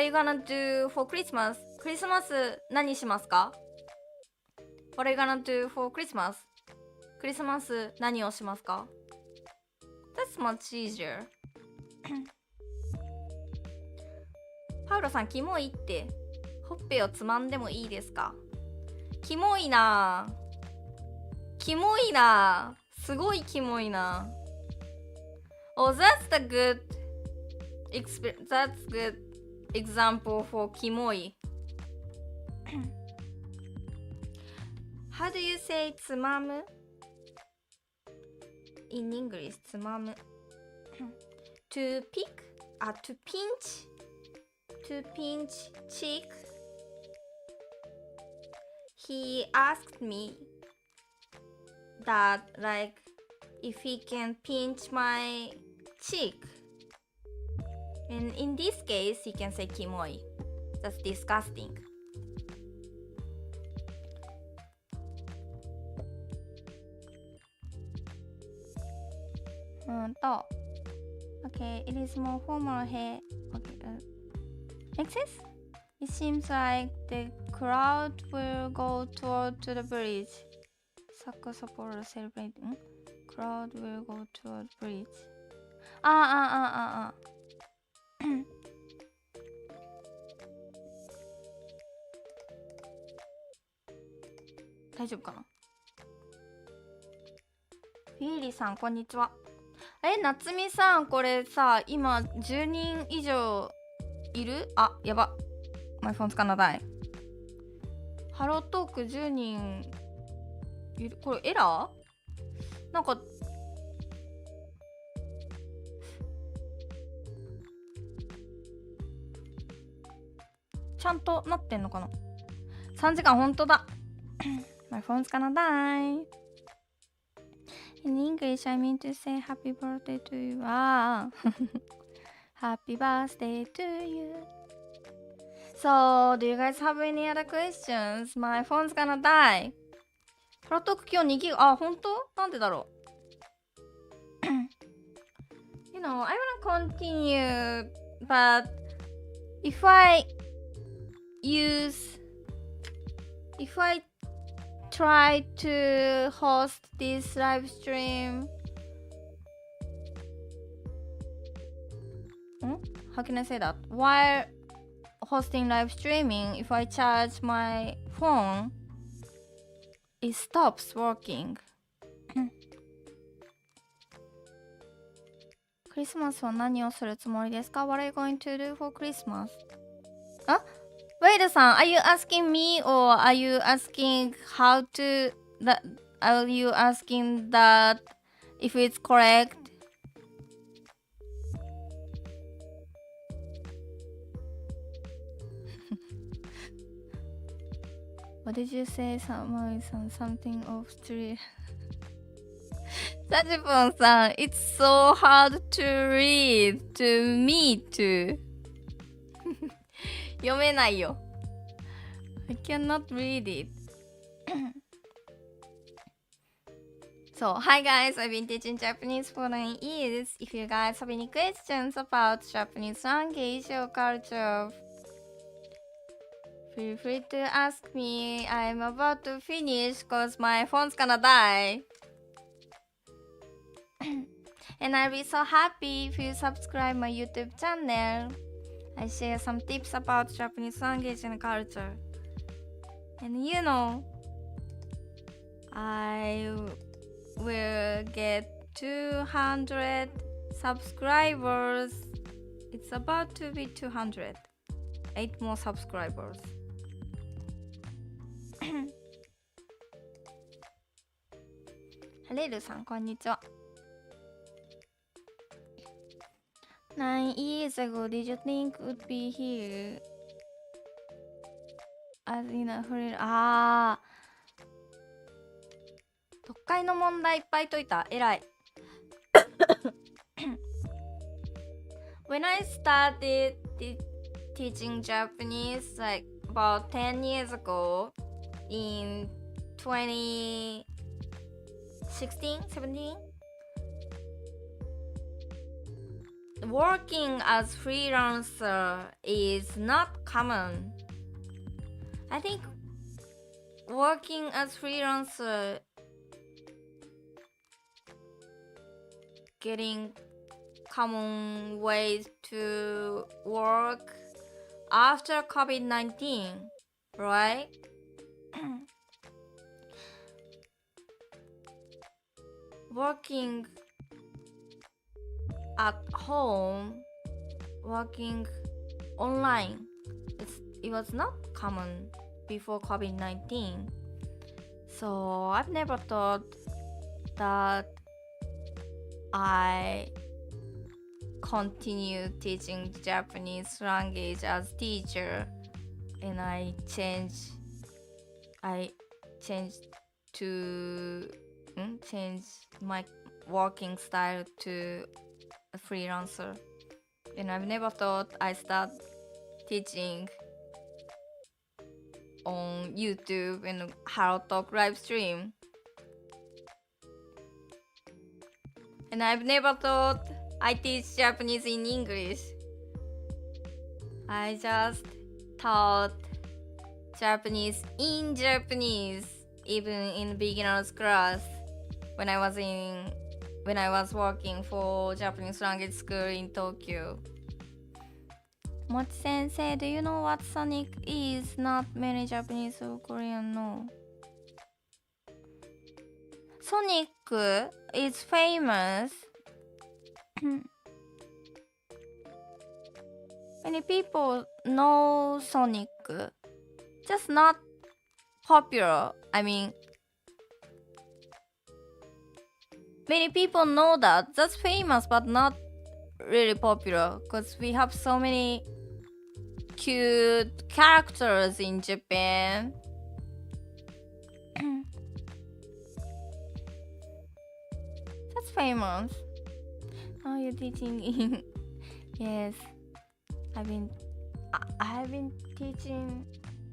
you gonna do for Christmas? クリスマス何しますか？ What are you gonna do for Christmas? クリスマス何をしますか？ That's much easier. パウロさんキモいってほっぺをつまんでもいいですか？キモいなキモいなすごいキモいな。Oh, that's good example for キモい。How do you say つまむ in English? つまむ。To pick? To pinch? To pinch cheek? He asked me that like if he can pinch my cheek. And in this case, he can say キモい。That's disgusting. Okay, it is more formal here. Okay, next is? It seems like the crowd will go toward to the bridge. Soccer supporters celebrating. Crowd will go toward bridge. 大丈夫かな？フィーリーさんこんにちは。なつみさんこれさ今10人以上いる？やば。My phone's gonna die。ハロートーク10人いる。これエラー？なんかちゃんとなってんのかな？ 3 時間ほんとだ。My phone's gonna die. In English, I mean to say happy birthday to you. Happy birthday to you. So, do you guys have any other questions? My phone's gonna die. ハロートーク今日2ギガ。ほんと？なんでだろうYou know, I wanna continue, but if I try to host this live stream, how can I say that? While hosting live streaming, if I charge my phone, it stops working. クリスマスは何をするつもりですか？ What are you going to do for Christmas? Wait さん、are you asking me or are you asking how to are you asking that if it's correct? What did you say, something of street? サジポンさん、It's so hard to read to me too. 読めないよ。I cannot read it. So, hi guys, I've been teaching Japanese for 9 years. If you guys have any questions about Japanese language or culture, feel free to ask me. I'm about to finish because my phone's gonna die. And I'll be so happy if you subscribe my YouTube channel. I share some tips about Japanese language and culture. And I will get 200 subscribers. It's about to be 200. 8 more subscribers. ハレルさん、こんにちは。9 years ago, did you think would be here? As in a free... 読解の問題いっぱい解いた。えらい。When I started teaching Japanese, like about 10 years ago, in 2016, 17, working as freelancer is not common. I think working as freelancer getting common ways to work after COVID-19, right? Working at home, working online, it was not common before COVID-19. So I've never thought that I continue teaching Japanese language as teacher, and I changed my working style to a freelancer. And I've never thought I start teaching on YouTube and HelloTalk live stream. And I've never thought I teach Japanese in English. I just taught Japanese in Japanese, even in beginner's class when I was working for Japanese language school in Tokyo. Mochi Sensei, do you know what Sonic is? Not many Japanese or Korean know. Sonic is famous. Many people know Sonic, just not popular. I mean, many people know that's famous, but not really popular because we have so many cute characters in Japan. That's famous. Oh, you're teaching in... Yes, I've been teaching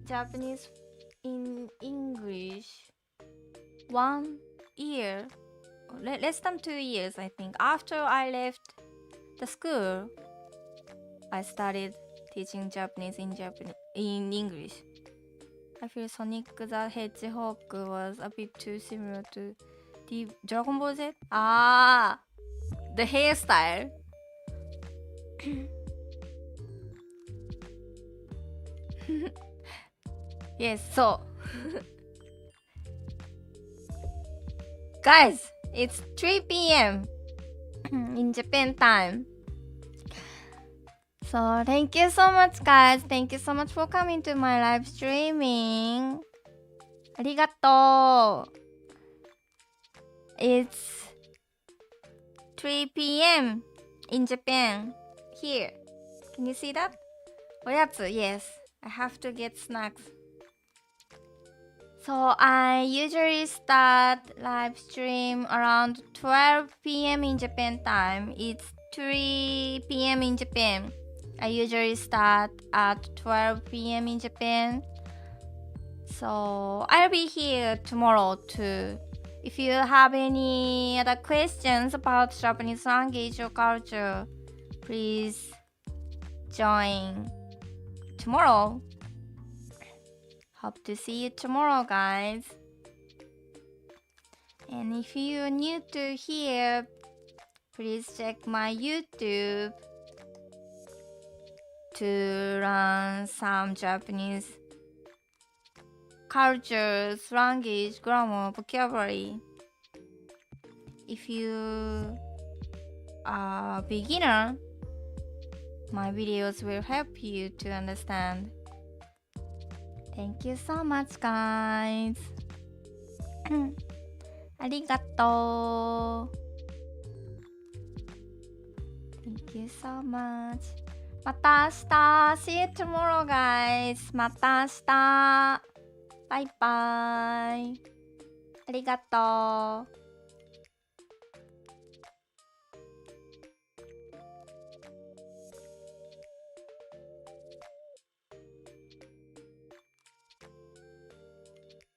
Japanese in English 1 year, less than 2 years, I think. After I left the school, I started teaching Japanese in English. I feel Sonic the Hedgehog was a bit too similar to the Dragon Ball Z. The hairstyle. Yes, so guys, it's 3 p.m. in Japan time. So thank you so much, guys. Thank you so much for coming to my live streaming. ありがとう. It's 3 p.m. in Japan. Here. Can you see that? おやつ, yes. I have to get snacks. So I usually start live stream around 12 p.m. in Japan time. It's 3 p.m. in Japan. I usually start at 12 p.m. in Japan. So I'll be here tomorrow too. If you have any other questions about Japanese language or culture, please join tomorrow. Hope to see you tomorrow, guys. And if you're new to here, please check my YouTube to learn some Japanese cultures, language, grammar, vocabulary. If you are a beginner, my videos will help you to understand. Thank you so much, guys. ありがとう。Thank you so much. また明日。See you tomorrow, guys. また明日。バイバイ。ありがとう。